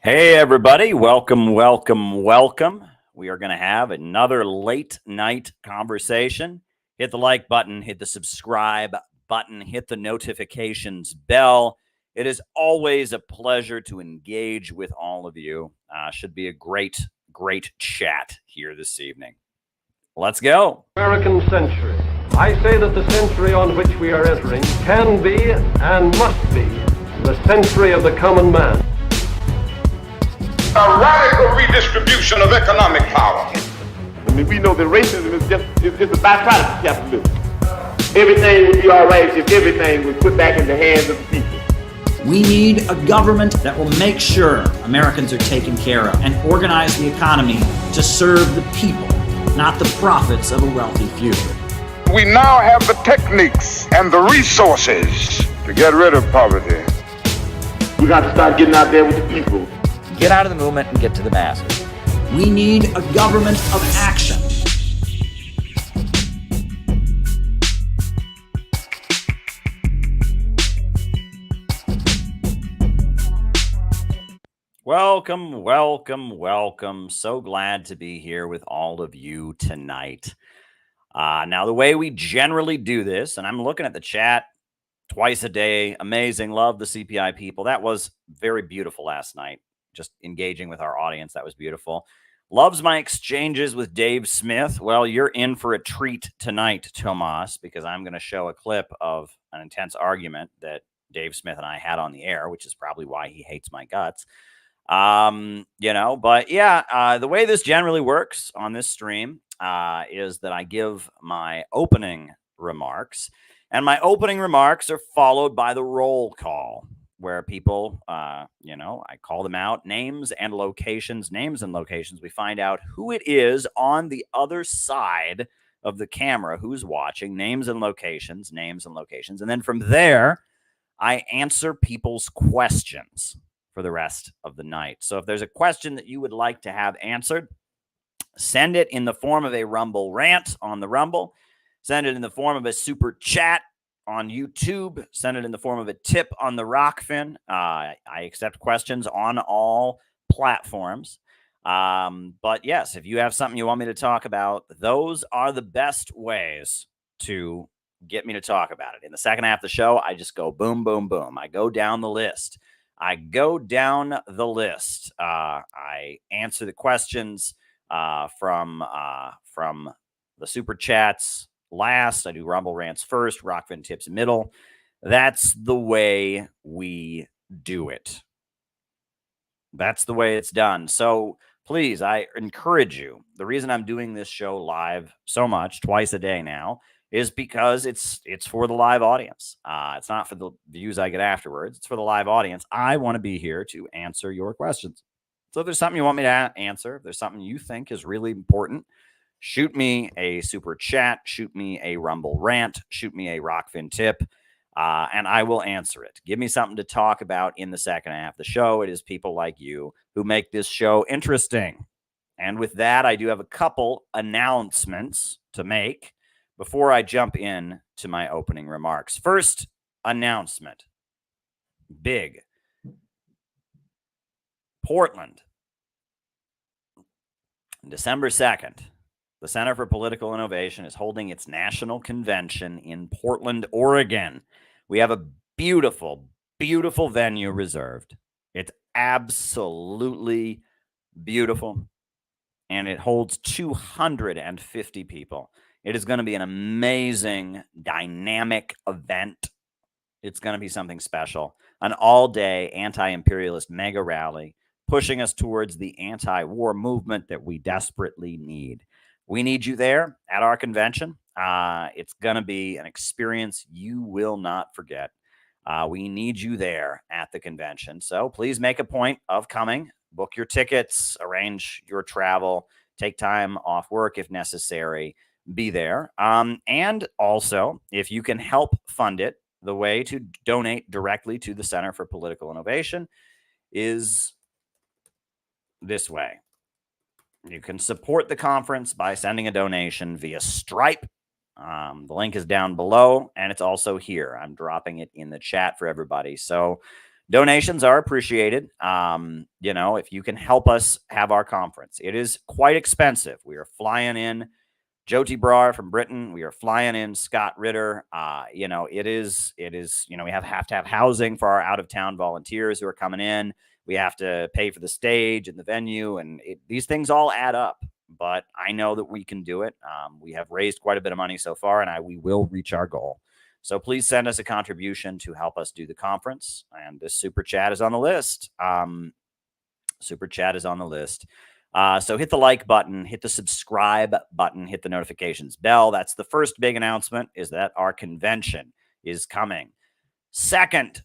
Hey, everybody. Welcome, welcome, welcome. We are going to have another late night conversation. Hit the like button, hit the subscribe button, hit the notifications bell. It is always a pleasure to engage with all of you. Should be a great chat here this evening. Let's go. American century. I say that the century on which we are entering can be and must be the century of the common man. A radical redistribution of economic power. I mean, we know that racism is just a byproduct of capitalism. Everything would be all right if everything was put back in the hands of the people. We need a government that will make sure Americans are taken care of and organize the economy to serve the people, not the profits of a wealthy few. We now have the techniques and the resources to get rid of poverty. We got to start getting out there with the people. Get out of the movement and get to the masses. We need a government of action. Welcome, welcome, welcome. So glad to be here with all of you tonight. Now, the way we generally do this, and I'm looking at the chat twice a day, amazing, love the CPI people. That was very beautiful last night. Just engaging with our audience. That was beautiful. Loves my exchanges with Dave Smith. Well, you're in for a treat tonight, Tomas, because I'm going to show a clip of an intense argument that Dave Smith and I had on the air, which is probably why he hates my guts. The way this generally works on this stream is that I give my opening remarks, and my opening remarks are followed by the roll call, where people, I call them out, names and locations. We find out who it is on the other side of the camera who's watching, names and locations. And then from there, I answer people's questions for the rest of the night. So if there's a question that you would like to have answered, send it in the form of a Rumble rant on the Rumble. Send it in the form of a super chat on YouTube. Send it in the form of a tip on the Rockfin. I accept questions on all platforms. But yes, if you have something you want me to talk about, those are the best ways to get me to talk about it. In the second half of the show, I just go boom, boom, boom. I go down the list. I answer the questions from the super chats last. I do Rumble rants first, Rockfin tips middle. That's the way we do it. That's the way it's done. So please, I encourage you. The reason I'm doing this show live so much, twice a day now, is because it's for the live audience. It's not for the views I get afterwards. It's for the live audience. I want to be here to answer your questions. So if there's something you want me to answer, if there's something you think is really important, shoot me a super chat, shoot me a Rumble rant, shoot me a Rockfin tip, and I will answer it. Give me something to talk about in the second half of the show. It is people like you who make this show interesting. And with that, I do have a couple announcements to make before I jump in to my opening remarks. First announcement. Big. Portland. December 2nd. The Center for Political Innovation is holding its national convention in Portland, Oregon. We have a beautiful, beautiful venue reserved. It's absolutely beautiful, and it holds 250 people. It is going to be an amazing, dynamic event. It's going to be something special. An all-day anti-imperialist mega rally pushing us towards the anti-war movement that we desperately need. We need you there at our convention. It's going to be an experience you will not forget. We need you there at the convention. So please make a point of coming. Book your tickets, arrange your travel, take time off work if necessary. Be there. And also, if you can help fund it, the way to donate directly to the Center for Political Innovation is this way. You can support the conference by sending a donation via Stripe. The link is down below, and it's also here. I'm dropping it in the chat for everybody. So Donations are appreciated. If you can help us have our conference, it is quite expensive. We are flying in Joti Brar from Britain. We are flying in Scott Ritter. It is, we have to have housing for our out-of-town volunteers who are coming in. We have to pay for the stage and the venue, and these things all add up. But I know that we can do it. We have raised quite a bit of money so far, and we will reach our goal. So please send us a contribution to help us do the conference. And this super chat is on the list. Super chat is on the list. So hit the like button, hit the subscribe button, hit the notifications bell. That's the first big announcement, is that our convention is coming. Second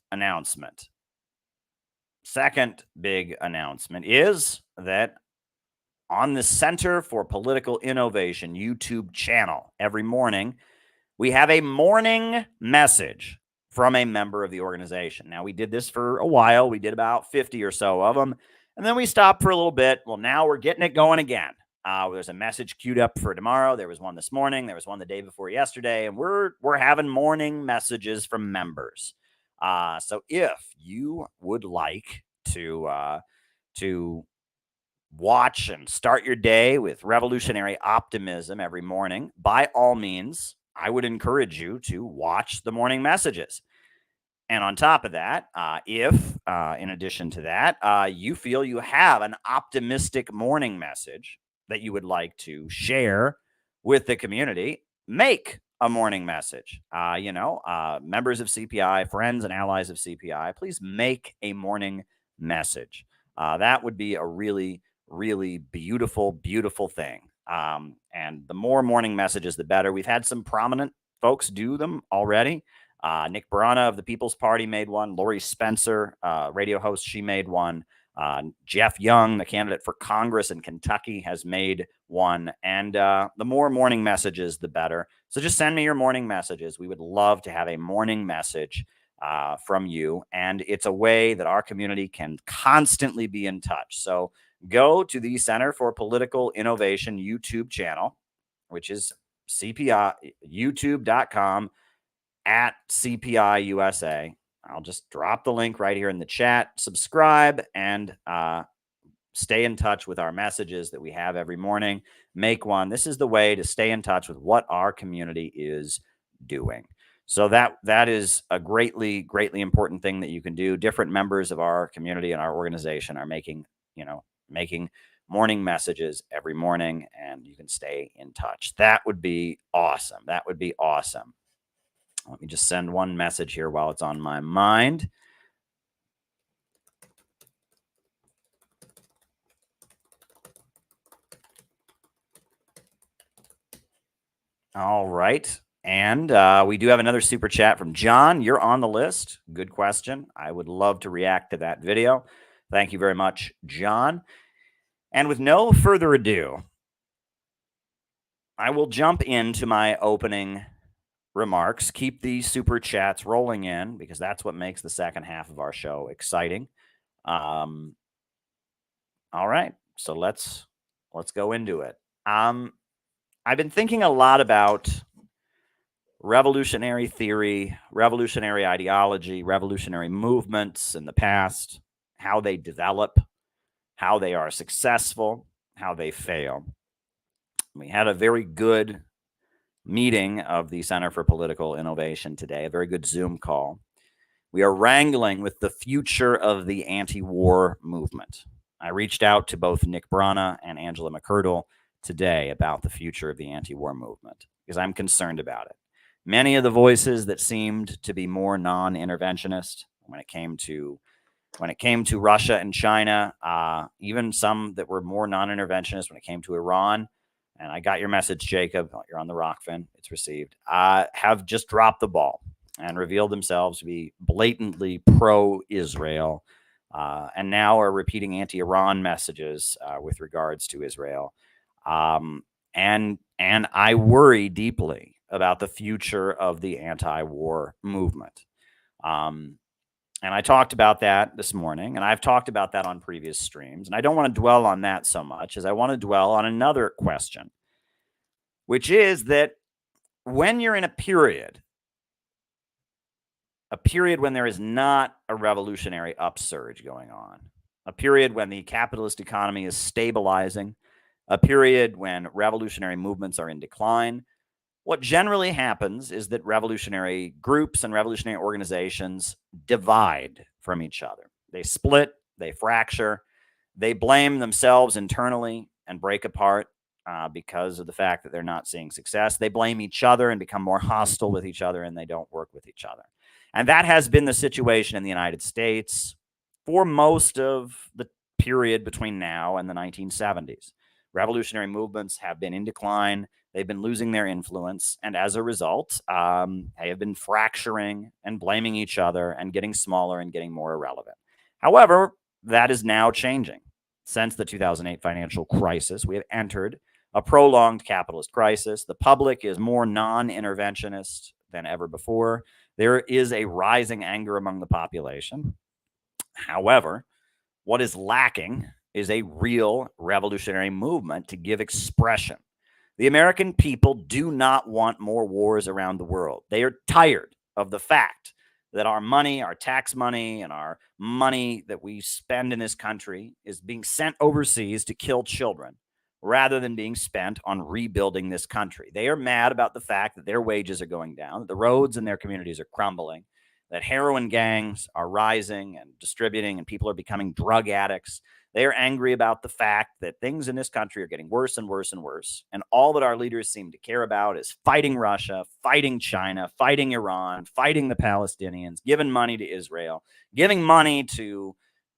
big announcement is that on the Center for Political Innovation YouTube channel every morning, we have a morning message from a member of the organization. Now, we did this for a while. We did about 50 or so of them, and then we stopped for a little bit. Well, now we're getting it going again. There's a message queued up for tomorrow. There was one this morning. There was one the day before yesterday, and we're having morning messages from members. So if you would like to watch and start your day with revolutionary optimism every morning, by all means, I would encourage you to watch the morning messages. And on top of that, if in addition to that, you feel you have an optimistic morning message that you would like to share with the community, make a morning message. Members of CPI, friends and allies of CPI, please make a morning message. That would be a really, really beautiful, beautiful thing. And the more morning messages, the better. We've had some prominent folks do them already. Nick Barana of the People's Party made one. Lori Spencer, radio host, she made one. Jeff Young, the candidate for Congress in Kentucky, has made one. And the more morning messages, the better. So just send me your morning messages. We would love to have a morning message from you. And it's a way that our community can constantly be in touch. So go to the Center for Political Innovation YouTube channel, which is CPI, youtube.com @CPI USA. I'll just drop the link right here in the chat. Subscribe and stay in touch with our messages that we have every morning. Make one. This is the way to stay in touch with what our community is doing. So that is a greatly, greatly important thing that you can do. Different members of our community and our organization are making morning messages every morning, and you can stay in touch. That would be awesome. That would be awesome. Let me just send one message here while it's on my mind. All right. And we do have another super chat from John. You're on the list. Good question. I would love to react to that video. Thank you very much, John. And with no further ado, I will jump into my opening remarks. Keep these super chats rolling in, because that's what makes the second half of our show exciting. All right, so let's go into it. I've been thinking a lot about revolutionary theory, revolutionary ideology, revolutionary movements in the past, how they develop, how they are successful, how they fail. We had a very good meeting of the Center for Political Innovation today, a very good Zoom call. We are wrangling with the future of the anti-war movement. I reached out to both Nick Barana and Angela McCurdle today about the future of the anti-war movement, because I'm concerned about it. Many of the voices that seemed to be more non-interventionist when it came to Russia and China, even some that were more non-interventionist when it came to Iran, and I got your message, Jacob, you're on the Rockfin, it's received, have just dropped the ball and revealed themselves to be blatantly pro-Israel, and now are repeating anti-Iran messages with regards to Israel. And I worry deeply about the future of the anti-war movement. And I talked about that this morning, and I've talked about that on previous streams. And I don't want to dwell on that so much as I want to dwell on another question, which is that when you're in a period a period when there is not a revolutionary upsurge going on, a period when the capitalist economy is stabilizing, a period when revolutionary movements are in decline, what generally happens is that revolutionary groups and revolutionary organizations divide from each other. They split, they fracture, they blame themselves internally and break apart because of the fact that they're not seeing success. They blame each other and become more hostile with each other, and they don't work with each other. And that has been the situation in the United States for most of the period between now and the 1970s. Revolutionary movements have been in decline. They've been losing their influence. And as a result, they have been fracturing and blaming each other and getting smaller and getting more irrelevant. However, that is now changing. Since the 2008 financial crisis, we have entered a prolonged capitalist crisis. The public is more non-interventionist than ever before. There is a rising anger among the population. However, what is lacking is a real revolutionary movement to give expression. The American people do not want more wars around the world. They are tired of the fact that our money, our tax money, and our money that we spend in this country is being sent overseas to kill children rather than being spent on rebuilding this country. They are mad about the fact that their wages are going down, that the roads in their communities are crumbling, that heroin gangs are rising and distributing, and people are becoming drug addicts. They are angry about the fact that things in this country are getting worse and worse and worse. And all that our leaders seem to care about is fighting Russia, fighting China, fighting Iran, fighting the Palestinians, giving money to Israel, giving money to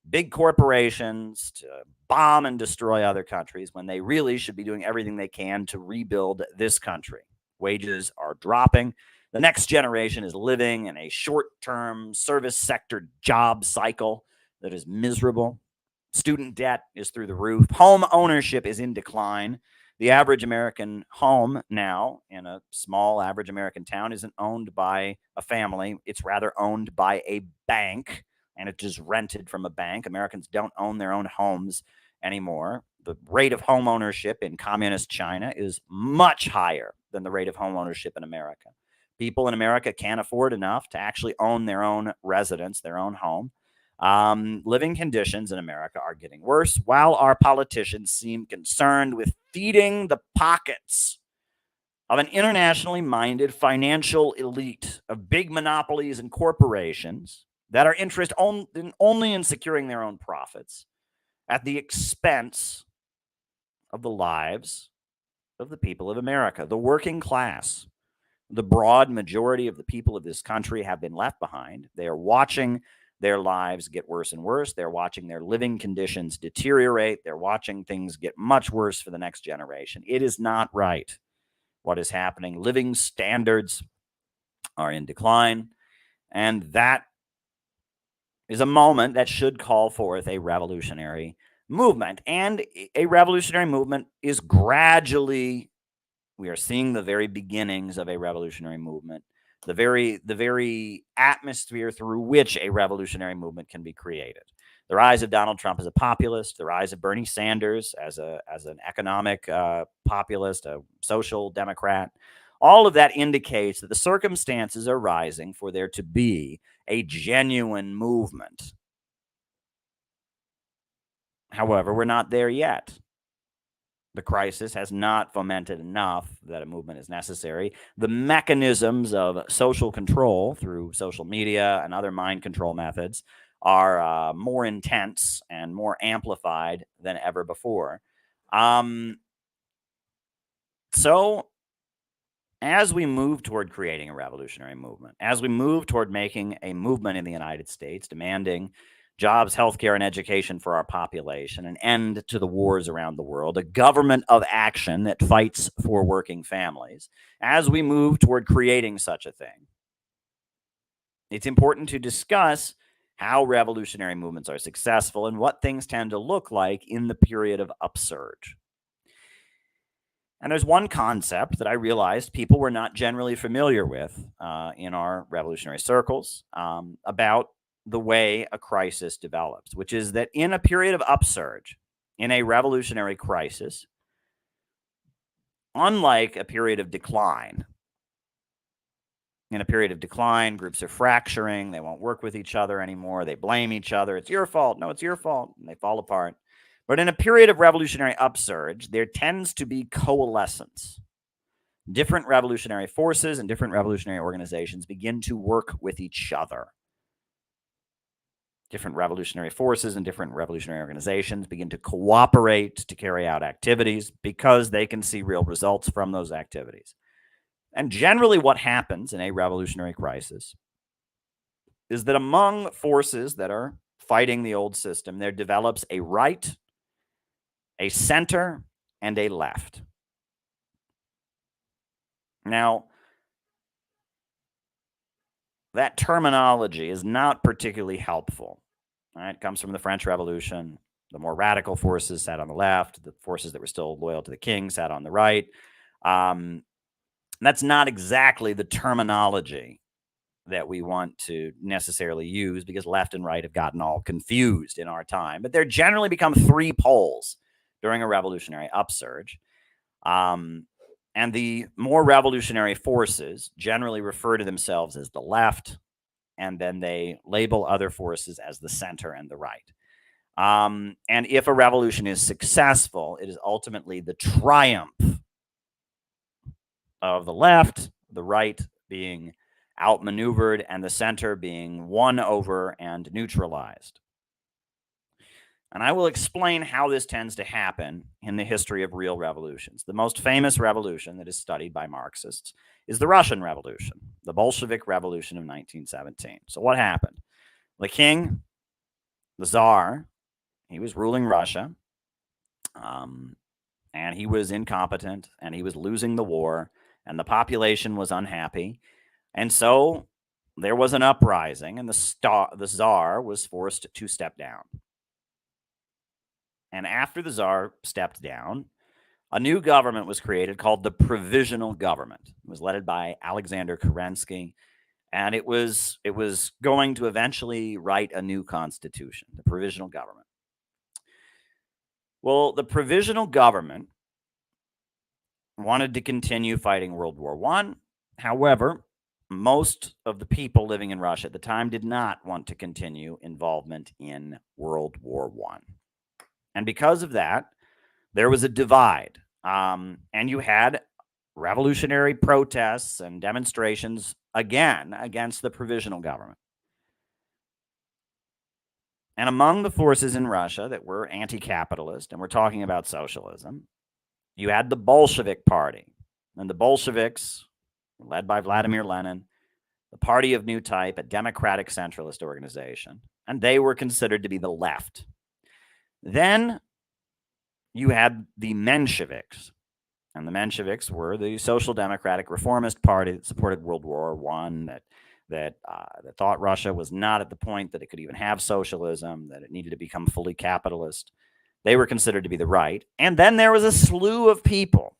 big corporations to bomb and destroy other countries when they really should be doing everything they can to rebuild this country. Wages are dropping. The next generation is living in a short-term service sector job cycle that is miserable. Student debt is through the roof. Home ownership is in decline. The average American home now in a small average American town isn't owned by a family. It's rather owned by a bank, and it's just rented from a bank. Americans don't own their own homes anymore. The rate of home ownership in communist China is much higher than the rate of home ownership in America. People in America can't afford enough to actually own their own residence, their own home. Living conditions in America are getting worse, while our politicians seem concerned with feeding the pockets of an internationally minded financial elite of big monopolies and corporations that are interested only in securing their own profits at the expense of the lives of the people of America. The working class, the broad majority of the people of this country have been left behind. They are watching their lives get worse and worse. They're watching their living conditions deteriorate. They're watching things get much worse for the next generation. It is not right what is happening. Living standards are in decline, and that is a moment that should call forth a revolutionary movement. And a revolutionary movement is gradually, we are seeing the very beginnings of a revolutionary movement. The very atmosphere through which a revolutionary movement can be created. The rise of Donald Trump as a populist, the rise of Bernie Sanders as an economic populist, a social democrat, all of that indicates that the circumstances are rising for there to be a genuine movement. However, we're not there yet. The crisis has not fomented enough that a movement is necessary. The mechanisms of social control through social media and other mind control methods are more intense and more amplified than ever before. So as we move toward creating a revolutionary movement, as we move toward making a movement in the United States demanding jobs, healthcare, and education for our population, an end to the wars around the world, a government of action that fights for working families. As we move toward creating such a thing, it's important to discuss how revolutionary movements are successful and what things tend to look like in the period of upsurge. And there's one concept that I realized people were not generally familiar with in our revolutionary circles about the way a crisis develops, which is that in a period of upsurge, in a revolutionary crisis, unlike a period of decline, in a period of decline. Groups are fracturing. They won't work with each other anymore. They blame each other. It's your fault. No, it's your fault. And they fall apart. But in a period of revolutionary upsurge, there tends to be coalescence. Different revolutionary forces and different revolutionary organizations begin to work with each other. Different revolutionary forces and different revolutionary organizations begin to cooperate to carry out activities because they can see real results from those activities. And generally what happens in a revolutionary crisis is that among forces that are fighting the old system, there develops a right, a center, and a left. Now, that terminology is not particularly helpful. Right? It comes from the French Revolution. The more radical forces sat on the left. The forces that were still loyal to the king sat on the right. That's not exactly the terminology that we want to necessarily use because left and right have gotten all confused in our time. But there generally become three poles during a revolutionary upsurge. And the more revolutionary forces generally refer to themselves as the left, and then they label other forces as the center and the right. And if a revolution is successful, it is ultimately the triumph of the left, the right being outmaneuvered, and the center being won over and neutralized. And I will explain how this tends to happen in the history of real revolutions. The most famous revolution that is studied by Marxists is the Russian Revolution, the Bolshevik Revolution of 1917. So what happened? The king, the Tsar, he was ruling Russia, and he was incompetent, and he was losing the war, and the population was unhappy. And so there was an uprising, and the Tsar was forced to step down. And after the Tsar stepped down, a new government was created called the Provisional Government. It was led by Alexander Kerensky, and it was going to eventually write a new constitution, the Provisional Government. Well, the Provisional Government wanted to continue fighting World War I. However, most of the people living in Russia at the time did not want to continue involvement in World War I. And because of that, there was a divide. And you had revolutionary protests and demonstrations again against the Provisional Government. And among the forces in Russia that were anti-capitalist, and we're talking about socialism, you had the Bolshevik Party. And the Bolsheviks, led by Vladimir Lenin, the Party of New Type, a democratic centralist organization, and they were considered to be the left. Then you had the Mensheviks, and the Mensheviks were the social democratic reformist party that supported World War I, that thought Russia was not at the point that it could even have socialism, that it needed to become fully capitalist. They were considered to be the right. And then there was a slew of people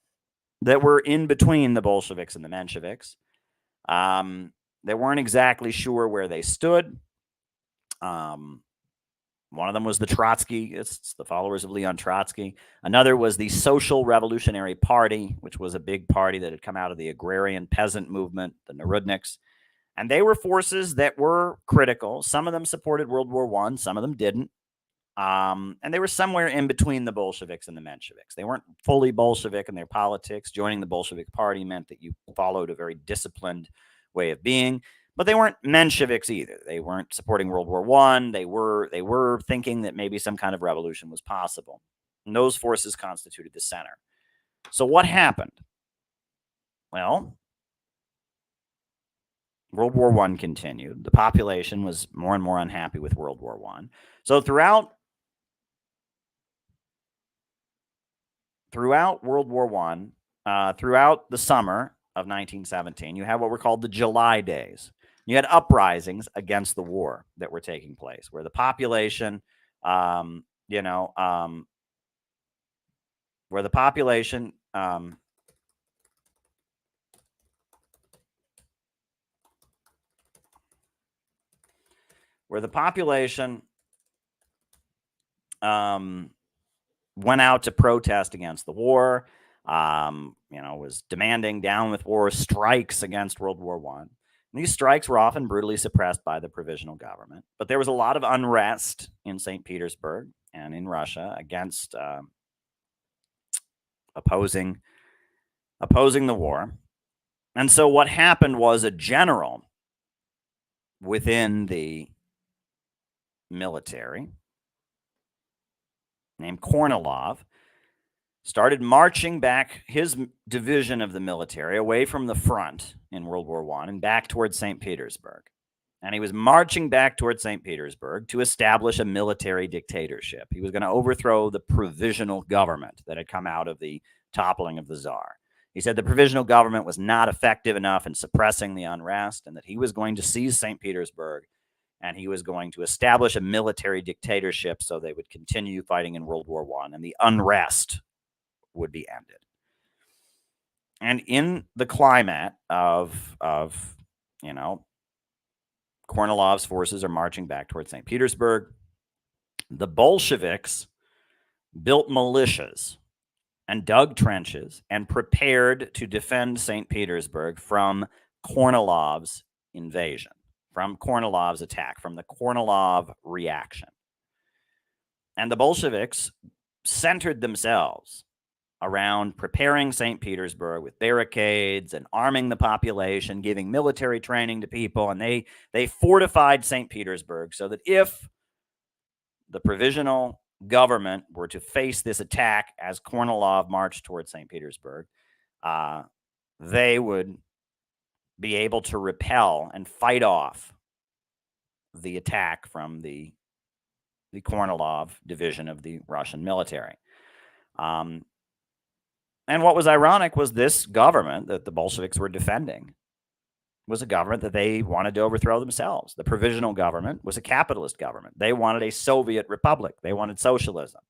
that were in between the Bolsheviks and the Mensheviks. They weren't exactly sure where they stood. One of them was the Trotskyists, the followers of Leon Trotsky. Another was the Social Revolutionary Party, which was a big party that had come out of the agrarian peasant movement, the Narodniks. And they were forces that were critical. Some of them supported World War I, some of them didn't. And they were somewhere in between the Bolsheviks and the Mensheviks. They weren't fully Bolshevik in their politics. Joining the Bolshevik Party meant that you followed a very disciplined way of being. But they weren't Mensheviks either. They weren't supporting World War I. They were thinking that maybe some kind of revolution was possible. And those forces constituted the center. So what happened? Well, World War I continued. The population was more and more unhappy with World War I. So throughout World War I, throughout the summer of 1917, you had what were called the July Days. You had uprisings against the war that were taking place, where the population, where the population, went out to protest against the war, was demanding down with war, strikes against World War I. These strikes were often brutally suppressed by the provisional government, but there was a lot of unrest in St. Petersburg and in Russia against opposing the war. And so what happened was a general within the military named Kornilov started marching back his division of the military away from the front in World War I and back towards St. Petersburg. And he was marching back towards St. Petersburg to establish a military dictatorship. He was going to overthrow the provisional government that had come out of the toppling of the Tsar. He said the provisional government was not effective enough in suppressing the unrest and that he was going to seize St. Petersburg and he was going to establish a military dictatorship so they would continue fighting in World War I and the unrest would be ended. And in the climate of Kornilov's forces are marching back towards St. Petersburg, the Bolsheviks built militias and dug trenches and prepared to defend St. Petersburg from Kornilov's invasion, from Kornilov's attack, from the Kornilov reaction. And the Bolsheviks centered themselves around preparing St. Petersburg with barricades and arming the population, giving military training to people, and they fortified St. Petersburg so that if the provisional government were to face this attack as Kornilov marched towards St. Petersburg, they would be able to repel and fight off the attack from the Kornilov division of the Russian military. And what was ironic was this government that the Bolsheviks were defending was a government that they wanted to overthrow themselves. The provisional government was a capitalist government. They wanted a Soviet republic. They wanted socialism.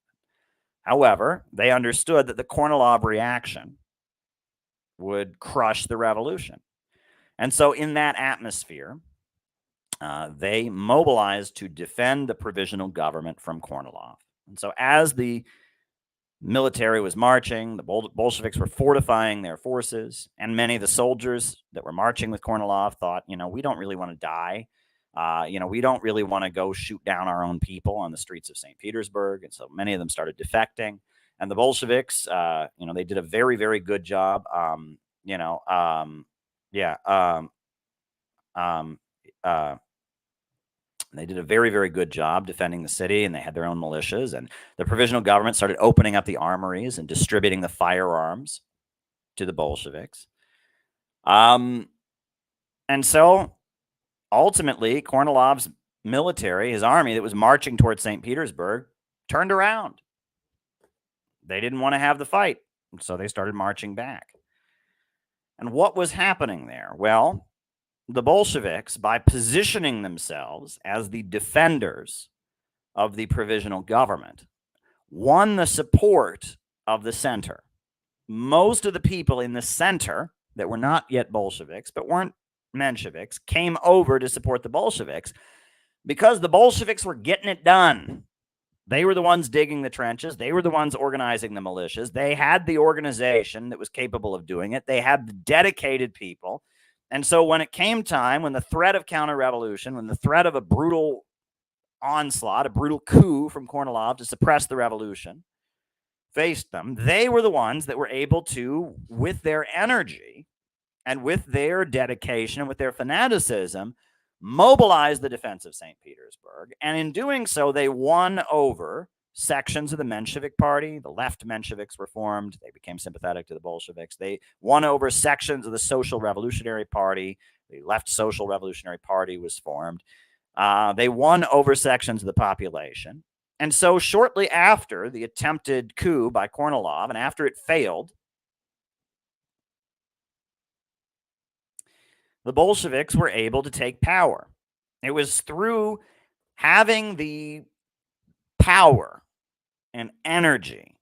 However, they understood that the Kornilov reaction would crush the revolution. And so in that atmosphere, they mobilized to defend the provisional government from Kornilov. And so as the military was marching, the Bolsheviks were fortifying their forces, and many of the soldiers that were marching with Kornilov thought, we don't really want to die. We don't really want to go shoot down our own people on the streets of St. Petersburg. And so many of them started defecting. And the Bolsheviks, they did a very, very good job. They did a very, very good job defending the city, and they had their own militias. And the provisional government started opening up the armories and distributing the firearms to the Bolsheviks. And so ultimately, Kornilov's military, his army that was marching towards St. Petersburg, turned around. They didn't want to have the fight, and so they started marching back. And what was happening there? Well, the Bolsheviks, by positioning themselves as the defenders of the provisional government, won the support of the center. Most of the people in the center that were not yet Bolsheviks, but weren't Mensheviks, came over to support the Bolsheviks because the Bolsheviks were getting it done. They were the ones digging the trenches. They were the ones organizing the militias. They had the organization that was capable of doing it. They had the dedicated people. And so when it came time, when the threat of counter-revolution, when the threat of a brutal onslaught, a brutal coup from Kornilov to suppress the revolution faced them, they were the ones that were able to, with their energy and with their dedication and with their fanaticism, mobilize the defense of St. Petersburg. And in doing so, they won over sections of the Menshevik Party. The left Mensheviks were formed. They became sympathetic to the Bolsheviks. They won over sections of the Social Revolutionary Party. The left Social Revolutionary Party was formed. They won over sections of the population. And so shortly after the attempted coup by Kornilov, and after it failed, the Bolsheviks were able to take power. It was through having the power and energy,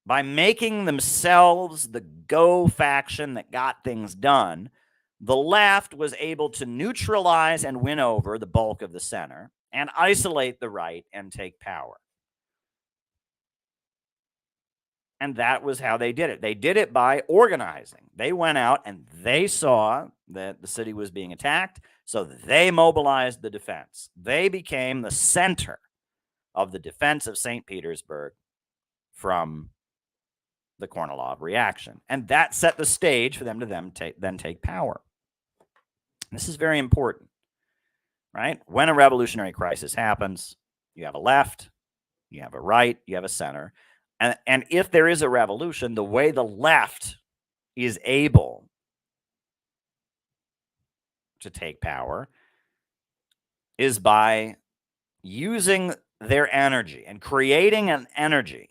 by making themselves the go faction that got things done, the left was able to neutralize and win over the bulk of the center and isolate the right and take power. And that was how they did it. They did it by organizing. They went out and they saw that the city was being attacked, so they mobilized the defense. They became the center of the defense of St. Petersburg from the Kornilov reaction. And that set the stage for them to then take power. This is very important, right? When a revolutionary crisis happens, you have a left, you have a right, you have a center. And if there is a revolution, the way the left is able to take power is by using their energy and creating an energy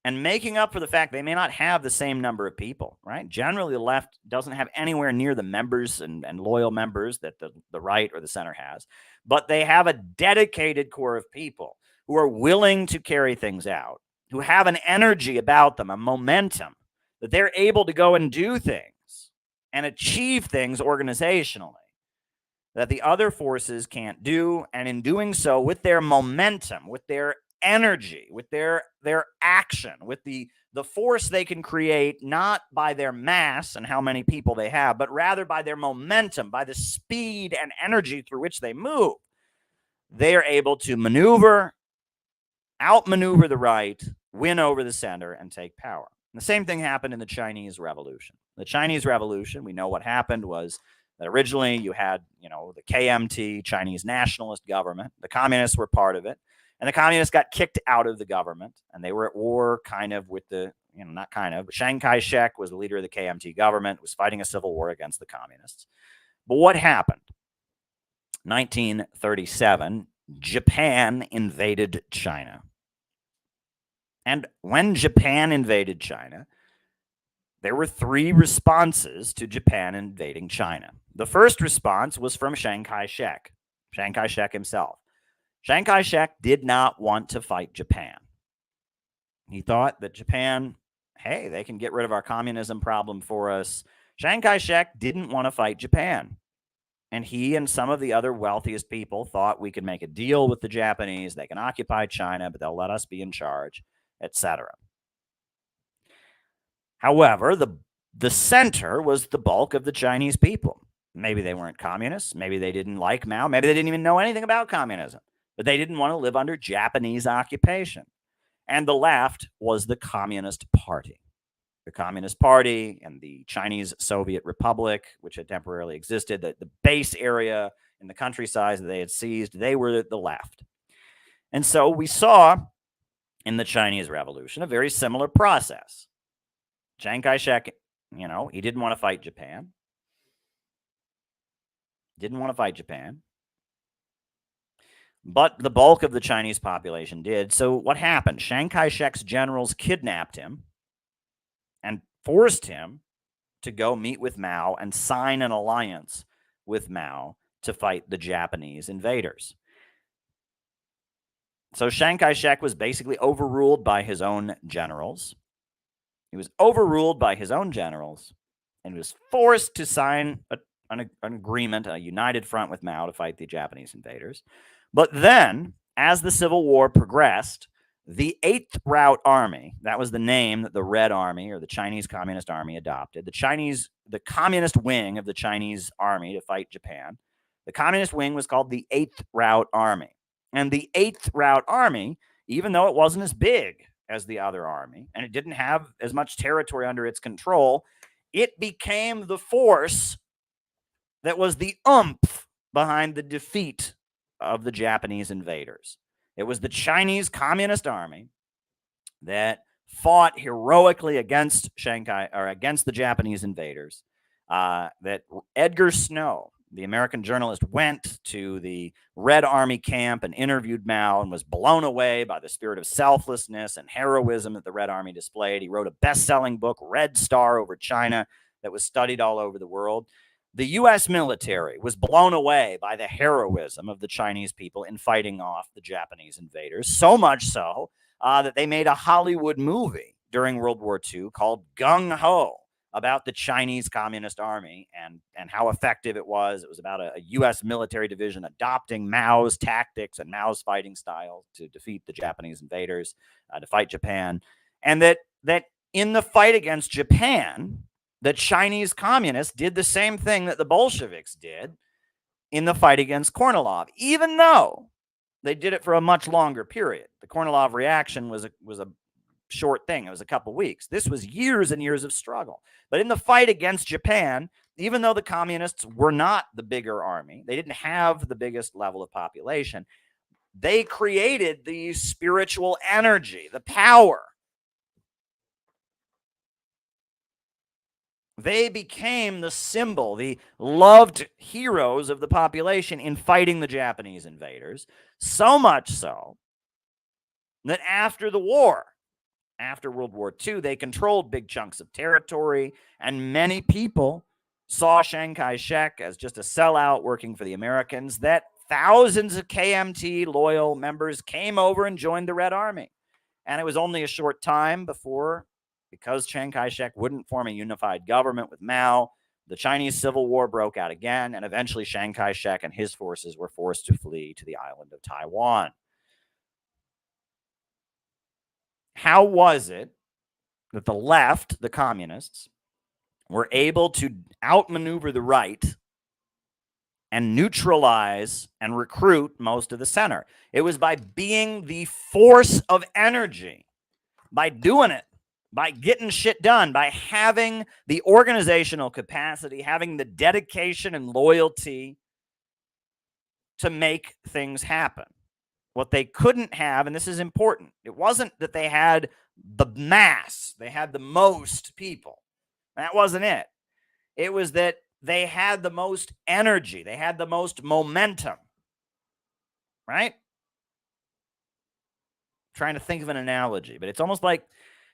and making up for the fact they may not have the same number of people, right? Generally, the left doesn't have anywhere near the members and loyal members that the right or the center has, but they have a dedicated core of people who are willing to carry things out, who have an energy about them, a momentum, that they're able to go and do things and achieve things organizationally that the other forces can't do. And in doing so, with their momentum, with their energy, with their action, with the force they can create, not by their mass and how many people they have, but rather by their momentum, by the speed and energy through which they move, they are able to outmaneuver the right, win over the center, and take power. And the same thing happened in the Chinese Revolution. The Chinese Revolution, we know what happened was that originally you had, the KMT, Chinese nationalist government. The communists were part of it. And the communists got kicked out of the government. And they were at war kind of with but Chiang Kai-shek was the leader of the KMT government, was fighting a civil war against the communists. But what happened? 1937, Japan invaded China. And when Japan invaded China, there were three responses to Japan invading China. The first response was from Chiang Kai-shek himself. Chiang Kai-shek did not want to fight Japan. He thought that Japan, hey, they can get rid of our communism problem for us. Chiang Kai-shek didn't want to fight Japan. And he and some of the other wealthiest people thought we could make a deal with the Japanese. They can occupy China, but they'll let us be in charge, etc. However, the center was the bulk of the Chinese people. Maybe they weren't communists. Maybe they didn't like Mao. Maybe they didn't even know anything about communism. But they didn't want to live under Japanese occupation. And the left was the Communist Party. The Communist Party and the Chinese Soviet Republic, which had temporarily existed, the base area in the countryside that they had seized, they were the left. And so we saw in the Chinese Revolution a very similar process. Chiang Kai-shek, he didn't want to fight Japan. But the bulk of the Chinese population did. So what happened? Chiang Kai-shek's generals kidnapped him and forced him to go meet with Mao and sign an alliance with Mao to fight the Japanese invaders. So Chiang Kai-shek was basically overruled by his own generals. He was overruled by his own generals and he was forced to sign an agreement, a united front with Mao to fight the Japanese invaders. But then, as the Civil War progressed, the 8th Route Army, that was the name that the Red Army or the Chinese Communist Army adopted, the communist wing of the Chinese army to fight Japan, the communist wing was called the 8th Route Army. And the 8th Route Army, even though it wasn't as big as the other army, and it didn't have as much territory under its control, it became the force that was the oomph behind the defeat of the Japanese invaders. It was the Chinese Communist Army that fought heroically against against the Japanese invaders. That Edgar Snow, the American journalist, went to the Red Army camp and interviewed Mao and was blown away by the spirit of selflessness and heroism that the Red Army displayed. He wrote a best-selling book, Red Star Over China, that was studied all over the world. The U.S. military was blown away by the heroism of the Chinese people in fighting off the Japanese invaders, so much so that they made a Hollywood movie during World War II called Gung Ho about the Chinese Communist Army and how effective it was. It was about a U.S. military division adopting Mao's tactics and Mao's fighting style to defeat the Japanese invaders, to fight Japan, and that that in the fight against Japan, the Chinese communists did the same thing that the Bolsheviks did in the fight against Kornilov, even though they did it for a much longer period. The Kornilov reaction was a short thing. It was a couple weeks. This was years and years of struggle. But in the fight against Japan, even though the communists were not the bigger army, they didn't have the biggest level of population, they created the spiritual energy, the power. They became the symbol, the loved heroes of the population in fighting the Japanese invaders, so much so that after the war, after World War II, they controlled big chunks of territory, and many people saw Chiang Kai-shek as just a sellout working for the Americans, that thousands of KMT loyal members came over and joined the Red Army. And it was only a short time before, because Chiang Kai-shek wouldn't form a unified government with Mao, the Chinese Civil War broke out again, and eventually Chiang Kai-shek and his forces were forced to flee to the island of Taiwan. How was it that the left, the communists, were able to outmaneuver the right and neutralize and recruit most of the center? It was by being the force of energy, by doing it, by getting shit done, by having the organizational capacity, having the dedication and loyalty to make things happen. What they couldn't have, and this is important, it wasn't that they had the mass, they had the most people. That wasn't it. It was that they had the most energy, they had the most momentum, right? Trying to think of an analogy, but it's almost like,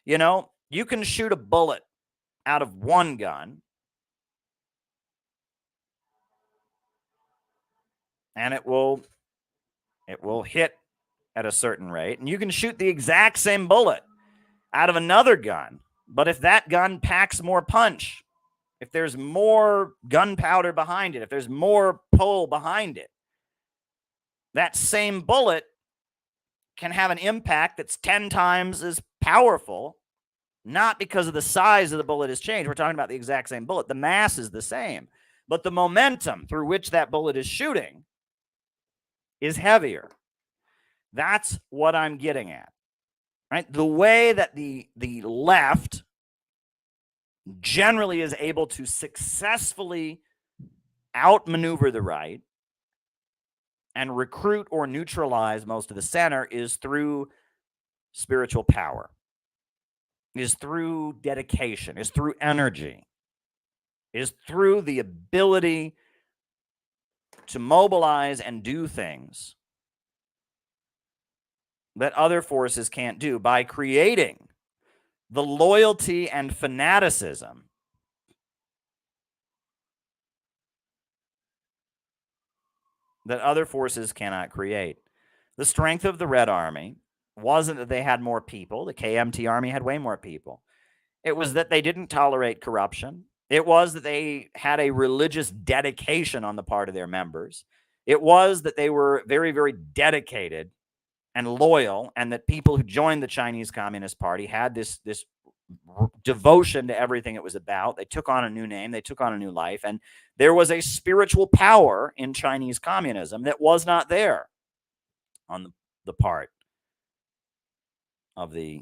you know, you can shoot a bullet out of one gun and it will hit at a certain rate, and you can shoot the exact same bullet out of another gun. But if that gun packs more punch, if there's more gunpowder behind it, if there's more pull behind it, that same bullet can have an impact that's 10 times as powerful, not because of the size of the bullet has changed. We're talking about the exact same bullet. The mass is the same, but the momentum through which that bullet is shooting is heavier. That's what I'm getting at, right? The way that the left generally is able to successfully outmaneuver the right and recruit or neutralize most of the center is through spiritual power, is through dedication, is through energy, is through the ability to mobilize and do things that other forces can't do, by creating the loyalty and fanaticism that other forces cannot create. The strength of the Red Army wasn't that they had more people. The KMT Army had way more people. It was that they didn't tolerate corruption. It was that they had a religious dedication on the part of their members. It was that they were very, very dedicated and loyal, and that people who joined the Chinese Communist Party had this devotion to everything it was about. They took on a new name, they took on a new life, and there was a spiritual power in Chinese communism that was not there on the part of the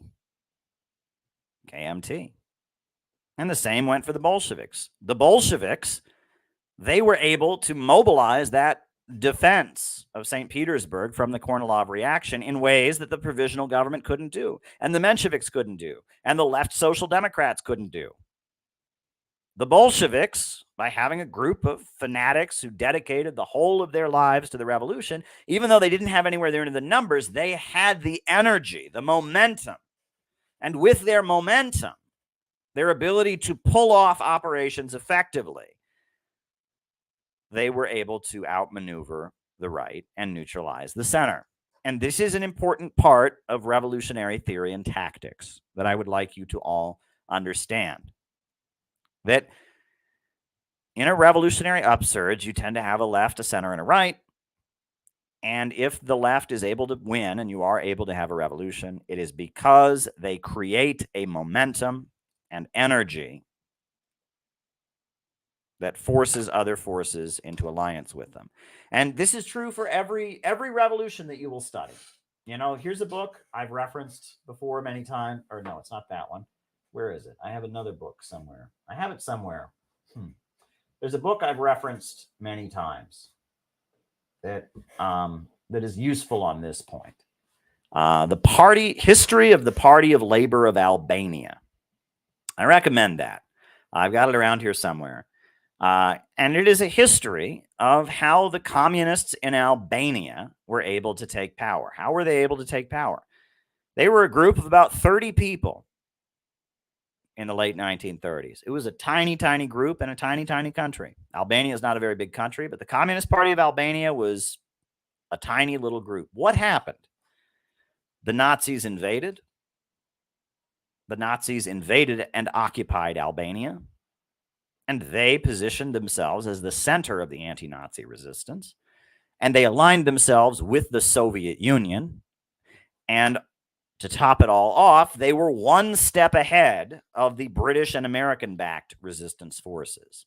KMT. And the same went for the Bolsheviks. The Bolsheviks, they were able to mobilize that defense of St. Petersburg from the Kornilov reaction in ways that the provisional government couldn't do, and the Mensheviks couldn't do, and the left Social Democrats couldn't do. The Bolsheviks, by having a group of fanatics who dedicated the whole of their lives to the revolution, even though they didn't have anywhere near the numbers, they had the energy, the momentum. And with their momentum, their ability to pull off operations effectively, they were able to outmaneuver the right and neutralize the center. And this is an important part of revolutionary theory and tactics that I would like you to all understand. That in a revolutionary upsurge, you tend to have a left, a center, and a right. And if the left is able to win and you are able to have a revolution, it is because they create a momentum and energy that forces other forces into alliance with them. And this is true for every revolution that you will study. You know, here's a book I've referenced before many times. Or no, it's not that one. Where is it? I have another book somewhere. I have it somewhere. There's a book I've referenced many times that is useful on this point. The History of the Party of Labor of Albania. I recommend that. I've got it around here somewhere. And it is a history of how the communists in Albania were able to take power. How were they able to take power? They were a group of about 30 people in the late 1930s. It was a tiny, tiny group in a tiny, tiny country. Albania is not a very big country, but the Communist Party of Albania was a tiny little group. What happened? The Nazis invaded. The Nazis invaded and occupied Albania. And they positioned themselves as the center of the anti-Nazi resistance. And they aligned themselves with the Soviet Union. And to top it all off, they were one step ahead of the British and American-backed resistance forces.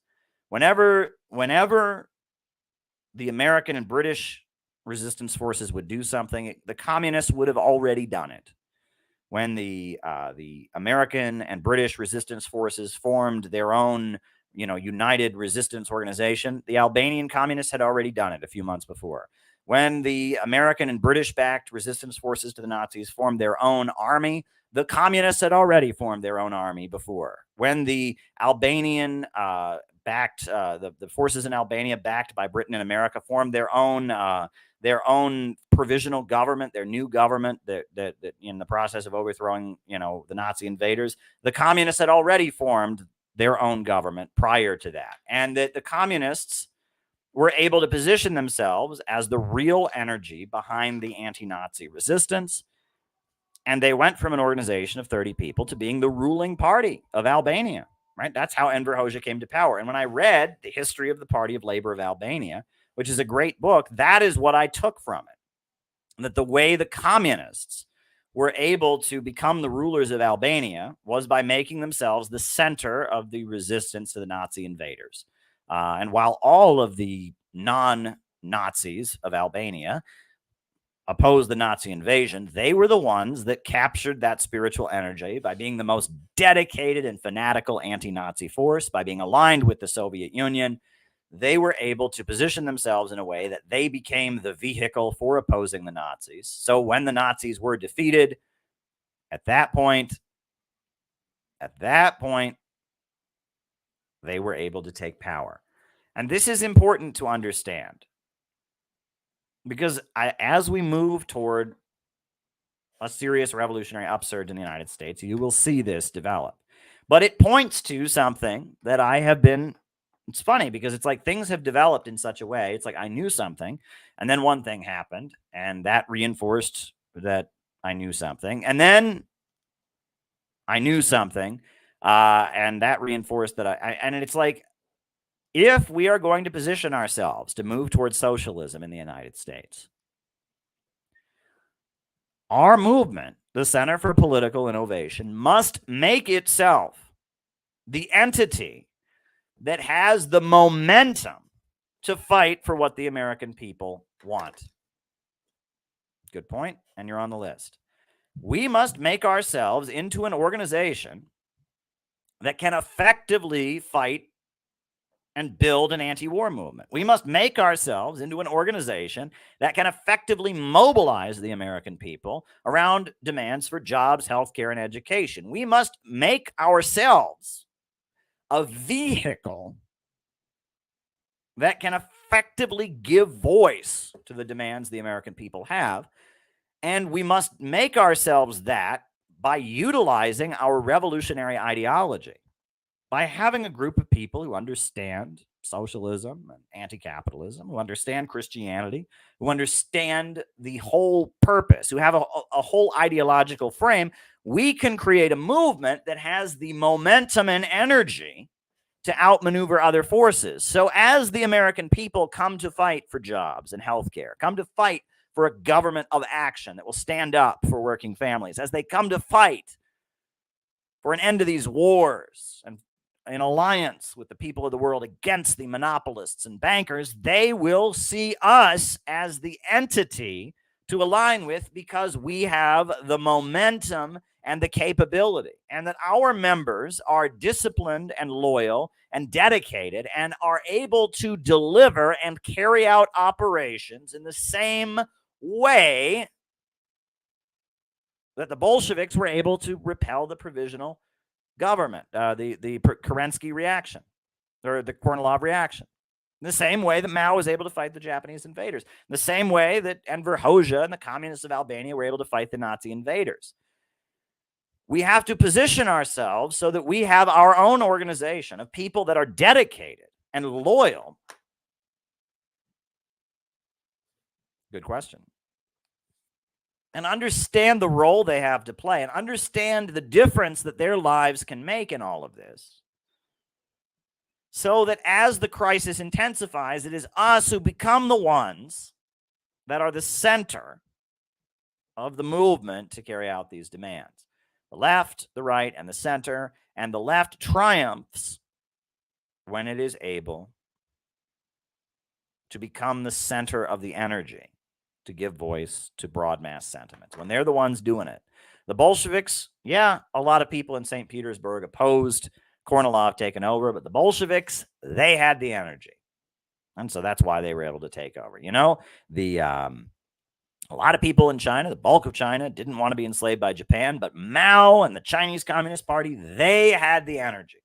Whenever the American and British resistance forces would do something, the communists would have already done it. When the American and British resistance forces formed their own united resistance organization, the Albanian communists had already done it a few months before. When the American and British-backed resistance forces to the Nazis formed their own army, the communists had already formed their own army before. When the Albanian the forces in Albania, backed by Britain and America, formed their own provisional government, their new government that in the process of overthrowing the Nazi invaders, the communists had already formed their own government prior to that. And that the communists were able to position themselves as the real energy behind the anti-Nazi resistance. And they went from an organization of 30 people to being the ruling party of Albania, right? That's how Enver Hoxha came to power. And when I read The History of the Party of Labor of Albania, which is a great book, that is what I took from it. That the way the communists were able to become the rulers of Albania was by making themselves the center of the resistance to the Nazi invaders. And while all of the non-Nazis of Albania opposed the Nazi invasion, they were the ones that captured that spiritual energy by being the most dedicated and fanatical anti-Nazi force, by being aligned with the Soviet Union. They were able to position themselves in a way that they became the vehicle for opposing the Nazis. So when the Nazis were defeated, at that point, they were able to take power. And this is important to understand, because as we move toward a serious revolutionary upsurge in the United States, you will see this develop. But it points to something that I have been... It's funny because it's like things have developed in such a way. It's like I knew something, and then one thing happened, and that reinforced that I knew something. And then I knew something, and that reinforced that and it's like, if we are going to position ourselves to move towards socialism in the United States, our movement, the Center for Political Innovation, must make itself the entity that has the momentum to fight for what the American people want. Good point, and you're on the list. We must make ourselves into an organization that can effectively fight and build an anti-war movement. We must make ourselves into an organization that can effectively mobilize the American people around demands for jobs, healthcare, and education. We must make ourselves a vehicle that can effectively give voice to the demands the American people have. And we must make ourselves that by utilizing our revolutionary ideology, by having a group of people who understand socialism and anti-capitalism, who understand Christianity, who understand the whole purpose, who have a whole ideological frame. We can create a movement that has the momentum and energy to outmaneuver other forces. So as the American people come to fight for jobs and healthcare, come to fight for a government of action that will stand up for working families, as they come to fight for an end to these wars and in alliance with the people of the world against the monopolists and bankers, they will see us as the entity to align with, because we have the momentum and the capability, and that our members are disciplined and loyal and dedicated and are able to deliver and carry out operations in the same way that the Bolsheviks were able to repel the provisional government, the Kerensky reaction, or the Kornilov reaction. In the same way that Mao was able to fight the Japanese invaders. In the same way that Enver Hoxha and the communists of Albania were able to fight the Nazi invaders. We have to position ourselves so that we have our own organization of people that are dedicated and loyal. Good question. And understand the role they have to play and understand the difference that their lives can make in all of this. So that as the crisis intensifies, it is us who become the ones that are the center of the movement to carry out these demands. The left, the right, and the center, and the left triumphs when it is able to become the center of the energy to give voice to broad mass sentiments, when they're the ones doing it. The Bolsheviks, yeah, a lot of people in St. Petersburg opposed Kornilov taking over, but the Bolsheviks, they had the energy. And so that's why they were able to take over. You know, a lot of people in China, the bulk of China, didn't want to be enslaved by Japan, but Mao and the Chinese Communist Party, they had the energy.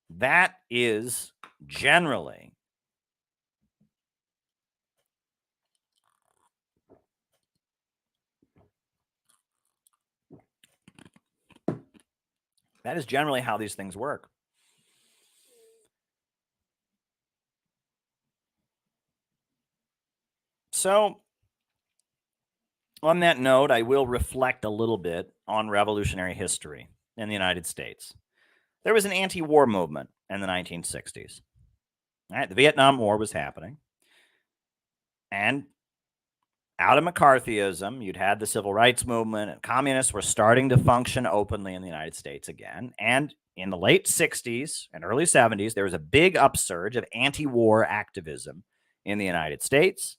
That is generally how these things work. So, on that note, I will reflect a little bit on revolutionary history in the United States. There was an anti-war movement in the 1960s. All right, the Vietnam War was happening. And out of McCarthyism, you'd had the civil rights movement, and communists were starting to function openly in the United States again. And in the late 60s and early 70s, there was a big upsurge of anti-war activism in the United States.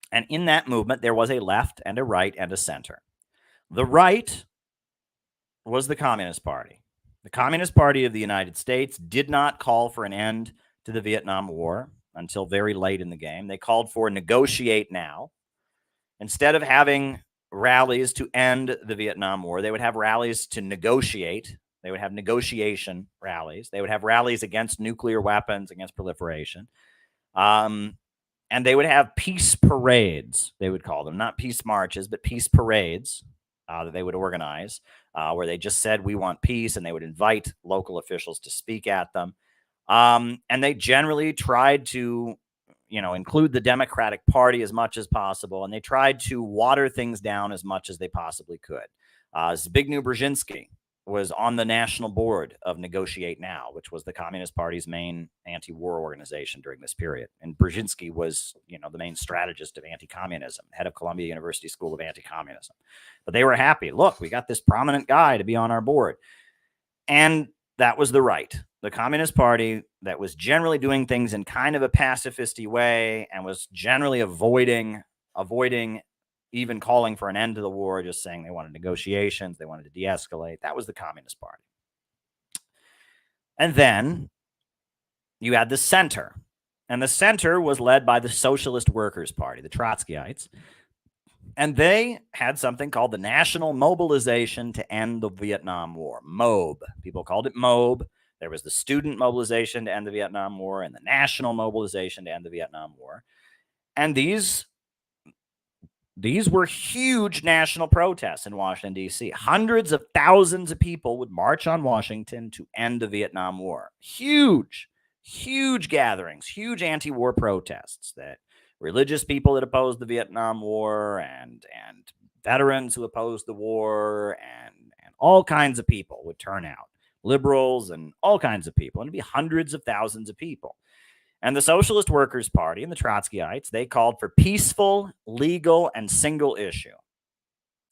And in that movement, there was a left and a right and a center. The right was the Communist Party. The Communist Party of the United States did not call for an end to the Vietnam War until very late in the game. They called for negotiate now. Instead of having rallies to end the Vietnam War, they would have rallies to negotiate. They would have negotiation rallies. They would have rallies against nuclear weapons, against proliferation. And they would have peace parades, they would call them. Not peace marches, but peace parades that they would organize, where they just said, we want peace, and they would invite local officials to speak at them. And they generally tried to, include the Democratic Party as much as possible, and they tried to water things down as much as they possibly could. Zbigniew Brzezinski was on the national board of Negotiate Now, which was the Communist Party's main anti-war organization during this period. And Brzezinski was, the main strategist of anti-communism, head of Columbia University School of Anti-Communism. But they were happy. Look, we got this prominent guy to be on our board. And that was the right. The Communist Party that was generally doing things in kind of a pacifisty way and was generally avoiding even calling for an end to the war, just saying they wanted negotiations, they wanted to de-escalate. That was the Communist Party. And then you had the center. And the center was led by the Socialist Workers' Party, the Trotskyites. And they had something called the National Mobilization to End the Vietnam War, MOB. People called it MOB. There was the Student Mobilization to End the Vietnam War and the National Mobilization to End the Vietnam War. And these were huge national protests in Washington, D.C. Hundreds of thousands of people would march on Washington to end the Vietnam War. Huge gatherings, huge anti-war protests that religious people that opposed the Vietnam War and veterans who opposed the war and All kinds of people would turn out, liberals and all kinds of people, and it'd be hundreds of thousands of people. And the Socialist Workers' Party and the Trotskyites, they called for peaceful, legal, and single issue.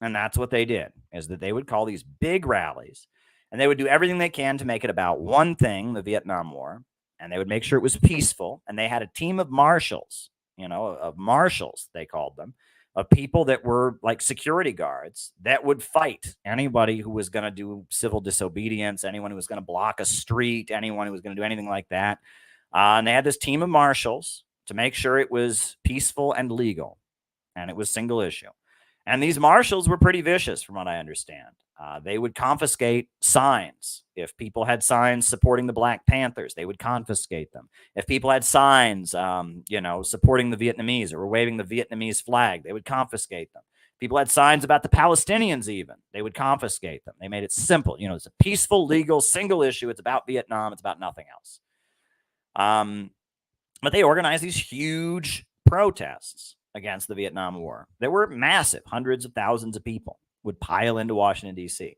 And that's what they did, is that they would call these big rallies, and they would do everything they can to make it about one thing, the Vietnam War, and they would make sure it was peaceful. And they had a team of marshals, of marshals, they called them, of people that were like security guards that would fight anybody who was going to do civil disobedience, anyone who was going to block a street, anyone who was going to do anything like that. And they had this team of marshals to make sure it was peaceful and legal, and it was single issue. And these marshals were pretty vicious, from what I understand. They would confiscate signs. If people had signs supporting the Black Panthers, they would confiscate them. If people had signs, supporting the Vietnamese or were waving the Vietnamese flag, they would confiscate them. People had signs about the Palestinians even. They would confiscate them. They made it simple. It's a peaceful, legal, single issue. It's about Vietnam. It's about nothing else. But they organized these huge protests against the Vietnam War. They were massive. Hundreds of thousands of people would pile into Washington, D.C.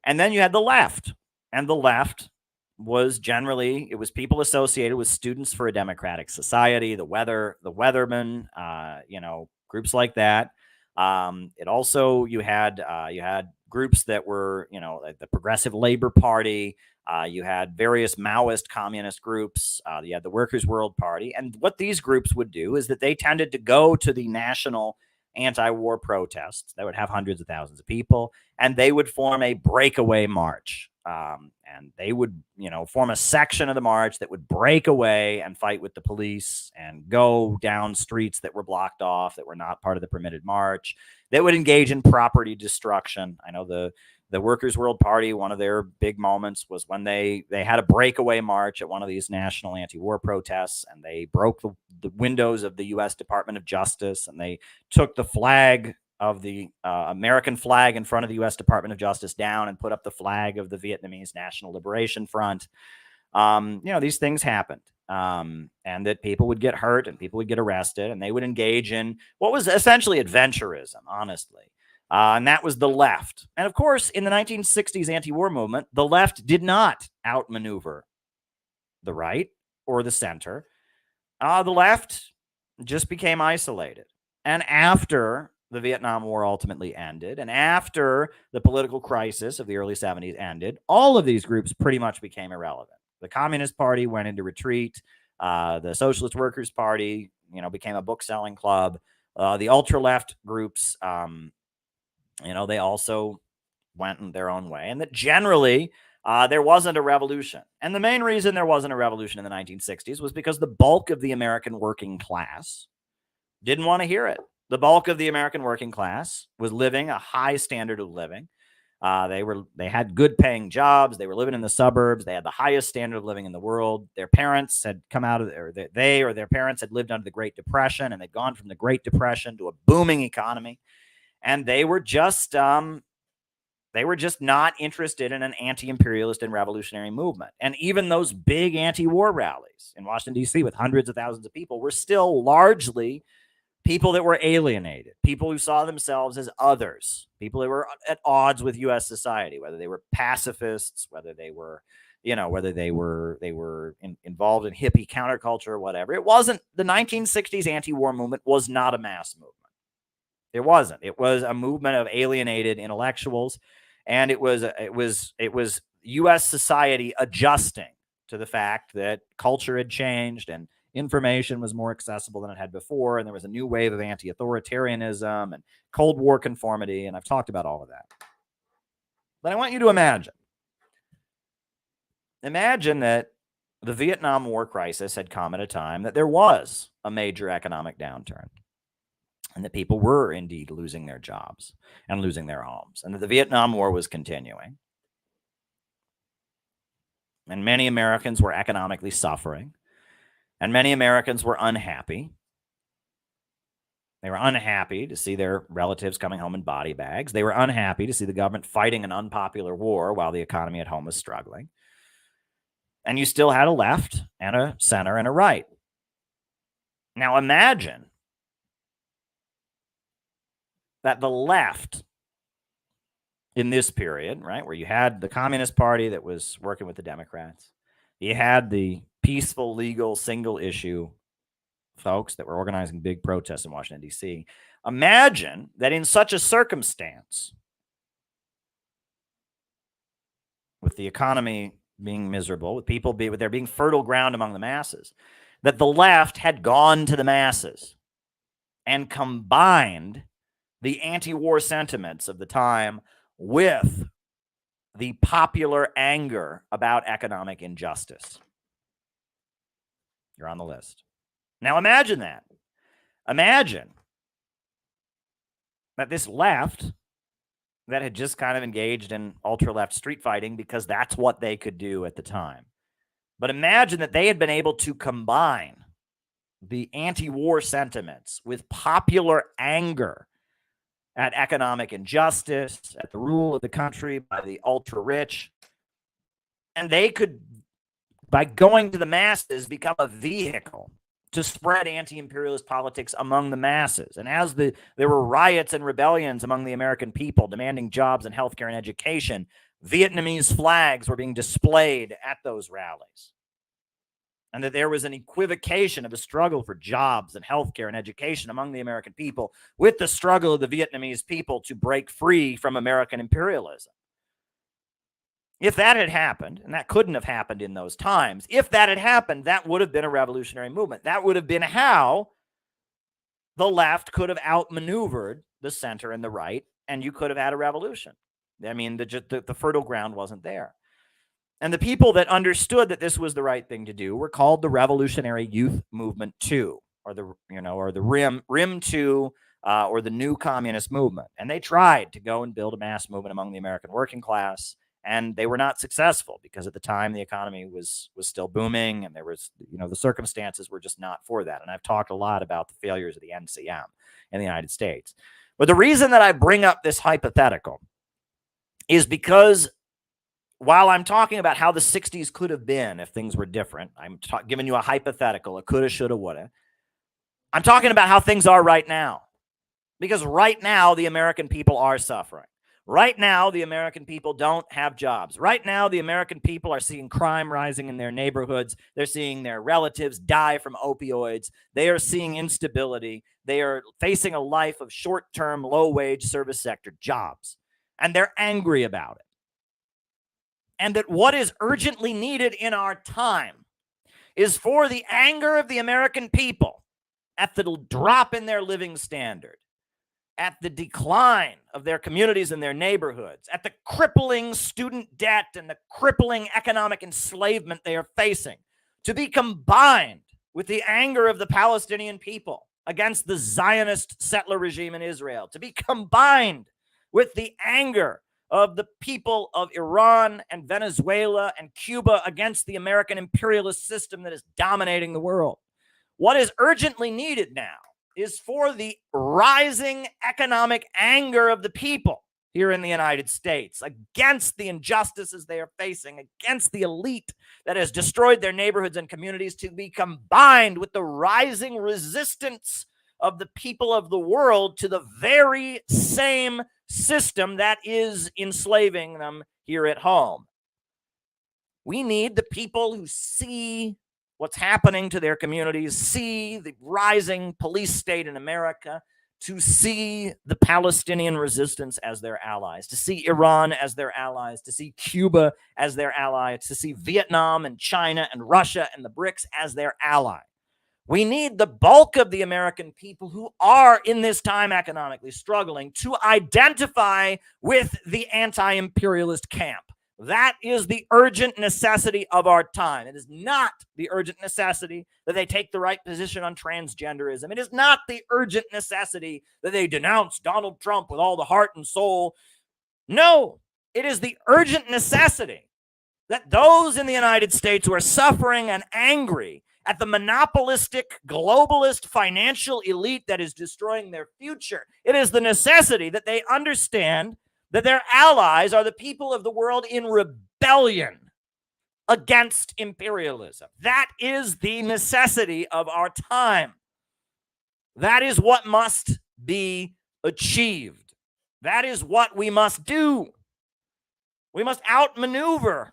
And then you had the left. And the left was generally, it was people associated with Students for a Democratic Society, the Weathermen, groups like that. It also, you had groups that were, like the Progressive Labor Party. You had various Maoist communist groups. You had the Workers' World Party. And what these groups would do is that they tended to go to the national anti-war protests that would have hundreds of thousands of people, and they would form a breakaway march. And they would, form a section of the march that would break away and fight with the police and go down streets that were blocked off, that were not part of the permitted march, that would engage in property destruction. I know the Workers' World Party, one of their big moments was when they had a breakaway march at one of these national anti-war protests, and they broke the windows of the U.S. Department of Justice, and they took the flag of the American flag in front of the U.S. Department of Justice down and put up the flag of the Vietnamese National Liberation Front. These things happened, and that people would get hurt and people would get arrested, and they would engage in what was essentially adventurism, honestly. And that was the left. And of course, in the 1960s anti-war movement, the left did not outmaneuver the right or the center. The left just became isolated. And after the Vietnam War ultimately ended, and after the political crisis of the early 70s ended, all of these groups pretty much became irrelevant. The Communist Party went into retreat. The Socialist Workers' Party, became a book-selling club. The ultra-left groups, they also went in their own way, and that generally there wasn't a revolution. And the main reason there wasn't a revolution in the 1960s was because the bulk of the American working class didn't want to hear it. The bulk of the American working class was living a high standard of living. They had good paying jobs. They were living in the suburbs. They had the highest standard of living in the world. Their parents had come out of, or their parents had lived under the Great Depression, and they'd gone from the Great Depression to a booming economy. And they were just not interested in an anti-imperialist and revolutionary movement. And even those big anti-war rallies in Washington, D.C. with hundreds of thousands of people were still largely people that were alienated, people who saw themselves as others, people that were at odds with U.S. society, whether they were pacifists, whether they were involved in hippie counterculture or whatever. It wasn't, the 1960s anti-war movement was not a mass movement. It wasn't. It was a movement of alienated intellectuals, and it was U.S. society adjusting to the fact that culture had changed and information was more accessible than it had before, and there was a new wave of anti-authoritarianism and Cold War conformity, and I've talked about all of that. But I want you to imagine that the Vietnam War crisis had come at a time that there was a major economic downturn, and that people were indeed losing their jobs and losing their homes, and that the Vietnam War was continuing. And many Americans were economically suffering, and many Americans were unhappy. They were unhappy to see their relatives coming home in body bags. They were unhappy to see the government fighting an unpopular war while the economy at home was struggling. And you still had a left and a center and a right. Now imagine that the left in this period, right, where you had the Communist Party that was working with the Democrats. You had the peaceful, legal, single issue folks that were organizing big protests in Washington, D.C. Imagine that in such a circumstance, with the economy being miserable, with people with there being fertile ground among the masses, that the left had gone to the masses and combined the anti-war sentiments of the time with the popular anger about economic injustice. You're on the list. Now imagine that. Imagine that this left that had just kind of engaged in ultra-left street fighting because that's what they could do at the time. But imagine that they had been able to combine the anti-war sentiments with popular anger at economic injustice, at the rule of the country by the ultra-rich. And they could, by going to the masses, become a vehicle to spread anti-imperialist politics among the masses. And as there were riots and rebellions among the American people demanding jobs and healthcare and education, Vietnamese flags were being displayed at those rallies. And that there was an equivocation of a struggle for jobs and healthcare and education among the American people with the struggle of the Vietnamese people to break free from American imperialism. If that had happened, and that couldn't have happened in those times, if that had happened, that would have been a revolutionary movement. That would have been how the left could have outmaneuvered the center and the right, and you could have had a revolution. I mean, the fertile ground wasn't there. And the people that understood that this was the right thing to do were called the Revolutionary Youth Movement 2, or the RIM 2, or the New Communist Movement. And they tried to go and build a mass movement among the American working class, and they were not successful because at the time the economy was still booming, and there was, the circumstances were just not for that. And I've talked a lot about the failures of the NCM in the United States. But the reason that I bring up this hypothetical is because while I'm talking about how the 60s could have been if things were different, I'm giving you a hypothetical, a coulda, shoulda, woulda. I'm talking about how things are right now. Because right now, the American people are suffering. Right now, the American people don't have jobs. Right now, the American people are seeing crime rising in their neighborhoods. They're seeing their relatives die from opioids. They are seeing instability. They are facing a life of short-term, low-wage service sector jobs. And they're angry about it. And that what is urgently needed in our time is for the anger of the American people at the drop in their living standard, at the decline of their communities and their neighborhoods, at the crippling student debt and the crippling economic enslavement they are facing, to be combined with the anger of the Palestinian people against the Zionist settler regime in Israel, to be combined with the anger of the people of Iran and Venezuela and Cuba against the American imperialist system that is dominating the world. What is urgently needed now is for the rising economic anger of the people here in the United States against the injustices they are facing, against the elite that has destroyed their neighborhoods and communities, to be combined with the rising resistance of the people of the world to the very same system that is enslaving them here at home. We need the people who see what's happening to their communities, see the rising police state in America, to see the Palestinian resistance as their allies, to see Iran as their allies, to see Cuba as their ally, to see Vietnam and China and Russia and the BRICS as their ally. We need the bulk of the American people who are in this time economically struggling to identify with the anti-imperialist camp. That is the urgent necessity of our time. It is not the urgent necessity that they take the right position on transgenderism. It is not the urgent necessity that they denounce Donald Trump with all the heart and soul. No, it is the urgent necessity that those in the United States who are suffering and angry at the monopolistic, globalist financial elite that is destroying their future, it is the necessity that they understand that their allies are the people of the world in rebellion against imperialism. That is the necessity of our time. That is what must be achieved. That is what we must do We must outmaneuver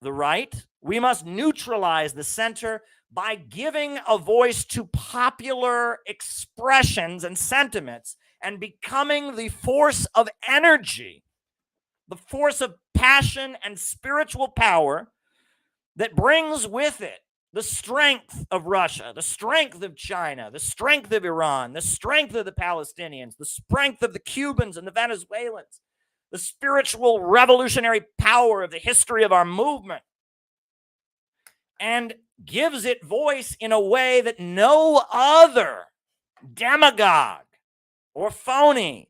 the right. We must neutralize the center by giving a voice to popular expressions and sentiments and becoming the force of energy, the force of passion and spiritual power that brings with it the strength of Russia, the strength of China, the strength of Iran, the strength of the Palestinians, the strength of the Cubans and the Venezuelans, the spiritual revolutionary power of the history of our movement, and gives it voice in a way that no other demagogue or phony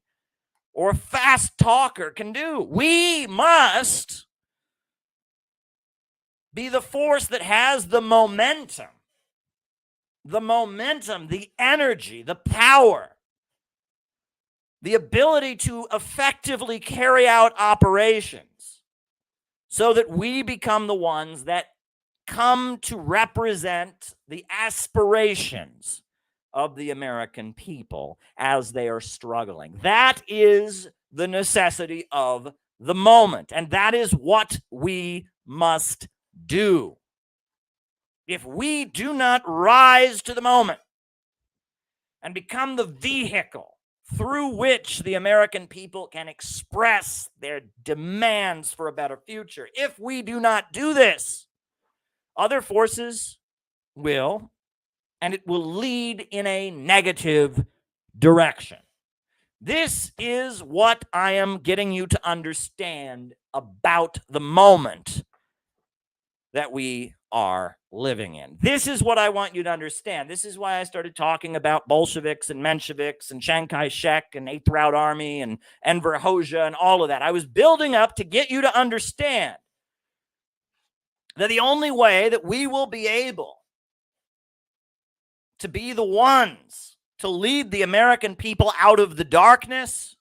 or fast talker can do. We must be the force that has the momentum, the energy, the power, the ability to effectively carry out operations so that we become the ones that come to represent the aspirations of the American people as they are struggling. That is the necessity of the moment, and that is what we must do. If we do not rise to the moment and become the vehicle through which the American people can express their demands for a better future, if we do not do this, other forces will, and it will lead in a negative direction. This is what I am getting you to understand about the moment that we are living in. This is what I want you to understand. This is why I started talking about Bolsheviks and Mensheviks and Chiang Kai-shek and Eighth Route Army and Enver Hoxha and all of that. I was building up to get you to understand that the only way that we will be able to be the ones to lead the American people out of the darkness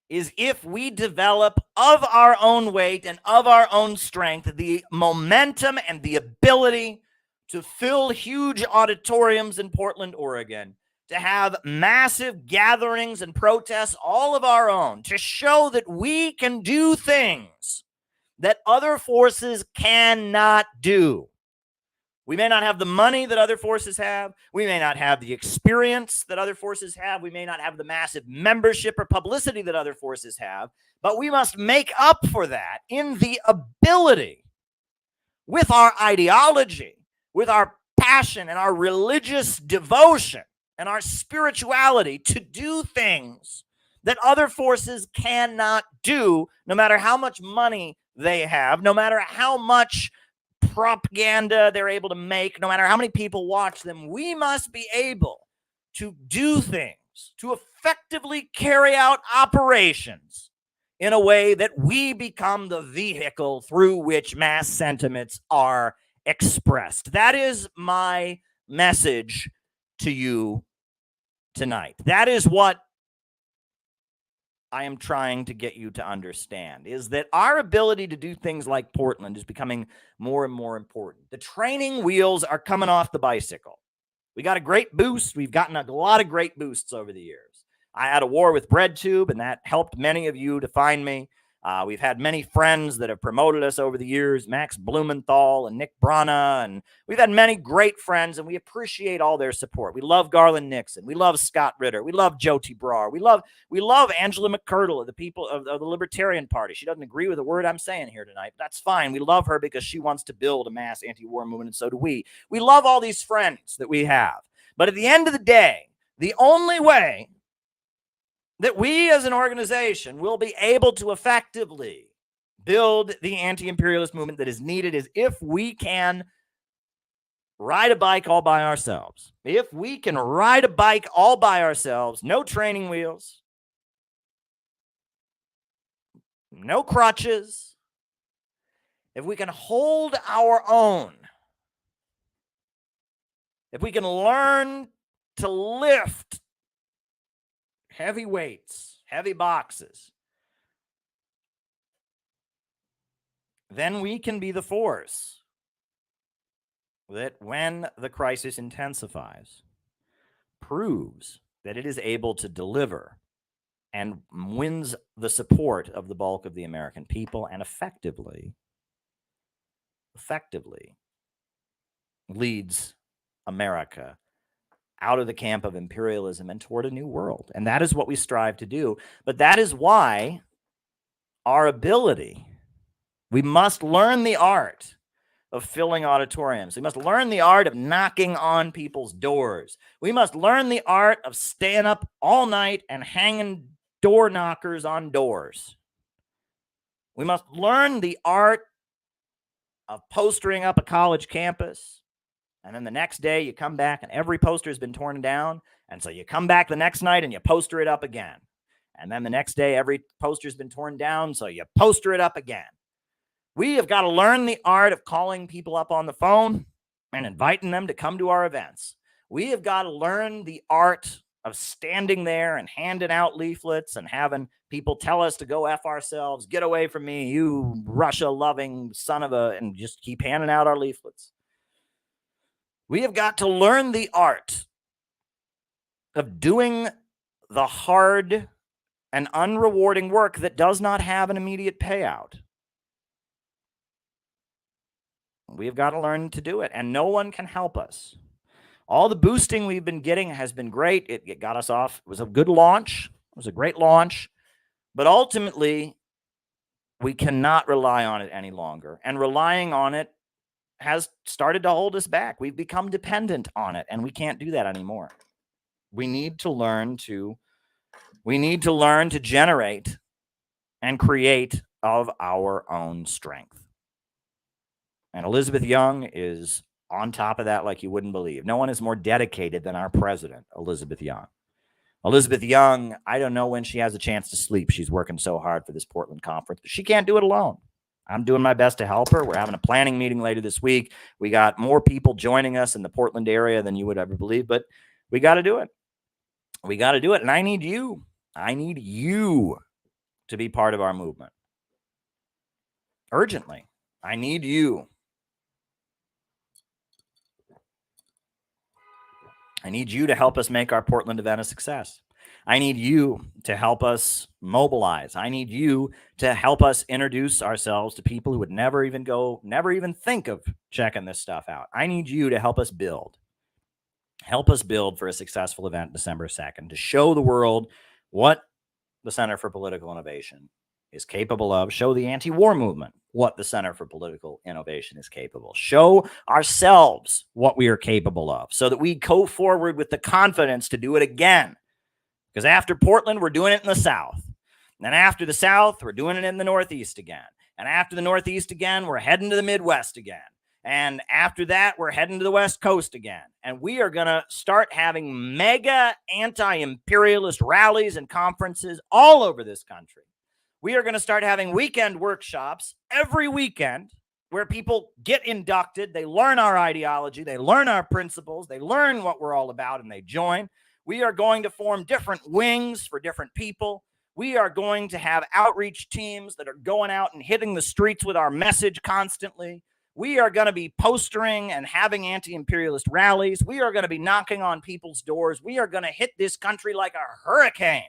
is if we develop of our own weight and of our own strength the momentum and the ability to fill huge auditoriums in Portland, Oregon, to have massive gatherings and protests all of our own, to show that we can do things that other forces cannot do. We may not have the money that other forces have. We may not have the experience that other forces have. We may not have the massive membership or publicity that other forces have. But we must make up for that in the ability, with our ideology, with our passion and our religious devotion and our spirituality, to do things that other forces cannot do, no matter how much money they have, no matter how much propaganda they're able to make, no matter how many people watch them. We must be able to do things, to effectively carry out operations in a way that we become the vehicle through which mass sentiments are expressed. That is my message to you tonight. That is what I am trying to get you to understand, is that our ability to do things like Portland is becoming more and more important. The training wheels are coming off the bicycle. We got a great boost. We've gotten a lot of great boosts over the years. I had a war with BreadTube, and that helped many of you to find me. We've had many friends that have promoted us over the years, Max Blumenthal and Nick Brana, and we've had many great friends, and we appreciate all their support. We love Garland Nixon. We love Scott Ritter. We love Jyoti Brar. We love Angela McCurdle of the people of the Libertarian Party. She doesn't agree with a word I'm saying here tonight, but that's fine. We love her because she wants to build a mass anti-war movement, and so do we. We love all these friends that we have. But at the end of the day, the only way that we as an organization will be able to effectively build the anti-imperialist movement that is needed is if we can ride a bike all by ourselves. If we can ride a bike all by ourselves, no training wheels, no crutches, if we can hold our own, if we can learn to lift heavy weights, heavy boxes, then we can be the force that, when the crisis intensifies, proves that it is able to deliver and wins the support of the bulk of the American people, and effectively leads America out of the camp of imperialism and toward a new world. And that is what we strive to do. But that is why our ability, we must learn the art of filling auditoriums. We must learn the art of knocking on people's doors. We must learn the art of staying up all night and hanging door knockers on doors. We must learn the art of postering up a college campus. And then the next day you come back and every poster has been torn down. And so you come back the next night and you poster it up again. And then the next day every poster's been torn down. So you poster it up again. We have got to learn the art of calling people up on the phone and inviting them to come to our events. We have got to learn the art of standing there and handing out leaflets and having people tell us to go F ourselves, get away from me, you Russia-loving son of a, and just keep handing out our leaflets. We have got to learn the art of doing the hard and unrewarding work that does not have an immediate payout. We have got to learn to do it, and no one can help us. All the boosting we've been getting has been great. It got us off. It was a good launch. It was a great launch. But ultimately, we cannot rely on it any longer. And relying on it has started to hold us back. We've become dependent on it, and we can't do that anymore. We need to learn to generate and create of our own strength. And Elizabeth Young is on top of that like you wouldn't believe. No one is more dedicated than our president, Elizabeth Young. Elizabeth Young, I don't know when she has a chance to sleep. She's working so hard for this Portland conference, but she can't do it alone. I'm doing my best to help her. We're having a planning meeting later this week. We got more people joining us in the Portland area than you would ever believe, but we got to do it. We got to do it. And I need you. I need you to be part of our movement. Urgently. I need you. I need you to help us make our Portland event a success. I need you to help us mobilize. I need you to help us introduce ourselves to people who would never even think of checking this stuff out. I need you to help us build. Help us build for a successful event December 2nd to show the world what the Center for Political Innovation is capable of. Show the anti-war movement what the Center for Political Innovation is capable. Show ourselves what we are capable of so that we go forward with the confidence to do it again. Because after Portland, we're doing it in the South. And then after the South, we're doing it in the Northeast again. And after the Northeast again, we're heading to the Midwest again. And after that, we're heading to the West Coast again. And we are going to start having mega anti-imperialist rallies and conferences all over this country. We are going to start having weekend workshops every weekend where people get inducted. They learn our ideology. They learn our principles. They learn what we're all about, and they join. We are going to form different wings for different people. We are going to have outreach teams that are going out and hitting the streets with our message constantly. We are going to be postering and having anti-imperialist rallies. We are going to be knocking on people's doors. We are going to hit this country like a hurricane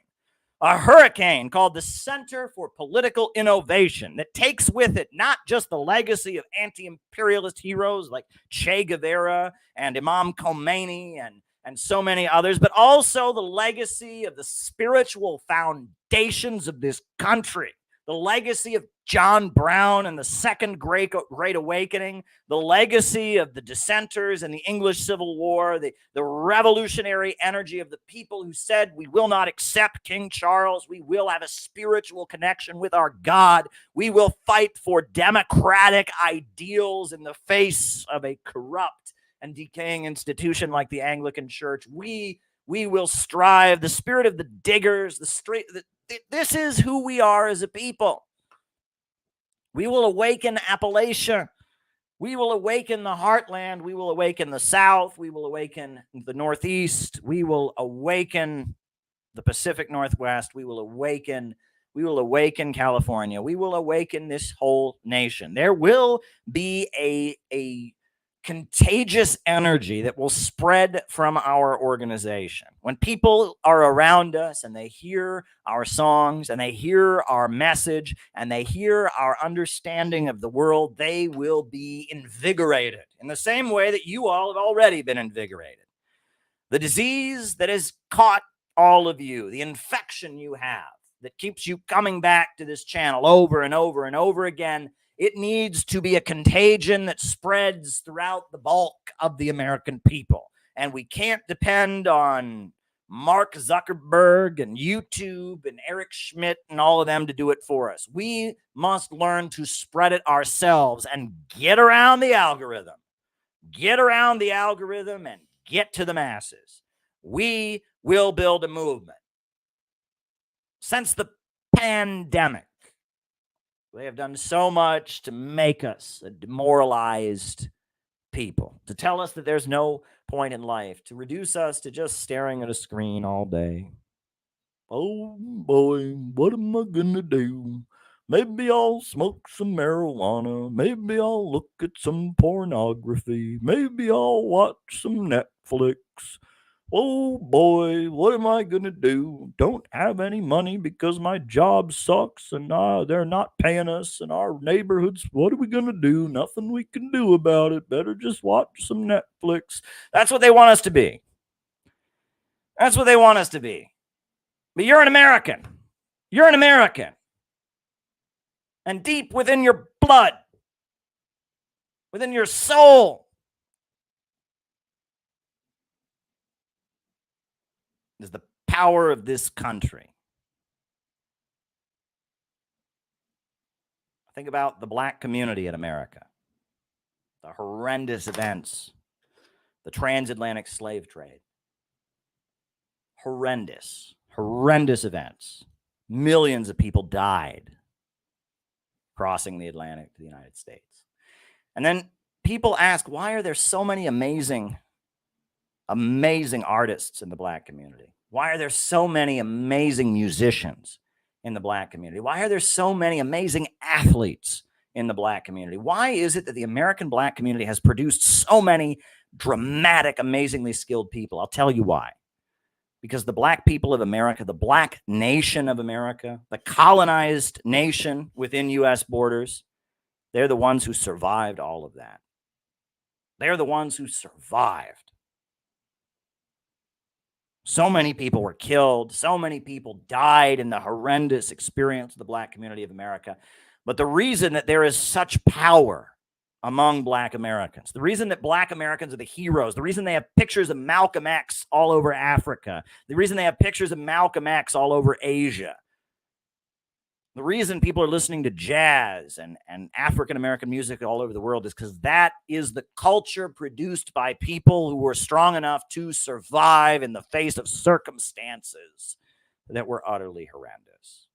called the Center for Political Innovation that takes with it not just the legacy of anti-imperialist heroes like Che Guevara and Imam Khomeini and so many others, but also the legacy of the spiritual foundations of this country, the legacy of John Brown and the Second Great Awakening, the legacy of the dissenters and the English Civil War, the revolutionary energy of the people who said, we will not accept King Charles. We will have a spiritual connection with our God. We will fight for democratic ideals in the face of a corrupt and decaying institution like the Anglican Church. We will strive, the spirit of the diggers, this is who we are as a people. We will awaken Appalachia. We will awaken the heartland. We will awaken the South. We will awaken the Northeast. We will awaken the Pacific Northwest. We will awaken California. We will awaken this whole nation. There will be a contagious energy that will spread from our organization. When people are around us and they hear our songs and they hear our message and they hear our understanding of the world, they will be invigorated in the same way that you all have already been invigorated. The disease that has caught all of you, the infection you have that keeps you coming back to this channel over and over and over again, it needs to be a contagion that spreads throughout the bulk of the American people. And we can't depend on Mark Zuckerberg and YouTube and Eric Schmidt and all of them to do it for us. We must learn to spread it ourselves and get around the algorithm. Get around the algorithm and get to the masses. We will build a movement. Since the pandemic, they have done so much to make us a demoralized people, to tell us that there's no point in life, to reduce us to just staring at a screen all day. Oh boy, what am I gonna do? Maybe I'll smoke some marijuana. Maybe I'll look at some pornography. Maybe I'll watch some Netflix. Oh boy, what am I going to do? Don't have any money because my job sucks and they're not paying us in our neighborhoods. What are we going to do? Nothing we can do about it. Better just watch some Netflix. That's what they want us to be. That's what they want us to be. But you're an American. You're an American. And deep within your blood, within your soul, is the power of this country. Think about the black community in America, the horrendous events, the transatlantic slave trade. Horrendous events. Millions of people died crossing the Atlantic to the United States. And then people ask, why are there so many amazing artists in the black community? Why are there so many amazing musicians in the black community? Why are there so many amazing athletes in the black community? Why is it that the American black community has produced so many dramatic, amazingly skilled people? I'll tell you why. Because the black people of America, the black nation of America, the colonized nation within U.S. borders, they're the ones who survived all of that. They're the ones who survived. So many people were killed. So many people died in the horrendous experience of the black community of America. But the reason that there is such power among black Americans, the reason that black Americans are the heroes, the reason they have pictures of Malcolm X all over Africa, the reason they have pictures of Malcolm X all over Asia, the reason people are listening to jazz and African-American music all over the world is because that is the culture produced by people who were strong enough to survive in the face of circumstances that were utterly horrendous.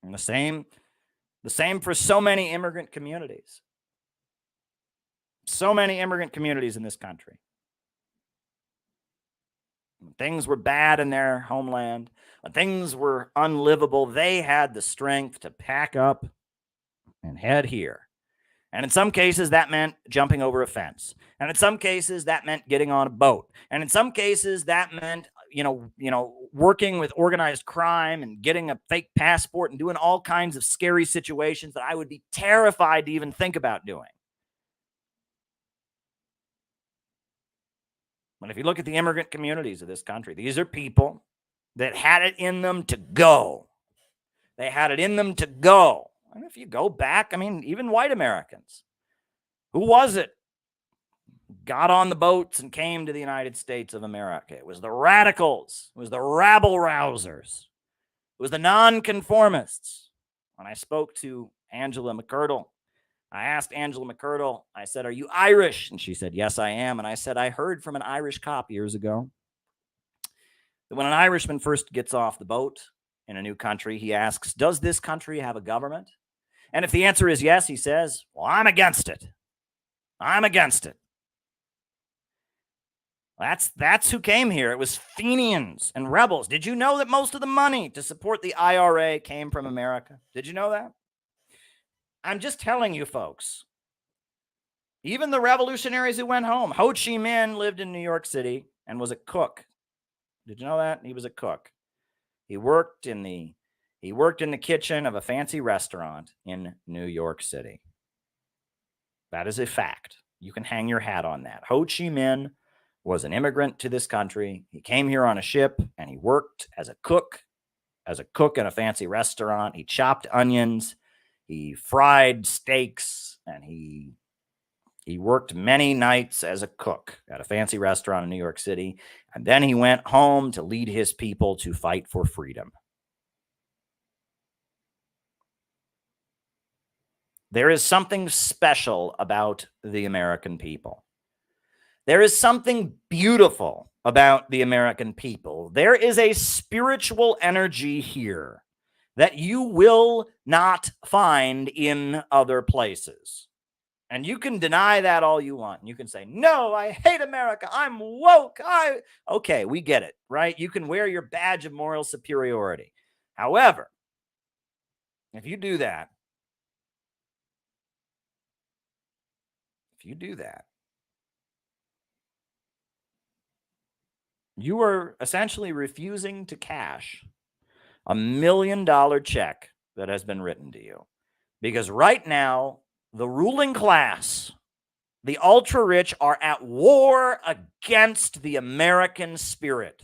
And the same for so many immigrant communities. So many immigrant communities in this country. When things were bad in their homeland, when things were unlivable, they had the strength to pack up and head here. And in some cases, that meant jumping over a fence. And in some cases, that meant getting on a boat. And in some cases, that meant, working with organized crime and getting a fake passport and doing all kinds of scary situations that I would be terrified to even think about doing. But if you look at the immigrant communities of this country, these are people that had it in them to go. They had it in them to go. And if you go back, even white Americans, who was it? Got on the boats and came to the United States of America. It was the radicals. It was the rabble-rousers. It was the nonconformists. When I spoke to Angela McCurdle, I asked Angela McCurdle, I said, "Are you Irish?" And she said, "Yes, I am." And I said, "I heard from an Irish cop years ago that when an Irishman first gets off the boat in a new country, he asks, does this country have a government? And if the answer is yes, he says, well, I'm against it. I'm against it." That's who came here. It was Fenians and rebels. Did you know that most of the money to support the IRA came from America? Did you know that? I'm just telling you, folks. Even the revolutionaries who went home. Ho Chi Minh lived in New York City and was a cook. Did you know that? He was a cook. He worked in the kitchen of a fancy restaurant in New York City. That is a fact. You can hang your hat on that. Ho Chi Minh was an immigrant to this country. He came here on a ship and he worked as a cook in a fancy restaurant. He chopped onions, he fried steaks, and he worked many nights as a cook at a fancy restaurant in New York City. And then he went home to lead his people to fight for freedom. There is something special about the American people. There is something beautiful about the American people. There is a spiritual energy here that you will not find in other places. And you can deny that all you want. You can say, no, I hate America. I'm woke. Okay, we get it, right? You can wear your badge of moral superiority. However, if you do that, you are essentially refusing to cash $1 million check that has been written to you. Because right now, the ruling class, the ultra rich, are at war against the American spirit.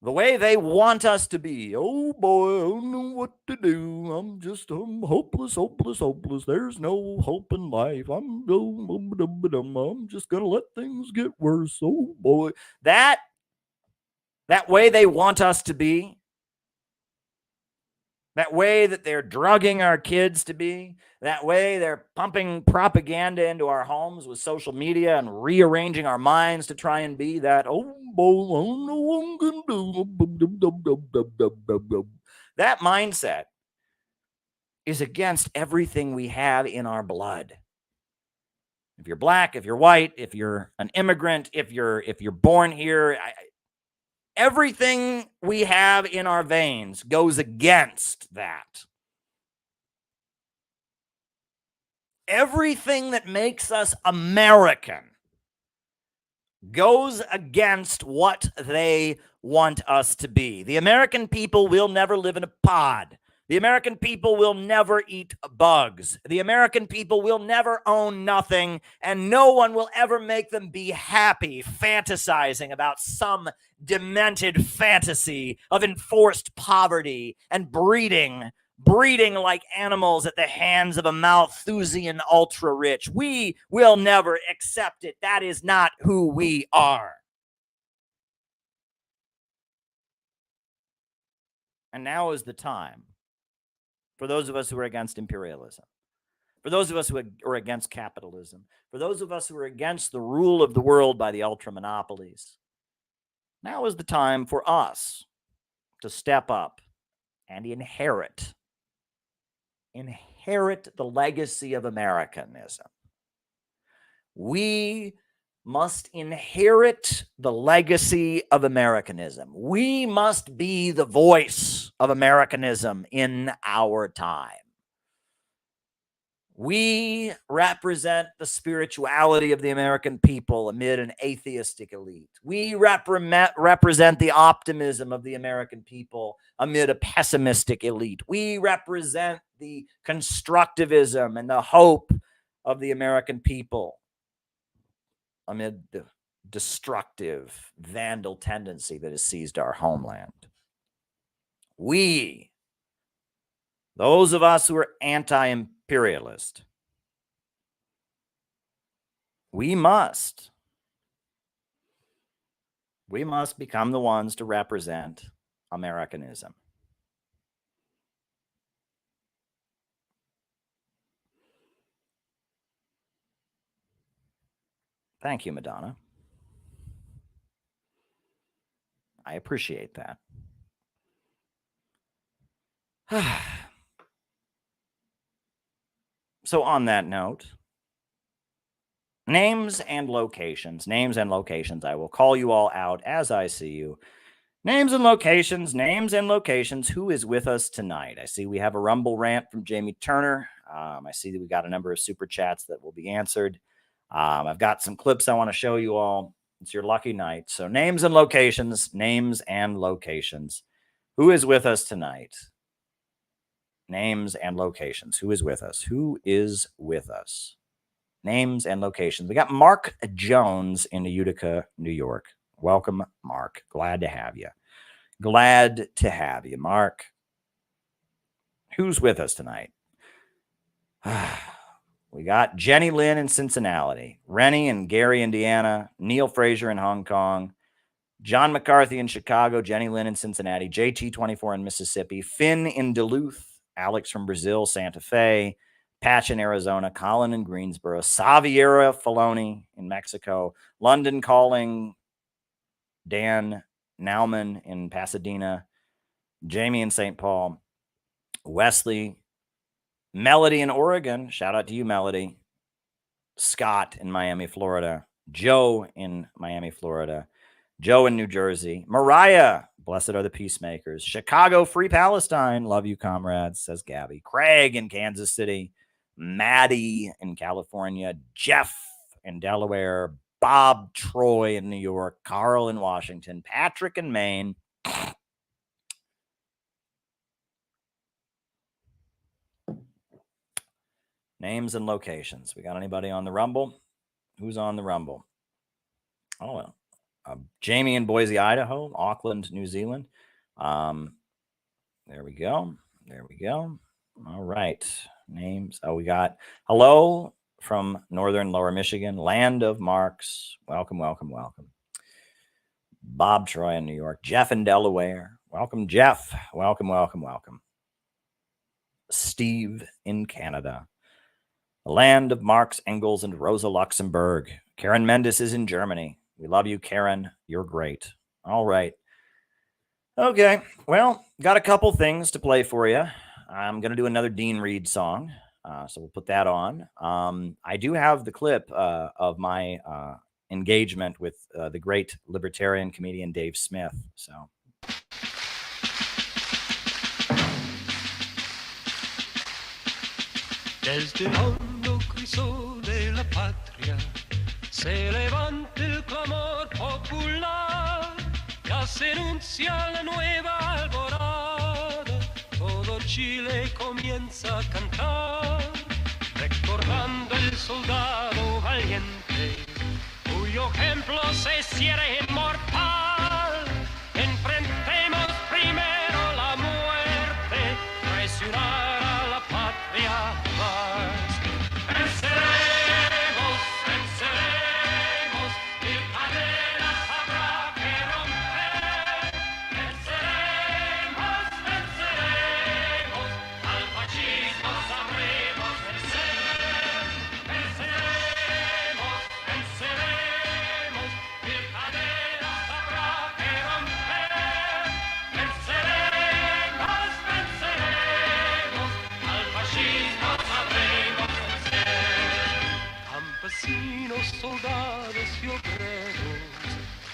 The way they want us to be. Oh boy, I don't know what to do. I'm hopeless. There's no hope in life. I'm just going to let things get worse. Oh boy. That way they want us to be. That way that they're drugging our kids to be. That way they're pumping propaganda into our homes with social media and rearranging our minds to try and be that, oh, boy, I don't know what I'm going to do. That mindset is against everything we have in our blood. If you're black, if you're white, if you're an immigrant, if you're born here, everything we have in our veins goes against that. Everything that makes us American goes against what they want us to be. The American people will never live in a pod. The American people will never eat bugs. The American people will never own nothing, and no one will ever make them be happy fantasizing about some demented fantasy of enforced poverty and breeding like animals at the hands of a Malthusian ultra-rich. We will never accept it. That is not who we are. And now is the time for those of us who are against imperialism, for those of us who are against capitalism, for those of us who are against the rule of the world by the ultra-monopolies. Now is the time for us to step up and inherit the legacy of Americanism. We must inherit the legacy of Americanism. We must be the voice of Americanism in our time. We represent the spirituality of the American people amid an atheistic elite. We represent the optimism of the American people amid a pessimistic elite. We represent the constructivism and the hope of the American people amid the destructive, vandal tendency that has seized our homeland. We, those of us who are anti-imperialist, we must become the ones to represent Americanism. Thank you, Madonna. I appreciate that. So on that note, names and locations. I will call you all out as I see you. Names and locations. Who is with us tonight? I see we have a Rumble rant from Jamie Turner. I see that we got a number of super chats that will be answered. I've got some clips I want to show you all. It's your lucky night. So names and locations, names and locations. Who is with us tonight? Names and locations. Who is with us? Who is with us? Names and locations. We got Mark Jones in Utica, New York. Welcome, Mark. Glad to have you. Glad to have you, Mark. Who's with us tonight? We got Jenny Lynn in Cincinnati, Rennie in Gary, Indiana, Neil Fraser in Hong Kong, John McCarthy in Chicago, Jenny Lynn in Cincinnati, JT24 in Mississippi, Finn in Duluth, Alex from Brazil, Santa Fe, Patch in Arizona, Colin in Greensboro, Xaviera Filoni in Mexico, London calling, Dan Nauman in Pasadena, Jamie in St. Paul, Wesley, Melody in Oregon. Shout out to you, Melody. Scott in Miami, Florida. Joe in Miami, Florida. Joe in New Jersey. Mariah, blessed are the peacemakers. Chicago, free Palestine. Love you, comrades, says Gabby. Craig in Kansas City. Maddie in California. Jeff in Delaware. Bob Troy in New York. Carl in Washington. Patrick in Maine. Names and locations. We got anybody on the Rumble? Who's on the Rumble? Oh, well. Jamie in Boise, Idaho. Auckland, New Zealand. There we go. There we go. All right. Names. Oh, we got hello from northern Lower Michigan. Land of Marks. Welcome, welcome, welcome. Bob Troy in New York. Jeff in Delaware. Welcome, Jeff. Welcome, welcome, welcome. Steve in Canada. Land of Marx, Engels, and Rosa Luxemburg. Karen Mendes is in Germany. We love you, Karen. You're great. All right. Okay. Well, got a couple things to play for you. I'm going to do another Dean Reed song. So we'll put that on. I do have the clip of my engagement with the great libertarian comedian Dave Smith. So. Desde el hondo criso de la patria se levanta el clamor popular, ya se anuncia la nueva alborada, todo Chile comienza a cantar, recordando el soldado valiente, cuyo ejemplo se hiciera inmortal. Enfrentemos primero la muerte, traicionar a la patria más. Venceremos, venceremos, mil cadenas habrá que romper. Venceremos, venceremos, al fascismo sabremos vencer. Venceremos, venceremos, mil cadenas habrá que romper. Venceremos, venceremos, al fascismo sabremos vencer. Campesinos, soldados y obreros,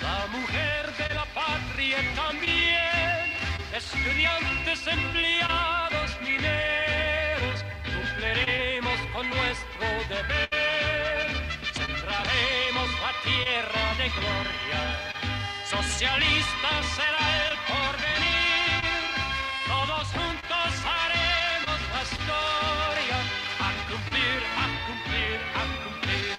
la mujer de la patria también, estudiantes, empleados, mineros, cumpliremos con nuestro deber, sembraremos la tierra de gloria, socialista será el porvenir, todos juntos haremos la historia, a cumplir, a cumplir, a cumplir.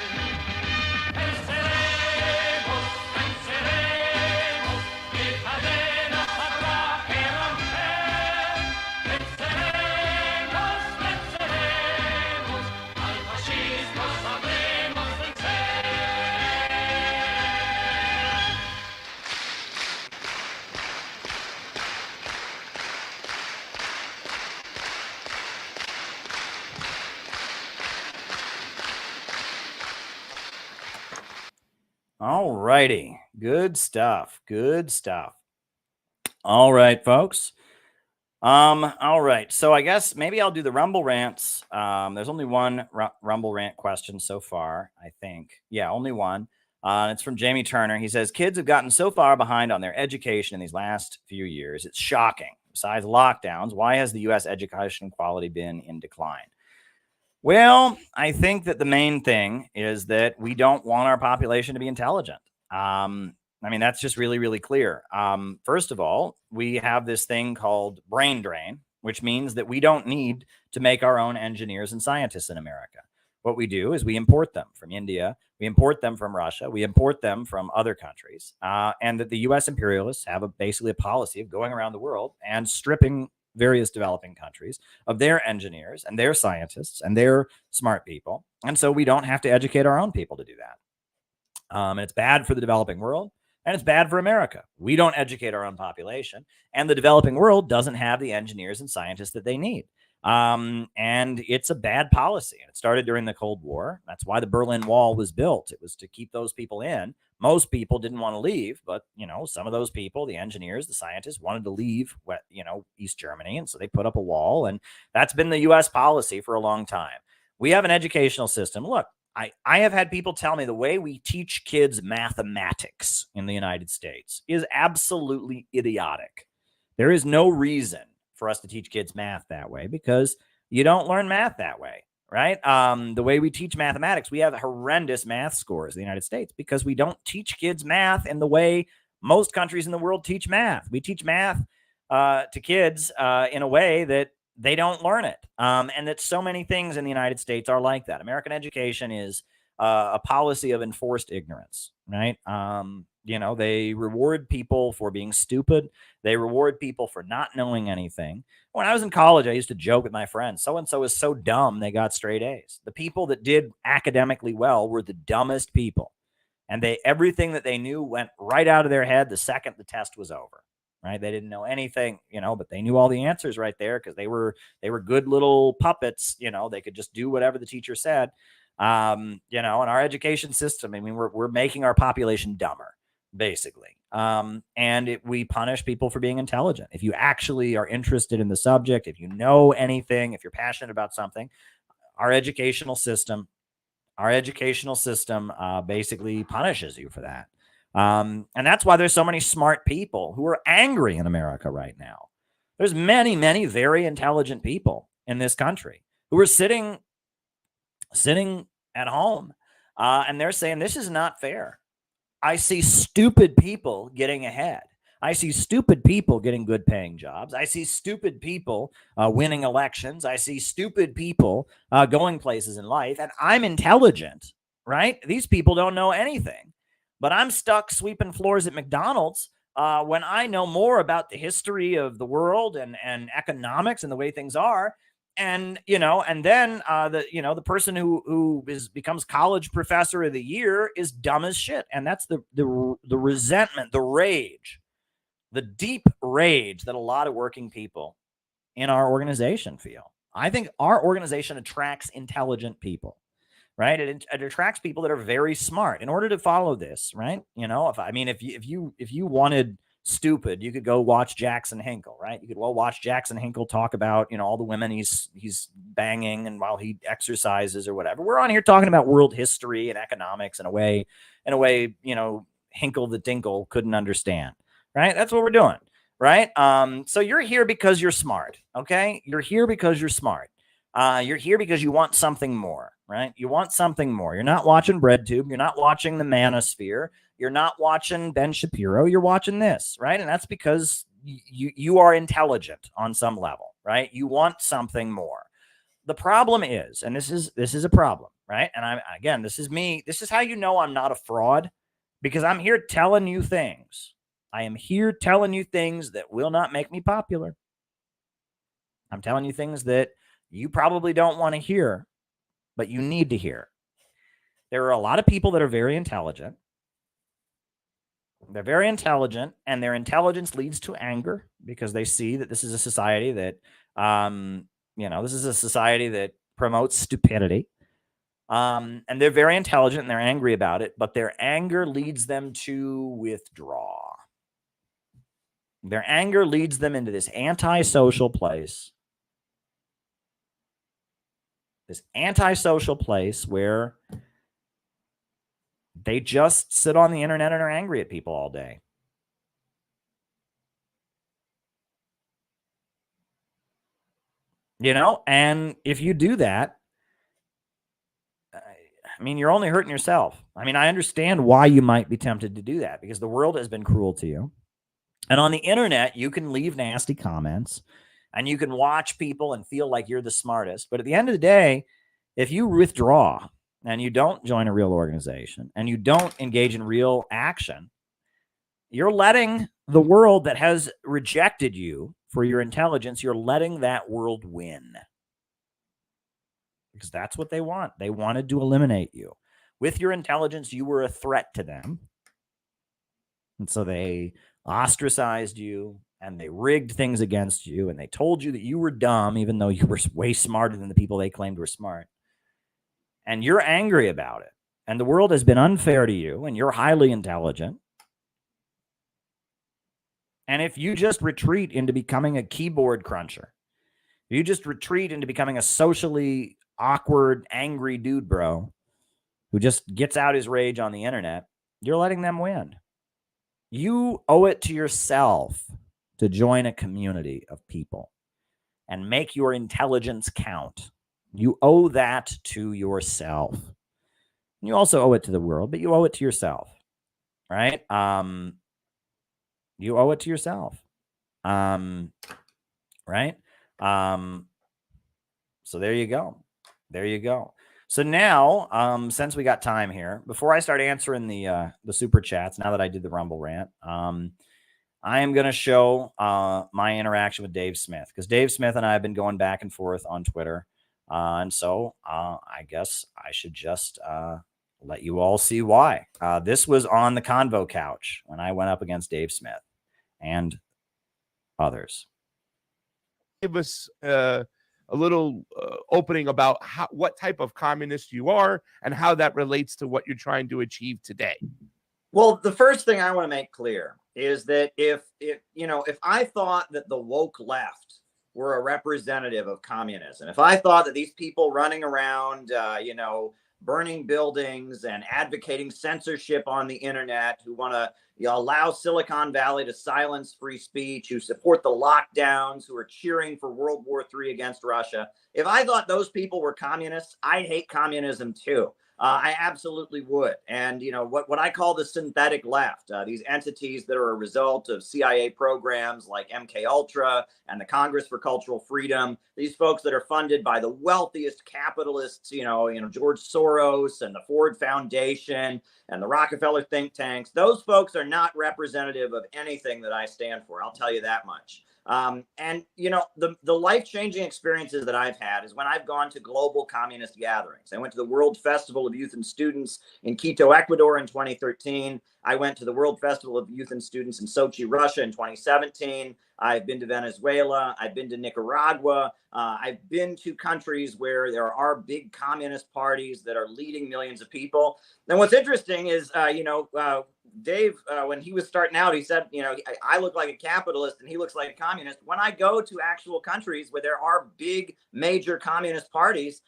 Venceremos, venceremos, mil cadenas habrá que romper. Venceremos, venceremos, al fascismo sabremos vencer. All righty. Good stuff. Good stuff. All right, folks. All right. So I guess maybe I'll do the Rumble rants. There's only one Rumble rant question so far, I think. Yeah, only one. It's from Jamie Turner. He says, kids have gotten so far behind on their education in these last few years. It's shocking. Besides lockdowns, why has the U.S. education quality been in decline? Well, I think that the main thing is that we don't want our population to be intelligent. I mean, that's just really, really clear. First of all, we have this thing called brain drain, which means that we don't need to make our own engineers and scientists in America. What we do is we import them from India, we import them from Russia, we import them from other countries, and that the U.S. imperialists have basically a policy of going around the world and stripping various developing countries of their engineers and their scientists and their smart people. And so we don't have to educate our own people to do that. And it's bad for the developing world and it's bad for America. We don't educate our own population, and the developing world doesn't have the engineers and scientists that they need. And it's a bad policy. And it started during the Cold War. That's why the Berlin Wall was built. It was to keep those people in. Most people didn't want to leave, but some of those people, the engineers, the scientists, wanted to leave, East Germany, and so they put up a wall. And that's been the U.S. policy for a long time. We have an educational system. Look, I have had people tell me the way we teach kids mathematics in the United States is absolutely idiotic. There is no reason for us to teach kids math that way because you don't learn math that way, right? The way we teach mathematics, we have horrendous math scores in the United States because we don't teach kids math in the way most countries in the world teach math. We teach math to kids in a way that they don't learn it. And that so many things in the United States are like that. American education is a policy of enforced ignorance, right? They reward people for being stupid. They reward people for not knowing anything. When I was in college, I used to joke with my friends, so-and-so is so dumb, they got straight A's. The people that did academically well were the dumbest people. And everything that they knew went right out of their head the second the test was over. Right? They didn't know anything, but they knew all the answers right there because they were good little puppets. They could just do whatever the teacher said. And our education system, I mean, we're making our population dumber, basically. And we punish people for being intelligent. If you actually are interested in the subject, if you know anything, if you're passionate about something, our educational system basically punishes you for that. And that's why there's so many smart people who are angry in America right now. There's many, many very intelligent people in this country who are sitting at home, and they're saying, this is not fair. I see stupid people getting ahead. I see stupid people getting good paying jobs. I see stupid people winning elections. I see stupid people going places in life. And I'm intelligent, right? These people don't know anything. But I'm stuck sweeping floors at McDonald's when I know more about the history of the world and economics and the way things are. And, and then the person who becomes college professor of the year is dumb as shit. And that's the resentment, the rage, the deep rage that a lot of working people in our organization feel. I think our organization attracts intelligent people. Right. It attracts people that are very smart in order to follow this. Right. If you wanted stupid, you could go watch Jackson Hinkle. Right. You could watch Jackson Hinkle talk about, all the women he's banging and while he exercises or whatever. We're on here talking about world history and economics in a way, Hinkle the Dinkle couldn't understand. Right. That's what we're doing. Right. So you're here because you're smart. OK, you're here because you're smart. You're here because you want something more, right? You want something more. You're not watching BreadTube. You're not watching the Manosphere. You're not watching Ben Shapiro. You're watching this, right? And that's because you are intelligent on some level, right? You want something more. The problem is, and this is a problem, right? And this is me. This is how you know I'm not a fraud, because I'm here telling you things. I am here telling you things that will not make me popular. I'm telling you things that you probably don't want to hear, but you need to hear. There are a lot of people that are very intelligent. They're very intelligent, and their intelligence leads to anger because they see that this is a society that, this is a society that promotes stupidity. And they're very intelligent and they're angry about it, but their anger leads them to withdraw. Their anger leads them into this antisocial place. This antisocial place where they just sit on the internet and are angry at people all day. And if you do that, I mean, you're only hurting yourself. I mean, I understand why you might be tempted to do that because the world has been cruel to you. And on the internet, you can leave nasty comments and you can watch people and feel like you're the smartest. But at the end of the day, if you withdraw and you don't join a real organization and you don't engage in real action, you're letting the world that has rejected you for your intelligence, you're letting that world win. Because that's what they want. They wanted to eliminate you. With your intelligence, you were a threat to them. And so they ostracized you and they rigged things against you and they told you that you were dumb, even though you were way smarter than the people they claimed were smart. And you're angry about it. And the world has been unfair to you and you're highly intelligent. And if you just retreat into becoming a keyboard cruncher, you just retreat into becoming a socially awkward, angry dude, bro, who just gets out his rage on the internet, you're letting them win. You owe it to yourself to join a community of people and make your intelligence count. You owe that to yourself. You also owe it to the world, but you owe it to yourself, right? You owe it to yourself, right? So there you go. There you go. So now, since we got time here, before I start answering the super chats, now that I did the Rumble rant, I am going to show my interaction with Dave Smith, because Dave Smith and I have been going back and forth on Twitter. And so I guess I should just let you all see why. This was on the Convo couch when I went up against Dave Smith and others. Give us a little opening about what type of communist you are and how that relates to what you're trying to achieve today. Well, the first thing I want to make clear is that if I thought that the woke left were a representative of communism, if I thought that these people running around, burning buildings and advocating censorship on the internet, who want to allow Silicon Valley to silence free speech, who support the lockdowns, who are cheering for World War III against Russia, if I thought those people were communists, I'd hate communism too. I absolutely would. And, what I call the synthetic left, these entities that are a result of CIA programs like MK Ultra and the Congress for Cultural Freedom, these folks that are funded by the wealthiest capitalists, George Soros and the Ford Foundation and the Rockefeller think tanks, those folks are not representative of anything that I stand for. I'll tell you that much. The life-changing experiences that I've had is when I've gone to global communist gatherings. I went to the World Festival of Youth and Students in Quito, Ecuador in 2013. I went to the World Festival of Youth and Students in Sochi, Russia in 2017. I've been to Venezuela. I've been to Nicaragua. I've been to countries where there are big communist parties that are leading millions of people. And what's interesting is, Dave, when he was starting out, he said, I look like a capitalist and he looks like a communist. When I go to actual countries where there are big, major communist parties,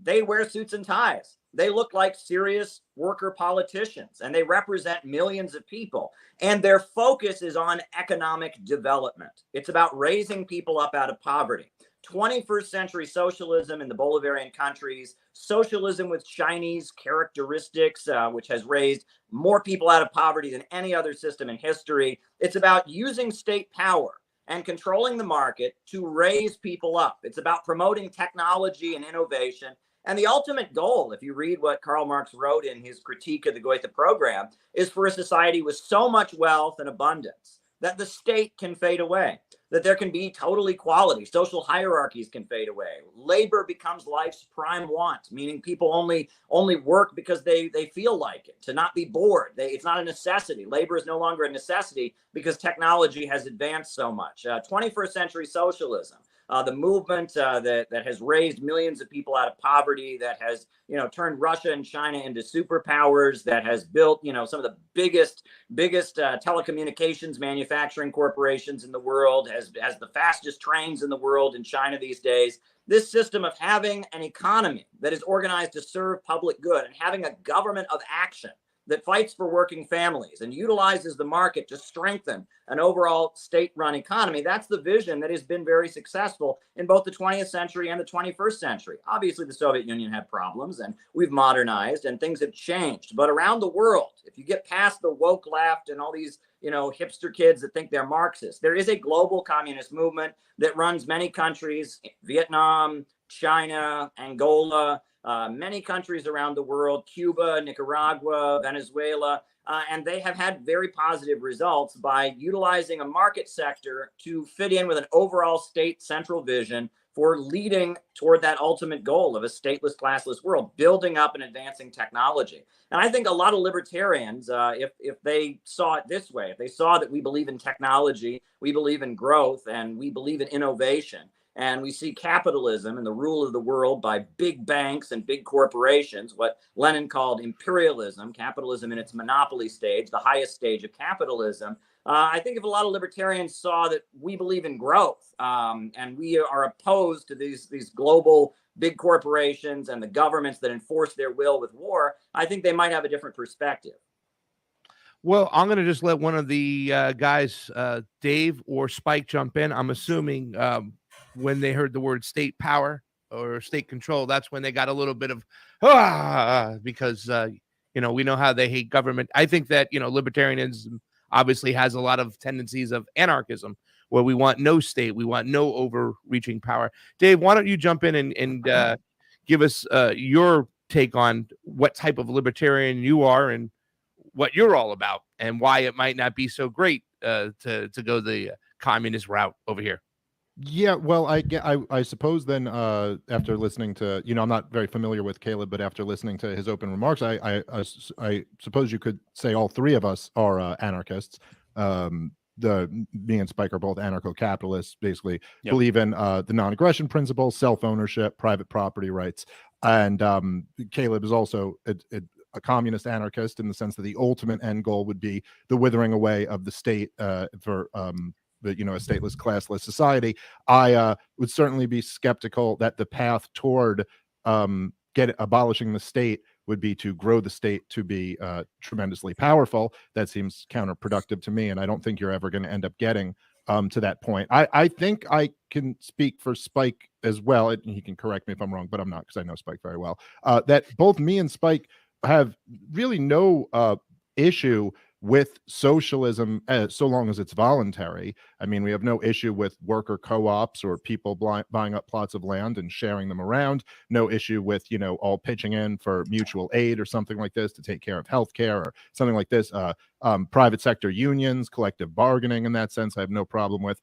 they wear suits and ties. They look like serious worker politicians and they represent millions of people. And their focus is on economic development. It's about raising people up out of poverty. 21st century socialism in the Bolivarian countries, socialism with Chinese characteristics, which has raised more people out of poverty than any other system in history. It's about using state power and controlling the market to raise people up. It's about promoting technology and innovation. And the ultimate goal, if you read what Karl Marx wrote in his critique of the Goethe program, is for a society with so much wealth and abundance that the state can fade away, that there can be total equality, social hierarchies can fade away. Labor becomes life's prime want, meaning people only work because they feel like it, to not be bored. It's not a necessity. Labor is no longer a necessity because technology has advanced so much. 21st century socialism, the movement that has raised millions of people out of poverty, that has turned Russia and China into superpowers, that has built some of the biggest telecommunications manufacturing corporations in the world, has the fastest trains in the world in China these days. This system of having an economy that is organized to serve public good and having a government of action that fights for working families and utilizes the market to strengthen an overall state-run economy. That's the vision that has been very successful in both the 20th century and the 21st century. Obviously, the Soviet Union had problems, and we've modernized, and things have changed. But around the world, if you get past the woke left and all these, hipster kids that think they're Marxist, there is a global communist movement that runs many countries: Vietnam, China, Angola, many countries around the world, Cuba, Nicaragua, Venezuela, and they have had very positive results by utilizing a market sector to fit in with an overall state central vision for leading toward that ultimate goal of a stateless, classless world, building up and advancing technology. And I think a lot of libertarians, if they saw it this way, if they saw that we believe in technology, we believe in growth, and we believe in innovation, and we see capitalism and the rule of the world by big banks and big corporations, what Lenin called imperialism, capitalism in its monopoly stage, the highest stage of capitalism. I think if a lot of libertarians saw that we believe in growth, and we are opposed to these global big corporations and the governments that enforce their will with war, I think they might have a different perspective. Well, I'm going to just let one of the guys, Dave or Spike, jump in. I'm assuming when they heard the word state power or state control, that's when they got a little bit of because we know how they hate government. I think that libertarianism obviously has a lot of tendencies of anarchism, where we want no state, we want no overreaching power. Dave, why don't you jump in and give us your take on what type of libertarian you are and what you're all about, and why it might not be so great to go the communist route over here. Yeah, well, I suppose then after listening to, I'm not very familiar with Caleb, but after listening to his open remarks, I suppose you could say all three of us are anarchists. Me and Spike are both anarcho-capitalists, basically believe in the non-aggression principle, self-ownership, private property rights. And Caleb is also a communist anarchist in the sense that the ultimate end goal would be the withering away of the state for a stateless, classless society. I would certainly be skeptical that the path toward abolishing the state would be to grow the state to be tremendously powerful. That seems counterproductive to me, and I don't think you're ever going to end up getting to that point. I think I can speak for Spike as well, and he can correct me if I'm wrong, but I'm not, because I know Spike very well, that both me and Spike have really no issue with socialism so long as it's voluntary. I mean, we have no issue with worker co-ops or people buying up plots of land and sharing them around. No issue with, all pitching in for mutual aid or something like this to take care of healthcare or something like this. Private sector unions, collective bargaining, in that sense, I have no problem with.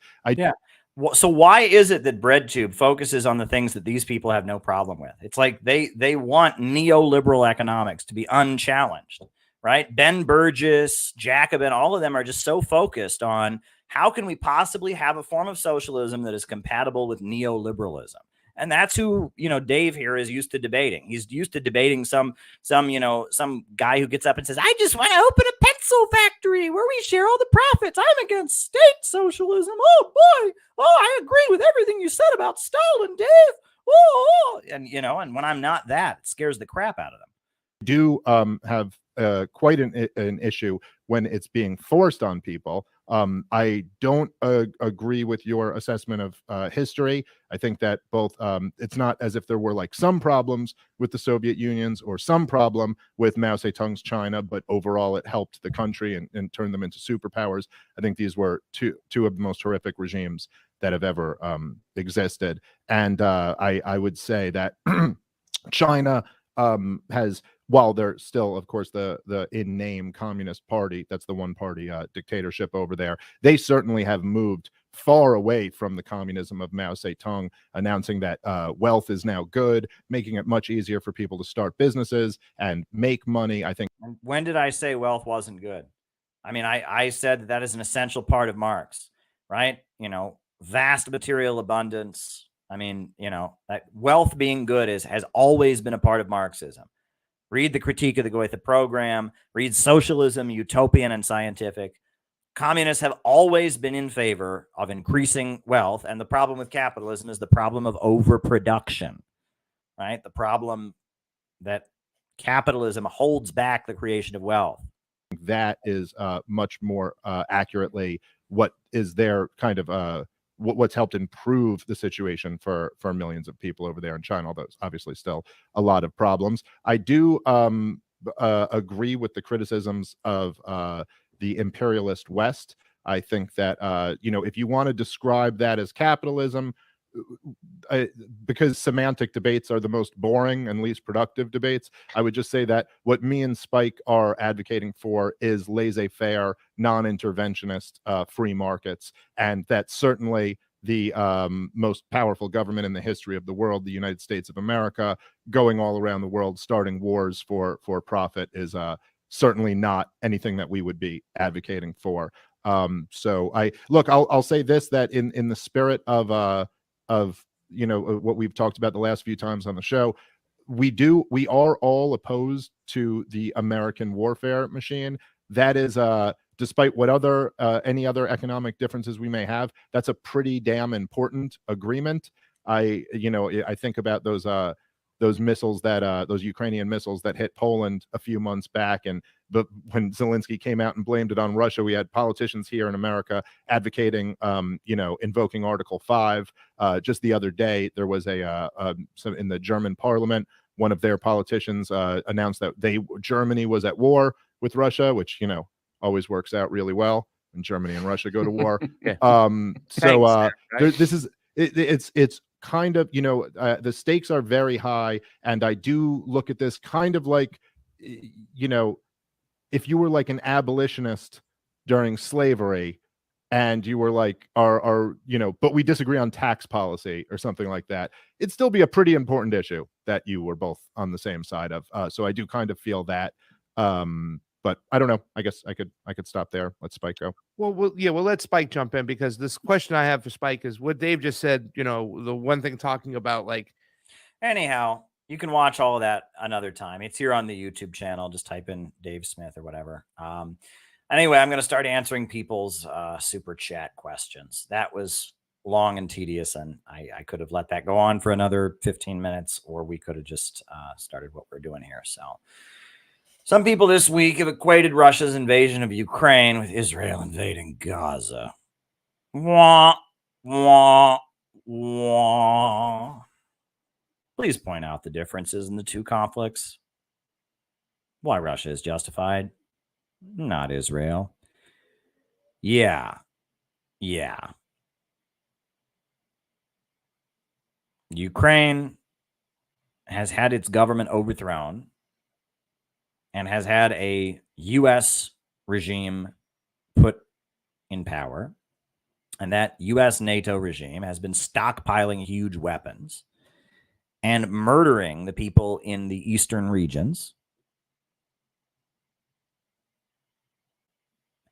So why is it that BreadTube focuses on the things that these people have no problem with? It's like they want neoliberal economics to be unchallenged. Right? Ben Burgess, Jacobin, all of them are just so focused on how can we possibly have a form of socialism that is compatible with neoliberalism. And that's who, Dave here is used to debating. He's used to debating some guy who gets up and says, I just want to open a pencil factory where we share all the profits. I'm against state socialism. Oh boy. Oh, I agree with everything you said about Stalin, Dave. Oh. And when I'm not that, it scares the crap out of them. Do have quite an issue when it's being forced on people. I don't agree with your assessment of history. I think that both it's not as if there were like some problems with the Soviet Unions or some problem with Mao Zedong's China, but overall it helped the country and turned them into superpowers. I think these were two of the most horrific regimes that have ever existed. And I would say that China has, while they're still, of course, the in name Communist Party, that's the one party dictatorship over there, they certainly have moved far away from the communism of Mao Zedong, announcing that wealth is now good, making it much easier for people to start businesses and make money. I think. When did I say wealth wasn't good? I mean, I said that is an essential part of Marx, right? Vast material abundance. I mean, that wealth being good has always been a part of Marxism. Read the Critique of the Goethe Program, read Socialism, Utopian and Scientific. Communists have always been in favor of increasing wealth, and the problem with capitalism is the problem of overproduction, right? The problem that Capitalism holds back the creation of wealth. That is much more accurately what is their kind of what's helped improve the situation for millions of people over there in China, although it's obviously still a lot of problems. I do agree with the criticisms of the imperialist West. I think that if you want to describe that as capitalism, because semantic debates are the most boring and least productive debates, I would just say that what me and Spike are advocating for is laissez-faire, non-interventionist free markets, and that certainly the most powerful government in the history of the world, the United States of America, going all around the world, starting wars for profit, is certainly not anything that we would be advocating for. So I'll say this, that in the spirit of what we've talked about the last few times on the show, we are all opposed to the American warfare machine. That is despite what any other economic differences we may have, that's a pretty damn important agreement. I think about those missiles those Ukrainian missiles that hit Poland a few months back, but when Zelensky came out and blamed it on Russia, we had politicians here in America advocating, invoking Article 5. Just the other day, there was in the German parliament, one of their politicians announced that Germany was at war with Russia, which always works out really well when Germany and Russia go to war. It's kind of, the stakes are very high, and I do look at this kind of like, if you were like an abolitionist during slavery and you were like, but we disagree on tax policy or something like that, it'd still be a pretty important issue that you were both on the same side of. So I do kind of feel that, but I don't know. I guess I could stop there. Let Spike go. Well, we'll let Spike jump in, because this question I have for Spike is what Dave just said, the one thing talking about like. Anyhow, you can watch all of that another time. It's here on the YouTube channel. Just type in Dave Smith or whatever. Anyway, I'm going to start answering people's super chat questions. That was long and tedious, and I could have let that go on for another 15 minutes, or we could have just started what we're doing here. So some people this week have equated Russia's invasion of Ukraine with Israel invading Gaza. Wah, wah, wah. Please point out the differences in the two conflicts. Why Russia is justified, not Israel. Yeah. Ukraine has had its government overthrown and has had a U.S. regime put in power. And that U.S. NATO regime has been stockpiling huge weapons and murdering the people in the eastern regions.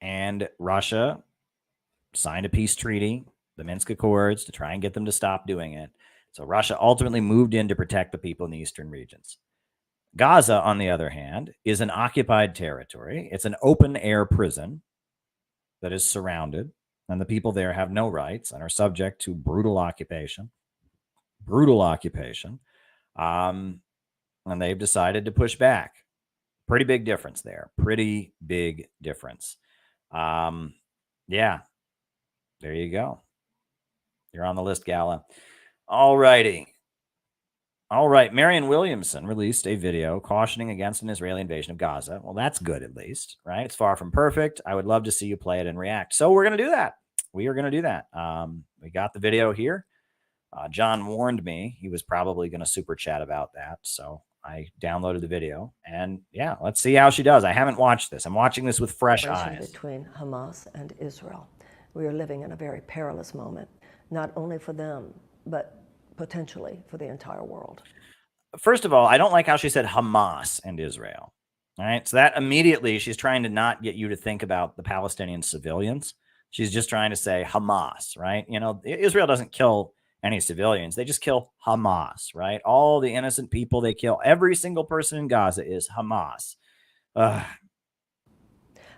And Russia signed a peace treaty, the Minsk Accords, to try and get them to stop doing it. So Russia ultimately moved in to protect the people in the eastern regions. Gaza, on the other hand, is an occupied territory. It's an open-air prison that is surrounded, and the people there have no rights and are subject to brutal occupation. And they've decided to push back. Pretty big difference there. Pretty big difference. Yeah, there you go. You're on the list, Gala. All righty. All right. Marianne Williamson released a video cautioning against an Israeli invasion of Gaza. Well, that's good, at least, right? It's far from perfect. I would love to see you play it and react. So we're going to do that. We are going to do that. We got the video here. John warned me he was probably going to super chat about that. So I downloaded the video, and yeah, let's see how she does. I haven't watched this. I'm watching this with fresh eyes. Between Hamas and Israel, we are living in a very perilous moment, not only for them, but potentially for the entire world. First of all, I don't like how she said Hamas and Israel. All right. So that immediately she's trying to not get you to think about the Palestinian civilians. She's just trying to say Hamas, right? Israel doesn't kill any civilians. They just kill Hamas, right? All the innocent people they kill. Every single person in Gaza is Hamas. I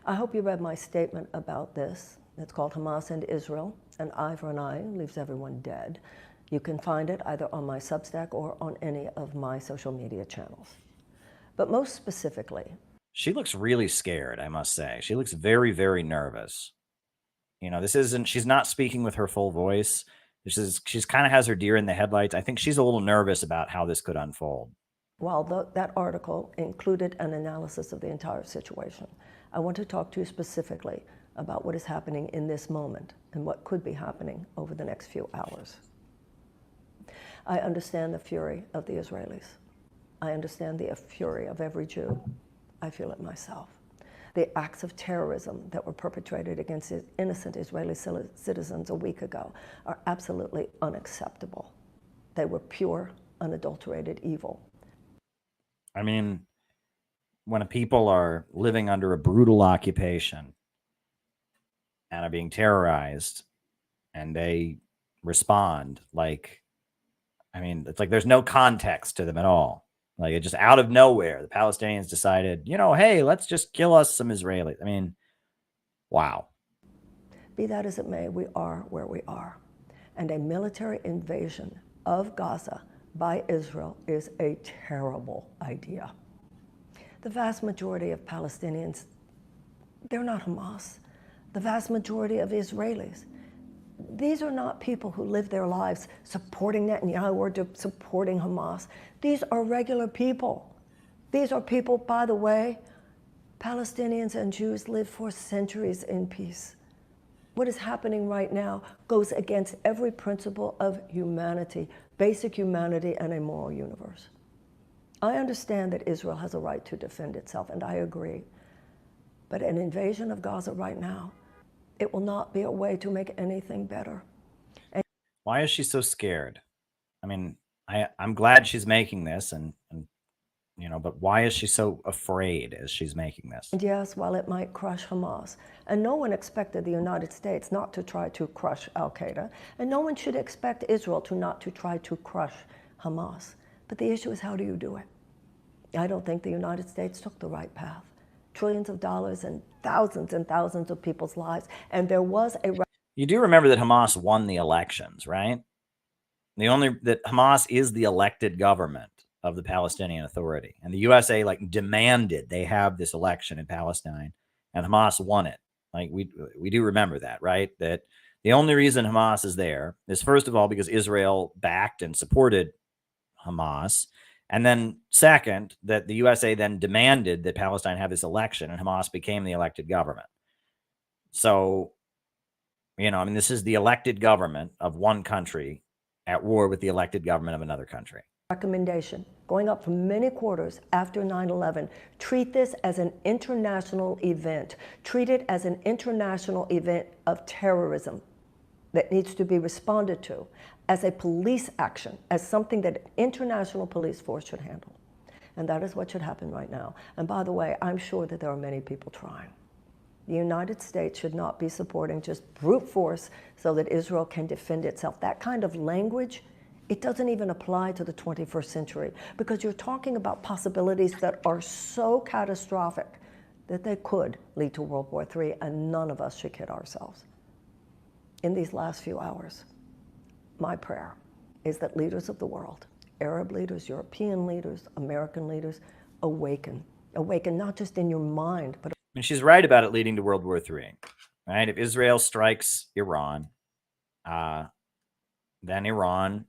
hope you read my statement about this. It's called Hamas and Israel. An eye for an eye leaves everyone dead. You can find it either on my Substack or on any of my social media channels. But most specifically, She looks really scared, I must say. She looks very, very nervous. You know, this isn't, she's not speaking with her full voice. She's kind of has her deer in the headlights. I think she's a little nervous about how this could unfold. while that article included an analysis of the entire situation, I want to talk to you specifically about what is happening in this moment and what could be happening over the next few hours. I understand the fury of the Israelis. I understand the fury of every Jew. I feel it myself. The acts of terrorism that were perpetrated against innocent Israeli citizens a week ago are absolutely unacceptable. They were pure, unadulterated evil. I mean, when people are living under a brutal occupation and are being terrorized and they respond like, I mean, it's like there's no context to them at all. Like, it just out of nowhere, the Palestinians decided, you know, hey, let's just kill us some Israelis. I mean, wow. Be that as it may, we are where we are. And a military invasion of Gaza by Israel is a terrible idea. The vast majority of Palestinians, they're not Hamas. The vast majority of Israelis, these are not people who live their lives supporting Netanyahu or supporting Hamas. These are regular people. These are people, by the way, Palestinians and Jews lived for centuries in peace. What is happening right now goes against every principle of humanity, basic humanity, and a moral universe. I understand that Israel has a right to defend itself, and I agree. But an invasion of Gaza right now, it will not be a way to make anything better. And why is she so scared? I mean, I'm glad she's making this, and you know, but why is she so afraid as she's making this? And yes, while it might crush Hamas, and no one expected the United States not to try to crush Al-Qaeda, and no one should expect Israel to try to crush Hamas. But the issue is, how do you do it? I don't think the United States took the right path. Trillions of dollars and thousands of people's lives. And there was a... You do remember that Hamas won the elections, right? That Hamas is the elected government of the Palestinian Authority. And the USA like demanded they have this election in Palestine, and Hamas won it. Like we do remember that, right? That the only reason Hamas is there is, first of all, because Israel backed and supported Hamas. And then second, that the USA then demanded that Palestine have this election, and Hamas became the elected government. So, you know, I mean, this is the elected government of one country at war with the elected government of another country. Recommendation going up for many quarters after 9/11. Treat this as an international event. Treat it as an international event of terrorism that needs to be responded to, as a police action, as something that an international police force should handle. And that is what should happen right now. And by the way, I'm sure that there are many people trying. The United States should not be supporting just brute force so that Israel can defend itself. That kind of language, it doesn't even apply to the 21st century, because you're talking about possibilities that are so catastrophic that they could lead to World War III, and none of us should kid ourselves. In these last few hours, my prayer is that leaders of the world, Arab leaders, European leaders, American leaders, awaken. Awaken not just in your mind, but... And she's right about it leading to World War III, right? If Israel strikes Iran, then Iran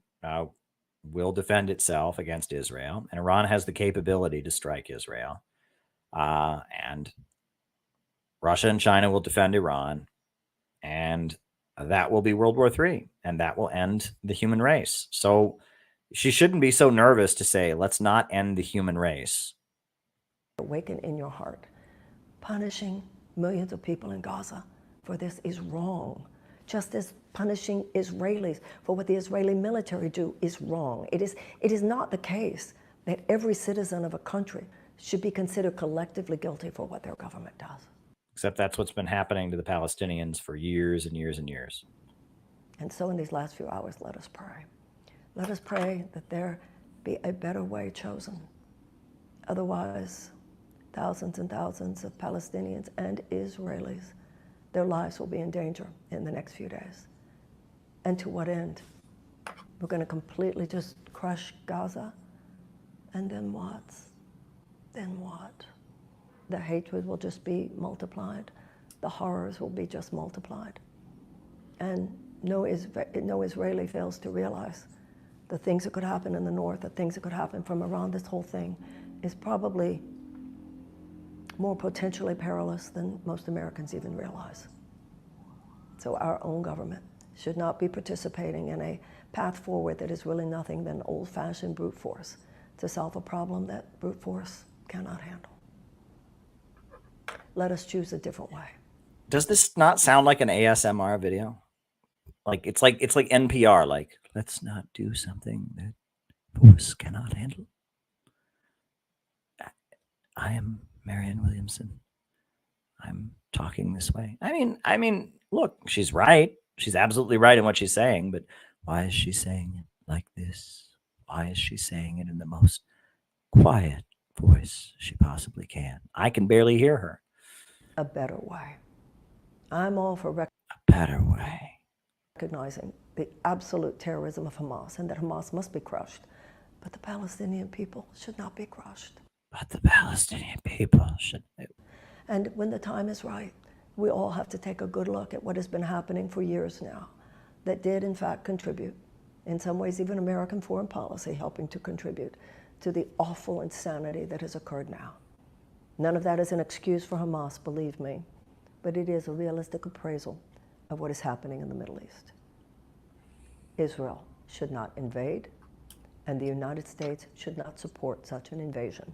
will defend itself against Israel, and Iran has the capability to strike Israel. And Russia and China will defend Iran, and that will be World War III, and that will end the human race. So she shouldn't be so nervous to say, let's not end the human race. Awaken in your heart. Punishing millions of people in Gaza for this is wrong. Just as punishing Israelis for what the Israeli military do is wrong. It is not the case that every citizen of a country should be considered collectively guilty for what their government does. Except that's what's been happening to the Palestinians for years and years and years. And so in these last few hours, let us pray. Let us pray that there be a better way chosen. Otherwise, thousands and thousands of Palestinians and Israelis, their lives will be in danger in the next few days. And to what end? We're going to completely just crush Gaza? And then what? then what? The hatred will just be multiplied. The horrors will be just multiplied. And no Israeli fails to realize the things that could happen in the north, the things that could happen from Iran. This whole thing is probably more potentially perilous than most Americans even realize. So our own government should not be participating in a path forward that is really nothing than old-fashioned brute force to solve a problem that brute force cannot handle. Let us choose a different way. Does this not sound like an ASMR video? Like it's like NPR, like, let's not do something that force cannot handle. I am Marianne Williamson. I'm talking this way. I mean, look, she's right. She's absolutely right in what she's saying, but why is she saying it like this? Why is she saying it in the most quiet voice she possibly can? I can barely hear her. A better way. I'm all for A better way. recognizing the absolute terrorism of Hamas and that Hamas must be crushed, but the Palestinian people should not be crushed. But the Palestinian people should. And when the time is right, we all have to take a good look at what has been happening for years now that did in fact contribute, in some ways even American foreign policy helping to contribute to the awful insanity that has occurred now. None of that is an excuse for Hamas, believe me, but it is a realistic appraisal of what is happening in the Middle East. Israel should not invade, and the United States should not support such an invasion.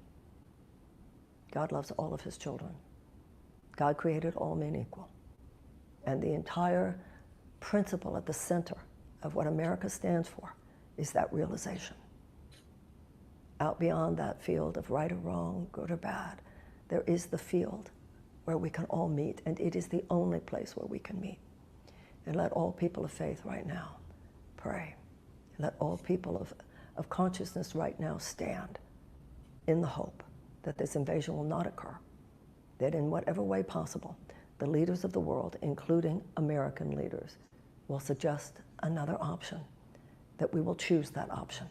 God loves all of his children. God created all men equal. And the entire principle at the center of what America stands for is that realization. Out beyond that field of right or wrong, good or bad, there is the field where we can all meet, and it is the only place where we can meet. And let all people of faith right now pray. Let all people of consciousness right now stand in the hope that this invasion will not occur, that in whatever way possible, the leaders of the world, including American leaders, will suggest another option, that we will choose that option,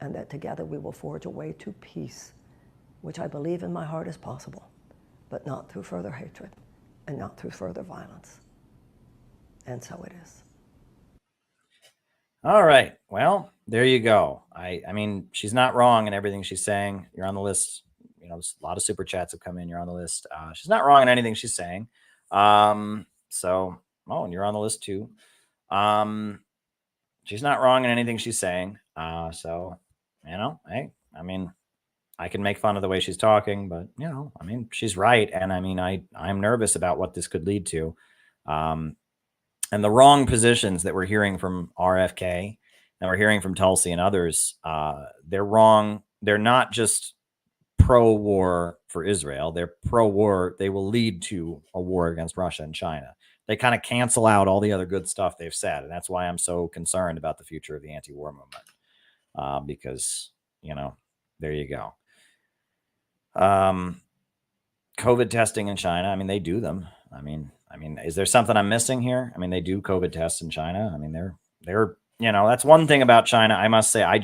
and that together we will forge a way to peace, which I believe in my heart is possible, but not through further hatred and not through further violence. And so it is. All right. Well, there you go. I mean, she's not wrong in everything she's saying. You're on the list. You know, a lot of super chats have come in. You're on the list. She's not wrong in anything she's saying. And you're on the list too. She's not wrong in anything she's saying. So, you know, hey, I mean, I can make fun of the way she's talking, but you know, I mean, she's right. And I mean, I'm nervous about what this could lead to. And the wrong positions that we're hearing from RFK and we're hearing from Tulsi and others, they're wrong. They're not just pro-war for Israel. They're pro-war. They will lead to a war against Russia and China. They kind of cancel out all the other good stuff they've said. And that's why I'm so concerned about the future of the anti-war movement. Because, you know, there you go. COVID testing in China. I mean, they do them. I mean, is there something I'm missing here? I mean, they do COVID tests in China. I mean, they're, you know, that's one thing about China. I must say, I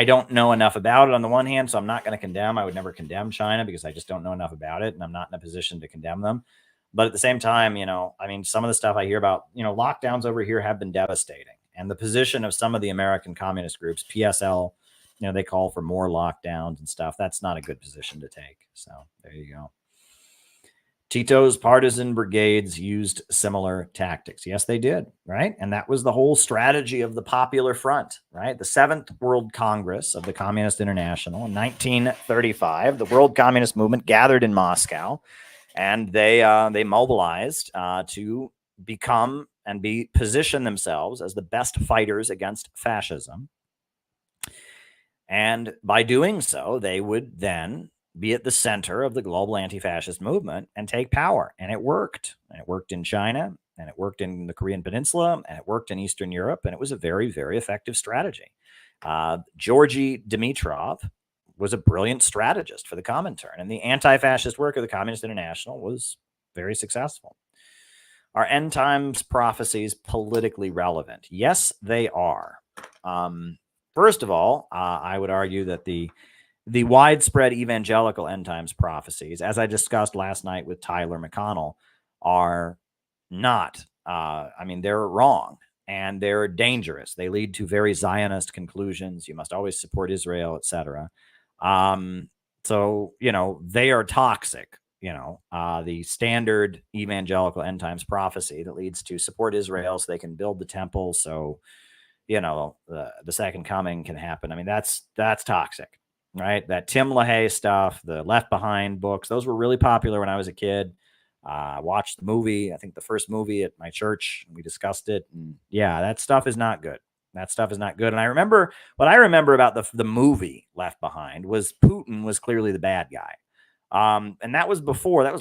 don't know enough about it on the one hand, so I'm not going to condemn. I would never condemn China because I just don't know enough about it, and I'm not in a position to condemn them. But at the same time, you know, I mean, some of the stuff I hear about, you know, lockdowns over here have been devastating. And the position of some of the American communist groups, PSL, you know, they call for more lockdowns and stuff. That's not a good position to take. So there you go. Tito's partisan brigades used similar tactics. Yes, they did, right? And that was the whole strategy of the Popular Front, right? The 7th World Congress of the Communist International in 1935, the World Communist Movement gathered in Moscow, and they mobilized to become and position themselves as the best fighters against fascism. And by doing so, they would then be at the center of the global anti-fascist movement and take power. And it worked. And it worked in China, and it worked in the Korean Peninsula, and it worked in Eastern Europe, and it was a very, very effective strategy. Georgy Dimitrov was a brilliant strategist for the Comintern, and the anti-fascist work of the Communist International was very successful. Are end times prophecies politically relevant? Yes, they are. First of all, I would argue that the the widespread evangelical end times prophecies, as I discussed last night with Tyler McConnell, are not, I mean, they're wrong and they're dangerous. They lead to very Zionist conclusions. You must always support Israel, etc. So, you know, they are toxic. You know, the standard evangelical end times prophecy that leads to support Israel so they can build the temple. So, you know, the second coming can happen. I mean, that's toxic, right? That Tim LaHaye stuff, the Left Behind books, those were really popular when I was a kid. I watched the movie, I think the first movie at my church, we discussed it. And yeah, that stuff is not good. That stuff is not good. And I remember what I remember about the movie Left Behind was Putin was clearly the bad guy. And that was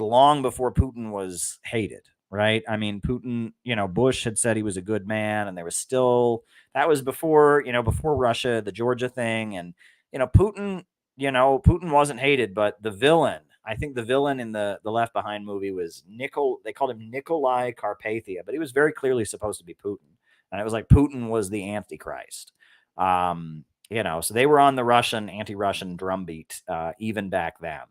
long before Putin was hated, right? I mean, Putin, you know, Bush had said he was a good man, and there was still, that was before, you know, before Russia, the Georgia thing. And, you know, Putin wasn't hated, but the villain, I think the villain in the Left Behind movie was they called him Nikolai Carpathia, but he was very clearly supposed to be Putin. And it was like Putin was the Antichrist. You know, so they were on the anti-Russian drumbeat, even back then.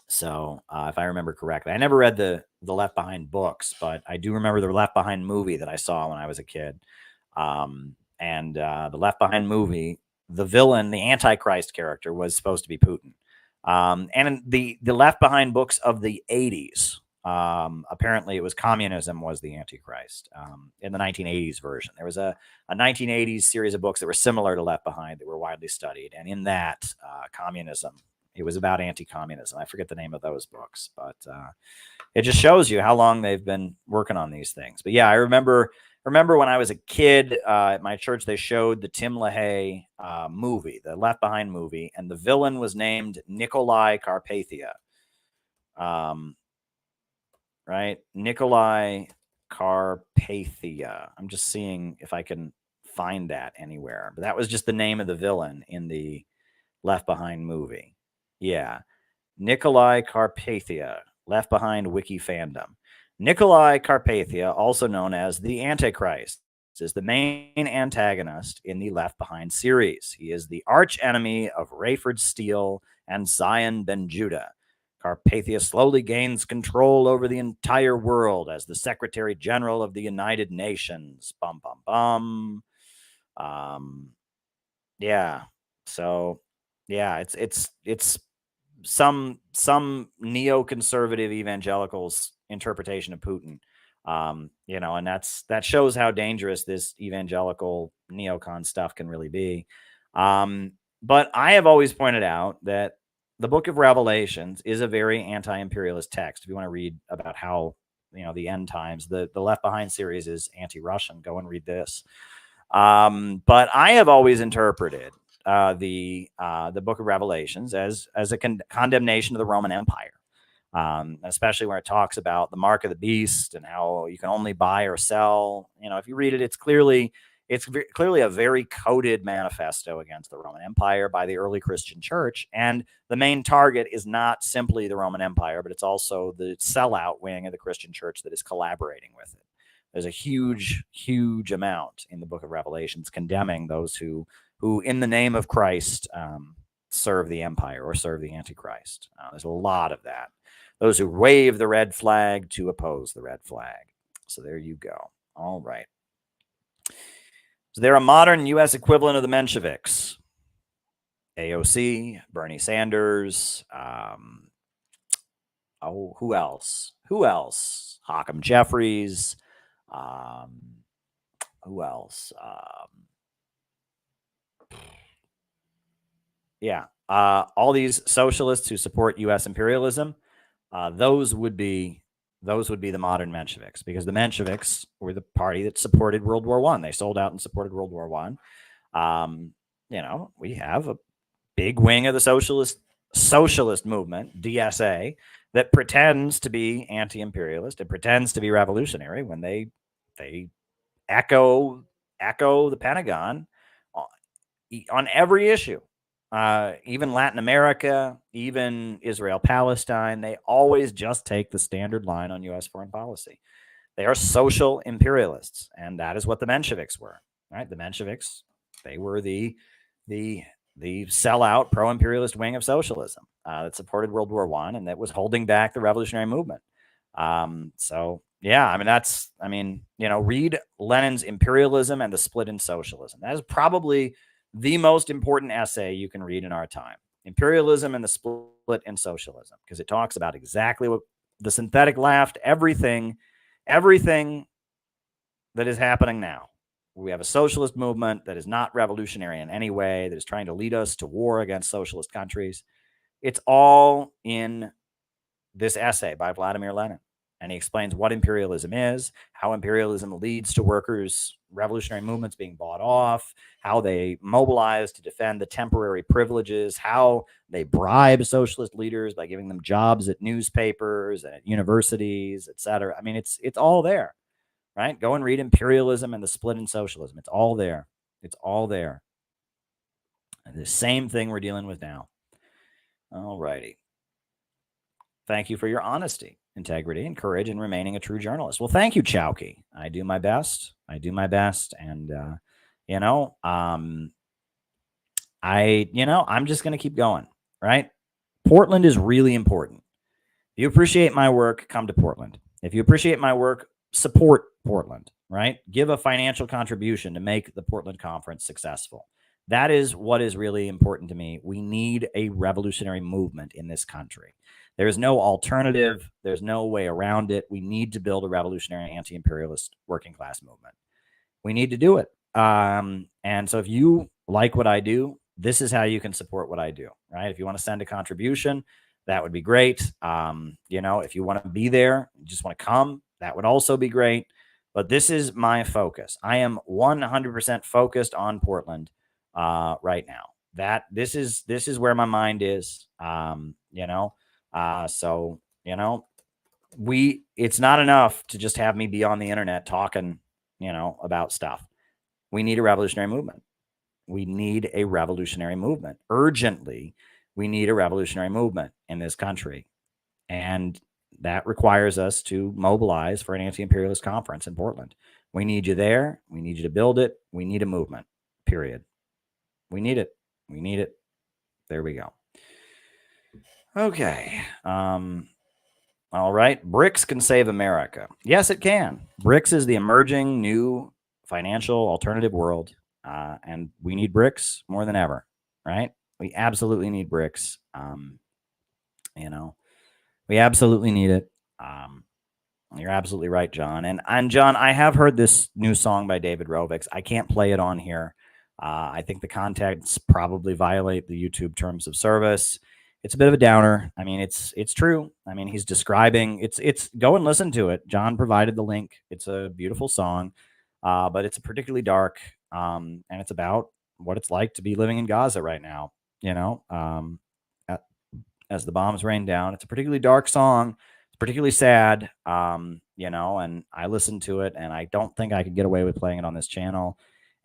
So if I remember correctly, I never read the Left Behind books, but I do remember the Left Behind movie that I saw when I was a kid. And the Left Behind movie, the villain, the Antichrist character was supposed to be Putin. And in the Left Behind books of the 80s, apparently it was communism was the Antichrist. In the 1980s version, there was a 1980s series of books that were similar to Left Behind that were widely studied. And in that, communism, it was about anti-communism. I forget the name of those books, but it just shows you how long they've been working on these things. But yeah, I remember when I was a kid at my church, they showed the Tim LaHaye movie, the Left Behind movie, and the villain was named Nikolai Carpathia. Right? Nikolai Carpathia. I'm just seeing if I can find that anywhere. But that was just the name of the villain in the Left Behind movie. Yeah. Nikolai Carpathia, Left Behind Wiki Fandom. Nikolai Carpathia, also known as the Antichrist, is the main antagonist in the Left Behind series. He is the arch enemy of Rayford Steele and Zion Ben Judah. Carpathia slowly gains control over the entire world as the Secretary General of the United Nations. Bum, bum, bum. Yeah. So, yeah, it's some neoconservative evangelicals' interpretation of Putin. You know, and that shows how dangerous this evangelical neocon stuff can really be. But I have always pointed out that the book of Revelations is a very anti-imperialist text. If you want to read about how, you know, the end times, the Left Behind series is anti-Russian, go and read this. But I have always interpreted the book of Revelations as a condemnation of the Roman Empire, especially where it talks about the mark of the beast and how you can only buy or sell. You know, if you read it, it's clearly a very coded manifesto against the Roman Empire by the early Christian church. And the main target is not simply the Roman Empire, but it's also the sellout wing of the Christian church that is collaborating with it. There's a huge, huge amount in the book of Revelations condemning those who in the name of Christ serve the empire or serve the Antichrist. There's a lot of that. Those who wave the red flag to oppose the red flag. So there you go. All right. So they're a modern U.S. equivalent of the Mensheviks. AOC, Bernie Sanders. Who else? Hakeem Jeffries. Who else? Yeah. All these socialists who support U.S. imperialism, those would be the modern Mensheviks, because the Mensheviks were the party that supported World War I. They sold out and supported World War I. You know, we have a big wing of the socialist movement, DSA, that pretends to be anti-imperialist. It pretends to be revolutionary when they echo the Pentagon on every issue. Even Latin America, even Israel, Palestine, they always just take the standard line on U.S. foreign policy. They are social imperialists, and that is what the Mensheviks were. Right? The Mensheviks, they were the the sellout pro-imperialist wing of socialism that supported World War I and that was holding back the revolutionary movement. So yeah, I mean, read Lenin's Imperialism and the Split in Socialism. That is probably the most important essay you can read in our time. Imperialism and the Split in Socialism, because it talks about exactly what the synthetic left, everything that is happening now. We have a socialist movement that is not revolutionary in any way, that is trying to lead us to war against socialist countries. It's all in this essay by Vladimir Lenin. And he explains what imperialism is, how imperialism leads to workers' revolutionary movements being bought off, how they mobilize to defend the temporary privileges, how they bribe socialist leaders by giving them jobs at newspapers and at universities, etc. I mean, it's all there. Right? Go and read Imperialism and the Split in Socialism. It's all there. It's all there. And the same thing we're dealing with now. All righty. Thank you for your honesty, integrity, and courage in remaining a true journalist. Well, thank you, Chowkey. I do my best. And, I'm just going to keep going, right? Portland is really important. If you appreciate my work, come to Portland. If you appreciate my work, support Portland, right? Give a financial contribution to make the Portland conference successful. That is what is really important to me. We need a revolutionary movement in this country. There is no alternative. There's no way around it. We need to build a revolutionary anti-imperialist working class movement. We need to do it. And so if you like what I do, this is how you can support what I do, right? If you want to send a contribution, that would be great. If you want to be there, you just want to come, that would also be great. But this is my focus. I am 100% focused on Portland right now. This is where my mind is. It's not enough to just have me be on the internet talking, about stuff. We need a revolutionary movement. We need a revolutionary movement. Urgently, we need a revolutionary movement in this country. And that requires us to mobilize for an anti-imperialist conference in Portland. We need you there. We need you to build it. We need a movement, period. We need it. We need it. There we go. Okay. All right. BRICS can save America. Yes, it can. BRICS is the emerging new financial alternative world. And we need BRICS more than ever, right? We absolutely need BRICS. We absolutely need it. You're absolutely right, John. And John, I have heard this new song by David Rovics. I can't play it on here. I think the contents probably violate the YouTube terms of service. It's a bit of a downer. I mean, it's true. I mean, he's describing it's go and listen to it. John provided the link. It's a beautiful song, but it's a particularly dark, and it's about what it's like to be living in Gaza right now. As the bombs rain down. It's a particularly dark song. It's particularly sad, and I listened to it, and I don't think I could get away with playing it on this channel.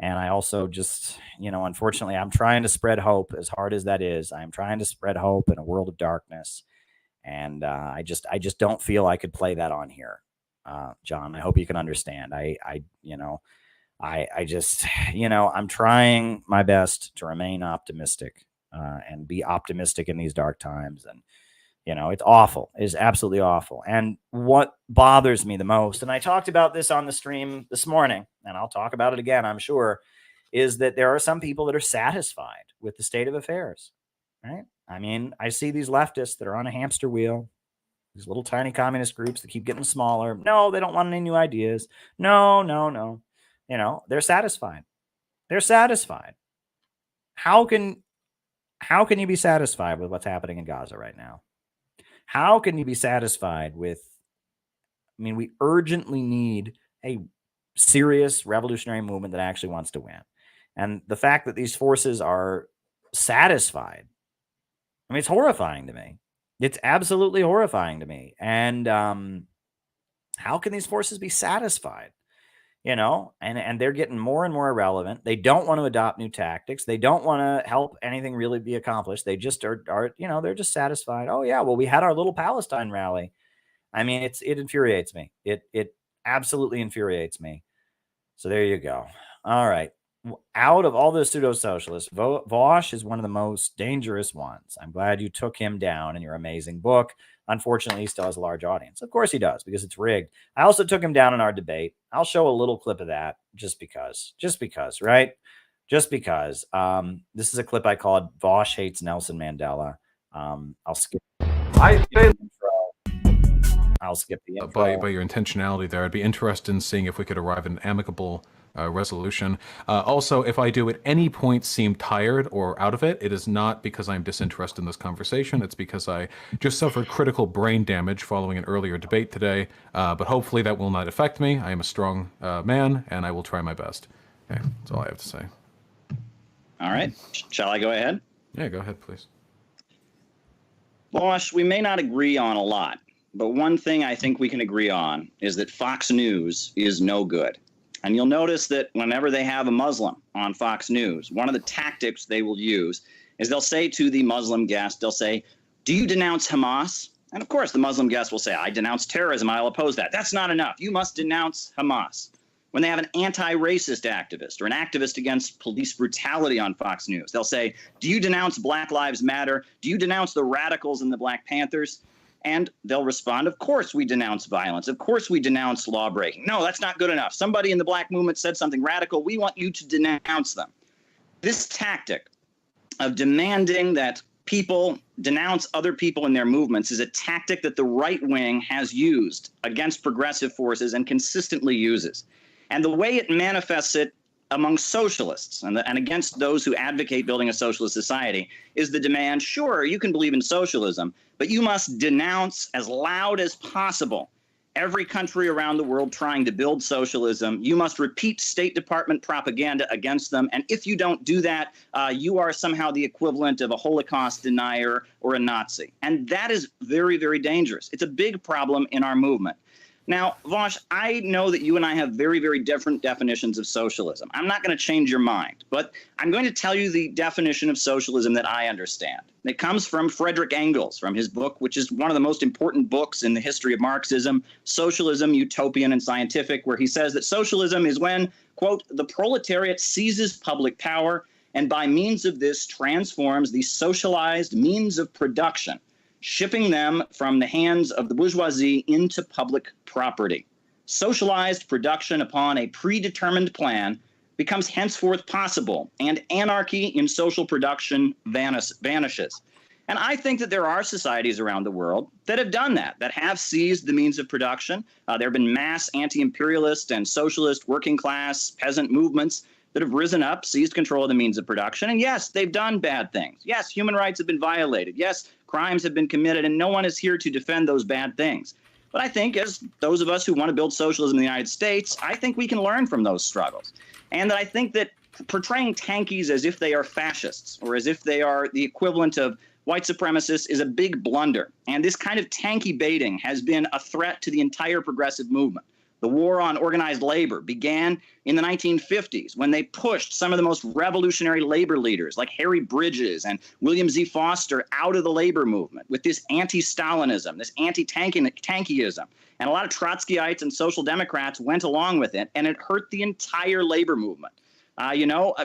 And I also just, unfortunately, I'm trying to spread hope, as hard as that is. I'm trying to spread hope in a world of darkness, and I just don't feel I could play that on here, John. I hope you can understand. I'm trying my best to remain optimistic. And be optimistic in these dark times. And, it's awful. It is absolutely awful. And what bothers me the most, and I talked about this on the stream this morning, and I'll talk about it again, I'm sure, is that there are some people that are satisfied with the state of affairs, right? I mean, I see these leftists that are on a hamster wheel, these little tiny communist groups that keep getting smaller. No, they don't want any new ideas. No. They're satisfied. They're satisfied. How can you be satisfied with what's happening in Gaza right now? How can you be satisfied with, we urgently need a serious revolutionary movement that actually wants to win. And the fact that these forces are satisfied, it's horrifying to me. It's absolutely horrifying to me. And how can these forces be satisfied? And they're getting more and more irrelevant. They don't want to adopt new tactics. They don't want to help anything really be accomplished. They just are they're just satisfied. Oh yeah, well, we had our little Palestine rally. It infuriates me. It absolutely infuriates me. So there you go. All right. out of all the pseudo-socialists, Vosh is one of the most dangerous ones. I'm glad you took him down in your amazing book. Unfortunately, he still has a large audience. Of course he does, because it's rigged. I also took him down in our debate. I'll show a little clip of that just because, right? Just because. This is a clip I called Vosh Hates Nelson Mandela. I'll skip. I say I'll skip the intro. By your intentionality there, I'd be interested in seeing if we could arrive at an amicable resolution. Also, if I do at any point seem tired or out of it, it is not because I'm disinterested in this conversation. It's because I just suffered critical brain damage following an earlier debate today. But hopefully that will not affect me. I am a strong man, and I will try my best. Okay, that's all I have to say. All right. Shall I go ahead? Yeah, go ahead, please. Vosh, we may not agree on a lot, but one thing I think we can agree on is that Fox News is no good. And you'll notice that whenever they have a Muslim on Fox News, one of the tactics they will use is they'll say to the Muslim guest, they'll say, "Do you denounce Hamas?" And of course, the Muslim guest will say, "I denounce terrorism. I'll oppose that." That's not enough. You must denounce Hamas. When they have an anti-racist activist or an activist against police brutality on Fox News, they'll say, "Do you denounce Black Lives Matter? Do you denounce the radicals and the Black Panthers?" And they'll respond, "Of course we denounce violence. Of course we denounce law breaking." No, that's not good enough. Somebody in the Black movement said something radical. We want you to denounce them. This tactic of demanding that people denounce other people in their movements is a tactic that the right wing has used against progressive forces and consistently uses. And the way it manifests it among socialists and against those who advocate building a socialist society is the demand, sure, you can believe in socialism, but you must denounce as loud as possible every country around the world trying to build socialism. You must repeat State Department propaganda against them. And if you don't do that, you are somehow the equivalent of a Holocaust denier or a Nazi. And that is very, very dangerous. It's a big problem in our movement. Now, Vosh, I know that you and I have very, very different definitions of socialism. I'm not going to change your mind, but I'm going to tell you the definition of socialism that I understand. It comes from Frederick Engels, from his book, which is one of the most important books in the history of Marxism, Socialism, Utopian and Scientific, where he says that socialism is when, quote, "the proletariat seizes public power and by means of this transforms the socialized means of production, shipping them from the hands of the bourgeoisie into public property. Socialized production upon a predetermined plan becomes henceforth possible, and anarchy in social production vanishes." And I think that there are societies around the world that have done that have seized the means of production. There have been mass anti-imperialist and socialist working class peasant movements that have risen up, seized control of the means of production. And yes, they've done bad things. Yes, human rights have been violated. Yes, crimes have been committed, and no one is here to defend those bad things. But I think as those of us who want to build socialism in the United States, I think we can learn from those struggles. And I think that portraying tankies as if they are fascists or as if they are the equivalent of white supremacists is a big blunder. And this kind of tanky baiting has been a threat to the entire progressive movement. The war on organized labor began in the 1950s when they pushed some of the most revolutionary labor leaders like Harry Bridges and William Z. Foster out of the labor movement with this anti-Stalinism, this anti-tankyism. And a lot of Trotskyites and social democrats went along with it, and it hurt the entire labor movement.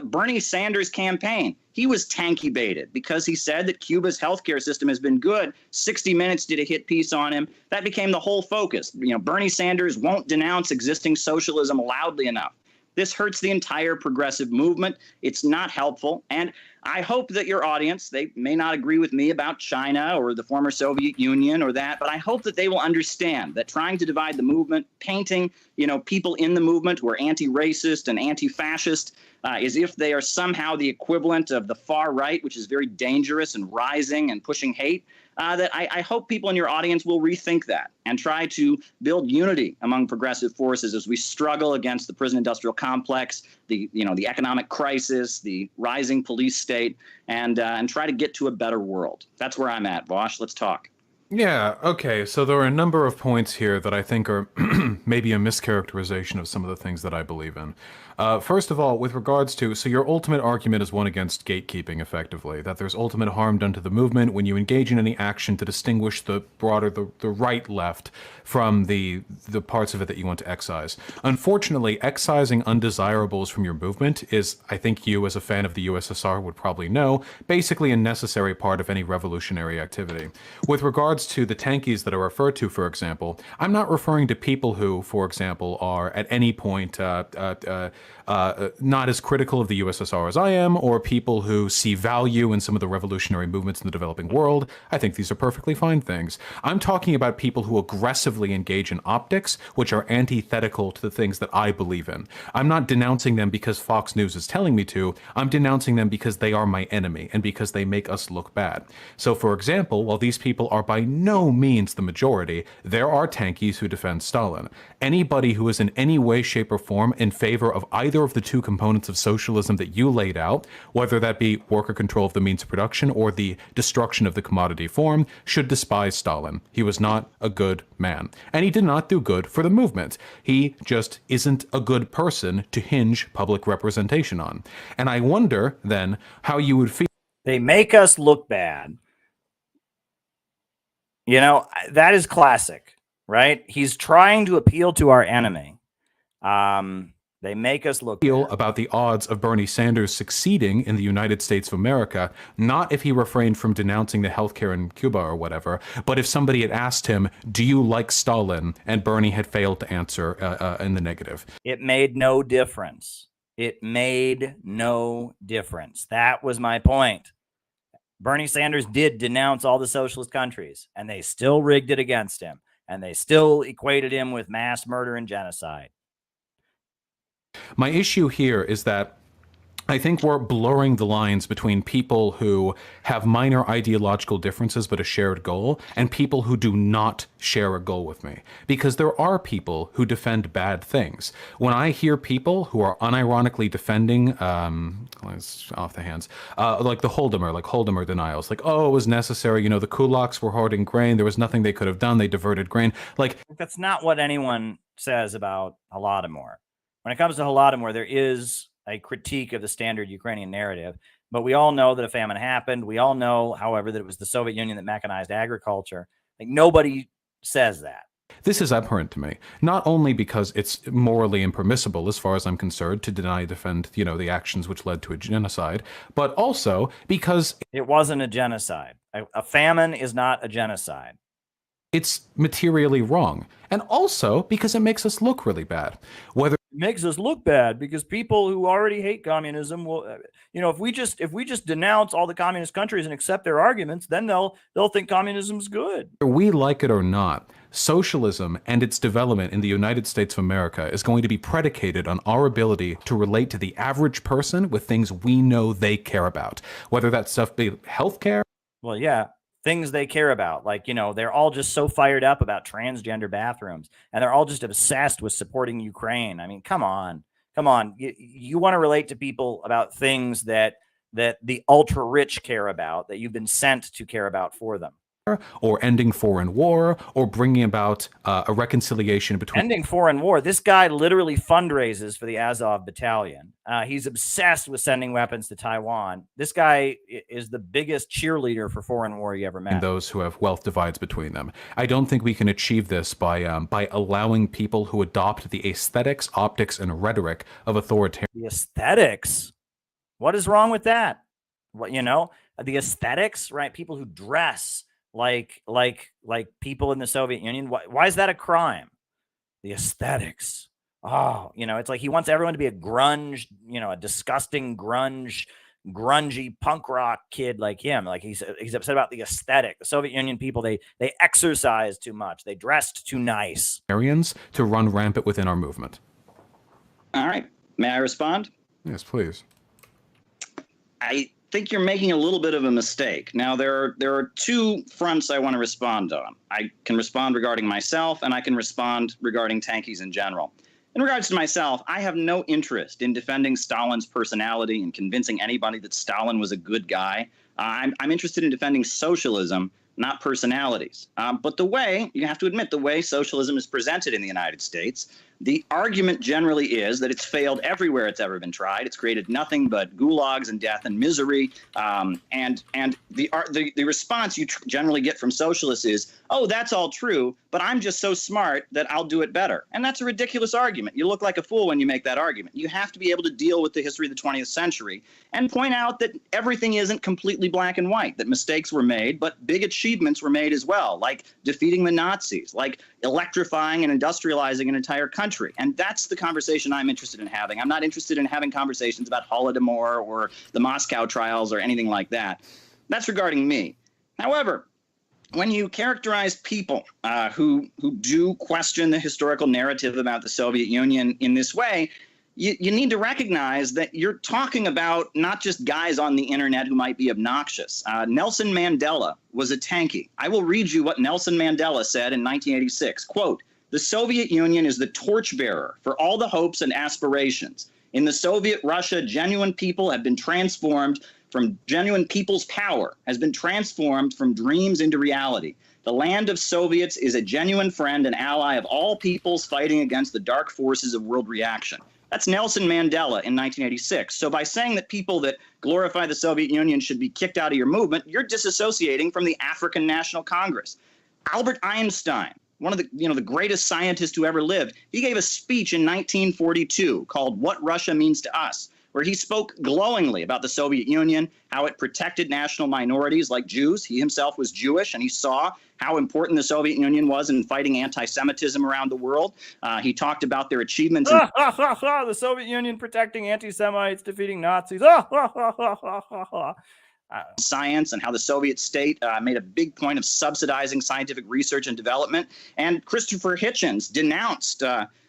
Bernie Sanders' campaign, he was tanky baited because he said that Cuba's healthcare system has been good. 60 Minutes did a hit piece on him. That became the whole focus. Bernie Sanders won't denounce existing socialism loudly enough. This hurts the entire progressive movement. It's not helpful. And I hope that your audience, they may not agree with me about China or the former Soviet Union or that, but I hope that they will understand that trying to divide the movement, painting, people in the movement who are anti-racist and anti-fascist as if they are somehow the equivalent of the far right, which is very dangerous and rising and pushing hate, that I hope people in your audience will rethink that and try to build unity among progressive forces as we struggle against the prison industrial complex, the economic crisis, the rising police state, and try to get to a better world. That's where I'm at, Vosh. Let's talk. Yeah, okay. So there are a number of points here that I think are maybe a mischaracterization of some of the things that I believe in. First of all, with regards to, so your ultimate argument is one against gatekeeping, effectively, that there's ultimate harm done to the movement when you engage in any action to distinguish the broader, the right left from the parts of it that you want to excise. Unfortunately, excising undesirables from your movement is, I think you as a fan of the USSR would probably know, basically a necessary part of any revolutionary activity. With regards to the tankies that are referred to, for example, I'm not referring to people who, for example, are at any point not as critical of the USSR as I am, or people who see value in some of the revolutionary movements in the developing world. I think these are perfectly fine things. I'm talking about people who aggressively engage in optics, which are antithetical to the things that I believe in. I'm not denouncing them because Fox News is telling me to. I'm denouncing them because they are my enemy and because they make us look bad. So, for example, while these people are by no means the majority, there are tankies who defend Stalin. Anybody who is in any way, shape, or form in favor of either of the two components of socialism that you laid out, whether that be worker control of the means of production or the destruction of the commodity form, should despise Stalin. He was not a good man. And he did not do good for the movement. He just isn't a good person to hinge public representation on. And I wonder, then, how you would feel. They make us look bad. You know, that is classic, right? He's trying to appeal to our enemy. They make us look feel bad. About the odds of Bernie Sanders succeeding in the United States of America, not if he refrained from denouncing the healthcare in Cuba or whatever, but if somebody had asked him, do you like Stalin? And Bernie had failed to answer in the negative. It made no difference. It made no difference. That was my point. Bernie Sanders did denounce all the socialist countries, and they still rigged it against him, and they still equated him with mass murder and genocide. My issue here is that I think we're blurring the lines between people who have minor ideological differences but a shared goal and people who do not share a goal with me. Because there are people who defend bad things. When I hear people who are unironically defending, it's off the hands, like the Holdomer denials, like, oh, it was necessary, you know, the kulaks were hoarding grain, there was nothing they could have done, they diverted grain. Like, that's not what anyone says about Holodomor. When it comes to Holodomor, there is a critique of the standard Ukrainian narrative, but we all know that a famine happened. We all know, however, that it was the Soviet Union that mechanized agriculture. Like, nobody says that. This is abhorrent to me, not only because it's morally impermissible, as far as I'm concerned, to defend, you know, the actions which led to a genocide, but also because it wasn't a genocide. A famine is not a genocide. It's materially wrong, and also because it makes us look really bad. Whether makes us look bad because people who already hate communism will, you know, if we just denounce all the communist countries and accept their arguments, then they'll think communism's good. Whether we like it or not, socialism and its development in the United States of America is going to be predicated on our ability to relate to the average person with things we know they care about, whether that stuff be healthcare. Well, yeah. Things they care about, like, you know, they're all just so fired up about transgender bathrooms, and they're all just obsessed with supporting Ukraine. I mean, come on. You want to relate to people about things that the ultra rich care about, that you've been sent to care about for them. Or ending foreign war, or bringing about a reconciliation between... Ending foreign war. This guy literally fundraises for the Azov battalion. He's obsessed with sending weapons to Taiwan. This guy is the biggest cheerleader for foreign war you ever met. And those who have wealth divides between them. I don't think we can achieve this by allowing people who adopt the aesthetics, optics, and rhetoric of authoritarian... The aesthetics? What is wrong with that? What, you know, the aesthetics, right? People who dress like people in the Soviet Union. Why is that a crime? The aesthetics. Oh, you know, it's like he wants everyone to be a grunge, you know, a disgusting grungy punk rock kid like him. Like he's upset about the aesthetic. The Soviet Union people, they exercised too much. They dressed too nice. To run rampant within our movement. All right. May I respond? Yes, please. I think you're making a little bit of a mistake. Now, there are two fronts I want to respond on. I can respond regarding myself, and I can respond regarding tankies in general. In regards to myself, I have no interest in defending Stalin's personality and convincing anybody that Stalin was a good guy. I'm interested in defending socialism, not personalities. But the way, you have to admit, the way socialism is presented in the United States, the argument generally is that it's failed everywhere it's ever been tried. It's created nothing but gulags and death and misery. And the response you generally get from socialists is, oh, that's all true, but I'm just so smart that I'll do it better. And that's a ridiculous argument. You look like a fool when you make that argument. You have to be able to deal with the history of the 20th century and point out that everything isn't completely black and white, that mistakes were made, but big achievements were made as well, like defeating the Nazis, like electrifying and industrializing an entire country. And that's the conversation I'm interested in having. I'm not interested in having conversations about Holodomor or the Moscow trials or anything like that. That's regarding me. However, when you characterize people who do question the historical narrative about the Soviet Union in this way, you need to recognize that you're talking about not just guys on the internet who might be obnoxious. Nelson Mandela was a tankie. I will read you what Nelson Mandela said in 1986. Quote, "The Soviet Union is the torchbearer for all the hopes and aspirations. In the Soviet Russia, genuine people have been transformed from genuine people's power has been transformed from dreams into reality. The land of Soviets is a genuine friend and ally of all peoples fighting against the dark forces of world reaction." That's Nelson Mandela in 1986. So by saying that people that glorify the Soviet Union should be kicked out of your movement, you're disassociating from the African National Congress. Albert Einstein, one of the greatest scientists who ever lived, he gave a speech in 1942 called "What Russia Means to Us," where he spoke glowingly about the Soviet Union, how it protected national minorities like Jews. He himself was Jewish, and he saw how important the Soviet Union was in fighting anti-Semitism around the world. He talked about their achievements in the Soviet Union protecting anti-Semites, defeating Nazis. Science and how the Soviet state made a big point of subsidizing scientific research and development. And Christopher Hitchens denounced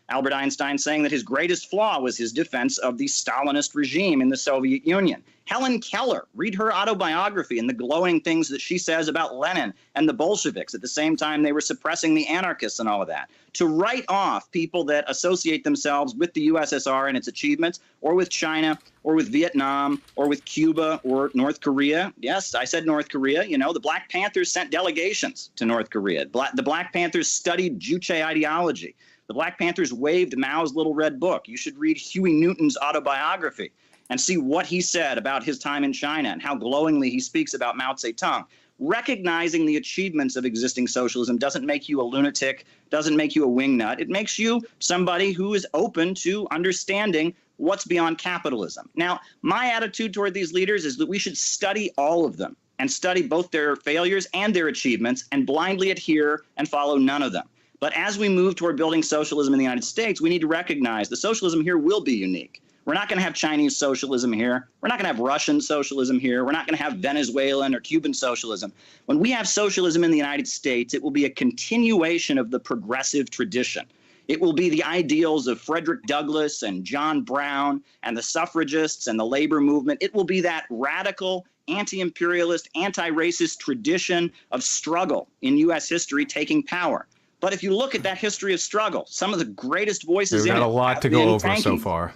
Albert Einstein, saying that his greatest flaw was his defense of the Stalinist regime in the Soviet Union. Helen Keller, read her autobiography and the glowing things that she says about Lenin and the Bolsheviks at the same time they were suppressing the anarchists and all of that. To write off people that associate themselves with the USSR and its achievements, or with China, or with Vietnam, or with Cuba, or North Korea. Yes, I said North Korea. You know, the Black Panthers sent delegations to North Korea. The Black Panthers studied Juche ideology. The Black Panthers waved Mao's Little Red Book. You should read Huey Newton's autobiography and see what he said about his time in China and how glowingly he speaks about Mao Zedong. Recognizing the achievements of existing socialism doesn't make you a lunatic, doesn't make you a wingnut. It makes you somebody who is open to understanding what's beyond capitalism. Now, my attitude toward these leaders is that we should study all of them and study both their failures and their achievements and blindly adhere and follow none of them. But as we move toward building socialism in the United States, we need to recognize the socialism here will be unique. We're not going to have Chinese socialism here. We're not going to have Russian socialism here. We're not going to have Venezuelan or Cuban socialism. When we have socialism in the United States, it will be a continuation of the progressive tradition. It will be the ideals of Frederick Douglass and John Brown and the suffragists and the labor movement. It will be that radical, anti-imperialist, anti-racist tradition of struggle in U.S. history taking power. But if you look at that history of struggle, some of the greatest voices We've in got it a lot have to go been over so tanking. far.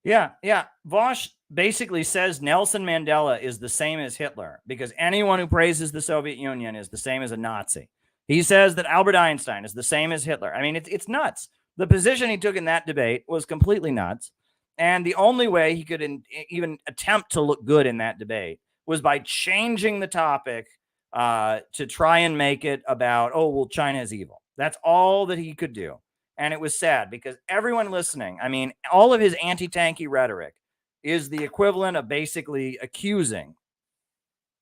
Yeah. Vosh basically says Nelson Mandela is the same as Hitler because anyone who praises the Soviet Union is the same as a Nazi. He says that Albert Einstein is the same as Hitler. I mean, it's nuts. The position he took in that debate was completely nuts. And the only way he could even attempt to look good in that debate was by changing the topic to try and make it about, oh, well, China is evil. That's all that he could do. And it was sad because everyone listening, I mean, all of his anti-tanky rhetoric is the equivalent of basically accusing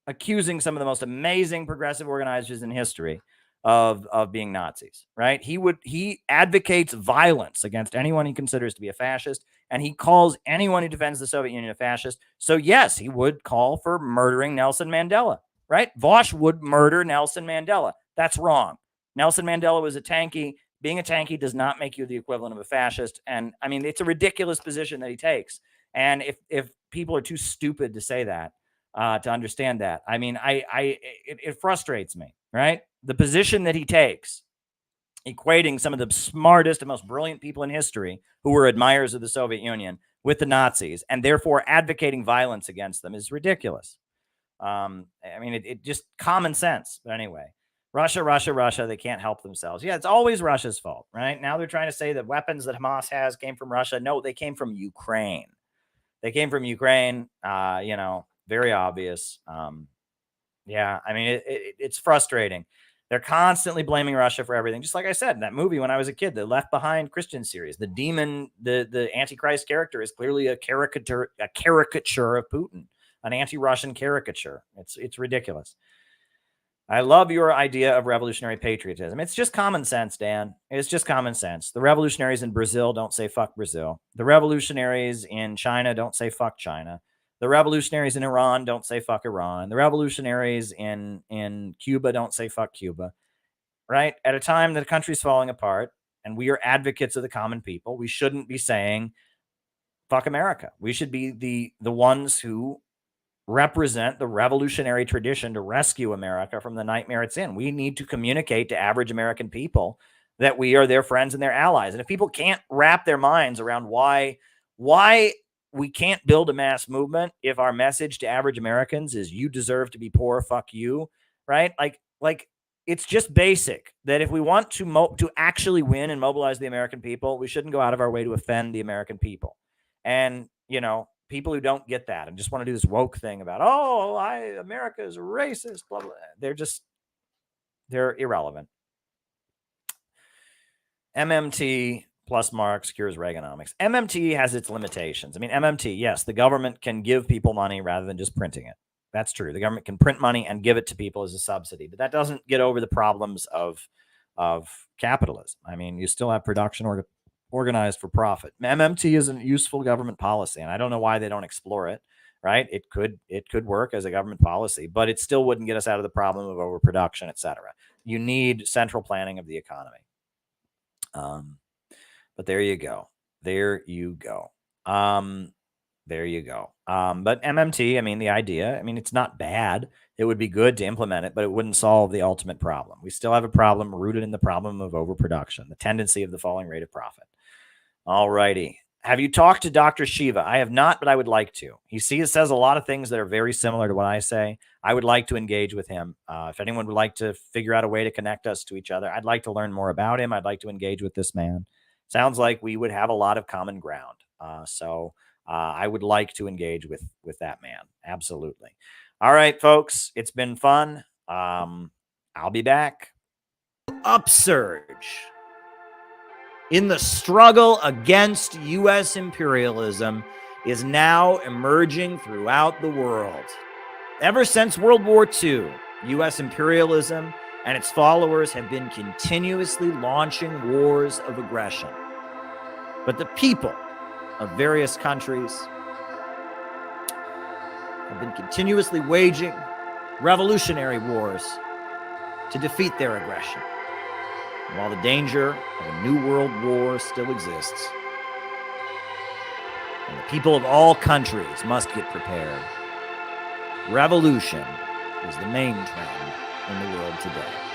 some of the most amazing progressive organizers in history of being Nazis, right? He advocates violence against anyone he considers to be a fascist, and he calls anyone who defends the Soviet Union a fascist. So yes, he would call for murdering Nelson Mandela, right? Vosh would murder Nelson Mandela. That's wrong. Nelson Mandela was a tanky. Being a tanky does not make you the equivalent of a fascist. And I mean, it's a ridiculous position that he takes. And if people are too stupid to say that, to understand that, I mean, it frustrates me, right? The position that he takes, equating some of the smartest and most brilliant people in history who were admirers of the Soviet Union with the Nazis, and therefore advocating violence against them, is ridiculous. I mean, it just common sense. But anyway, Russia, they can't help themselves. Yeah, it's always Russia's fault, right? Now they're trying to say that weapons that Hamas has came from Russia. No, they came from Ukraine. They came from Ukraine, very obvious. Yeah, I mean, it's frustrating. They're constantly blaming Russia for everything. Just like I said in that movie when I was a kid, the Left Behind Christian series, the demon, the Antichrist character is clearly a caricature of Putin, an anti-Russian caricature. It's ridiculous. I love your idea of revolutionary patriotism. It's just common sense, Dan. It's just common sense. The revolutionaries in Brazil don't say fuck Brazil. The revolutionaries in China don't say fuck China. The revolutionaries in Iran don't say fuck Iran. The revolutionaries in Cuba don't say fuck Cuba, right? At a time that the country's falling apart and we are advocates of the common people, we shouldn't be saying fuck America. We should be the ones who represent the revolutionary tradition to rescue America from the nightmare it's in. We need to communicate to average American people that we are their friends and their allies. And if people can't wrap their minds around why we can't build a mass movement if our message to average Americans is you deserve to be poor, fuck you, right? Like it's just basic that if we want to actually win and mobilize the American people, we shouldn't go out of our way to offend the American people. And, people who don't get that and just want to do this woke thing about, America is racist, blah, blah. They're irrelevant. MMT plus Marx cures Reaganomics. MMT has its limitations. I mean, MMT, yes, the government can give people money rather than just printing it. That's true. The government can print money and give it to people as a subsidy, but that doesn't get over the problems of capitalism. I mean, you still have production organized for profit. MMT is a useful government policy, and I don't know why they don't explore it, right? It could work as a government policy, but it still wouldn't get us out of the problem of overproduction, et cetera. You need central planning of the economy. But there you go. There you go. But MMT, I mean, the idea, I mean, it's not bad. It would be good to implement it, but it wouldn't solve the ultimate problem. We still have a problem rooted in the problem of overproduction, the tendency of the falling rate of profit. All righty. Have you talked to Dr. Shiva? I have not, but I would like to. He says a lot of things that are very similar to what I say. I would like to engage with him. If anyone would like to figure out a way to connect us to each other, I'd like to learn more about him. I'd like to engage with this man. Sounds like we would have a lot of common ground. So I would like to engage with that man. Absolutely. All right, folks. It's been fun. I'll be back. Upsurge in the struggle against U.S. imperialism is now emerging throughout the world. Ever since World War II, U.S. imperialism and its followers have been continuously launching wars of aggression. But the people of various countries have been continuously waging revolutionary wars to defeat their aggression. And while the danger of a new world war still exists, and the people of all countries must get prepared, revolution is the main trend in the world today.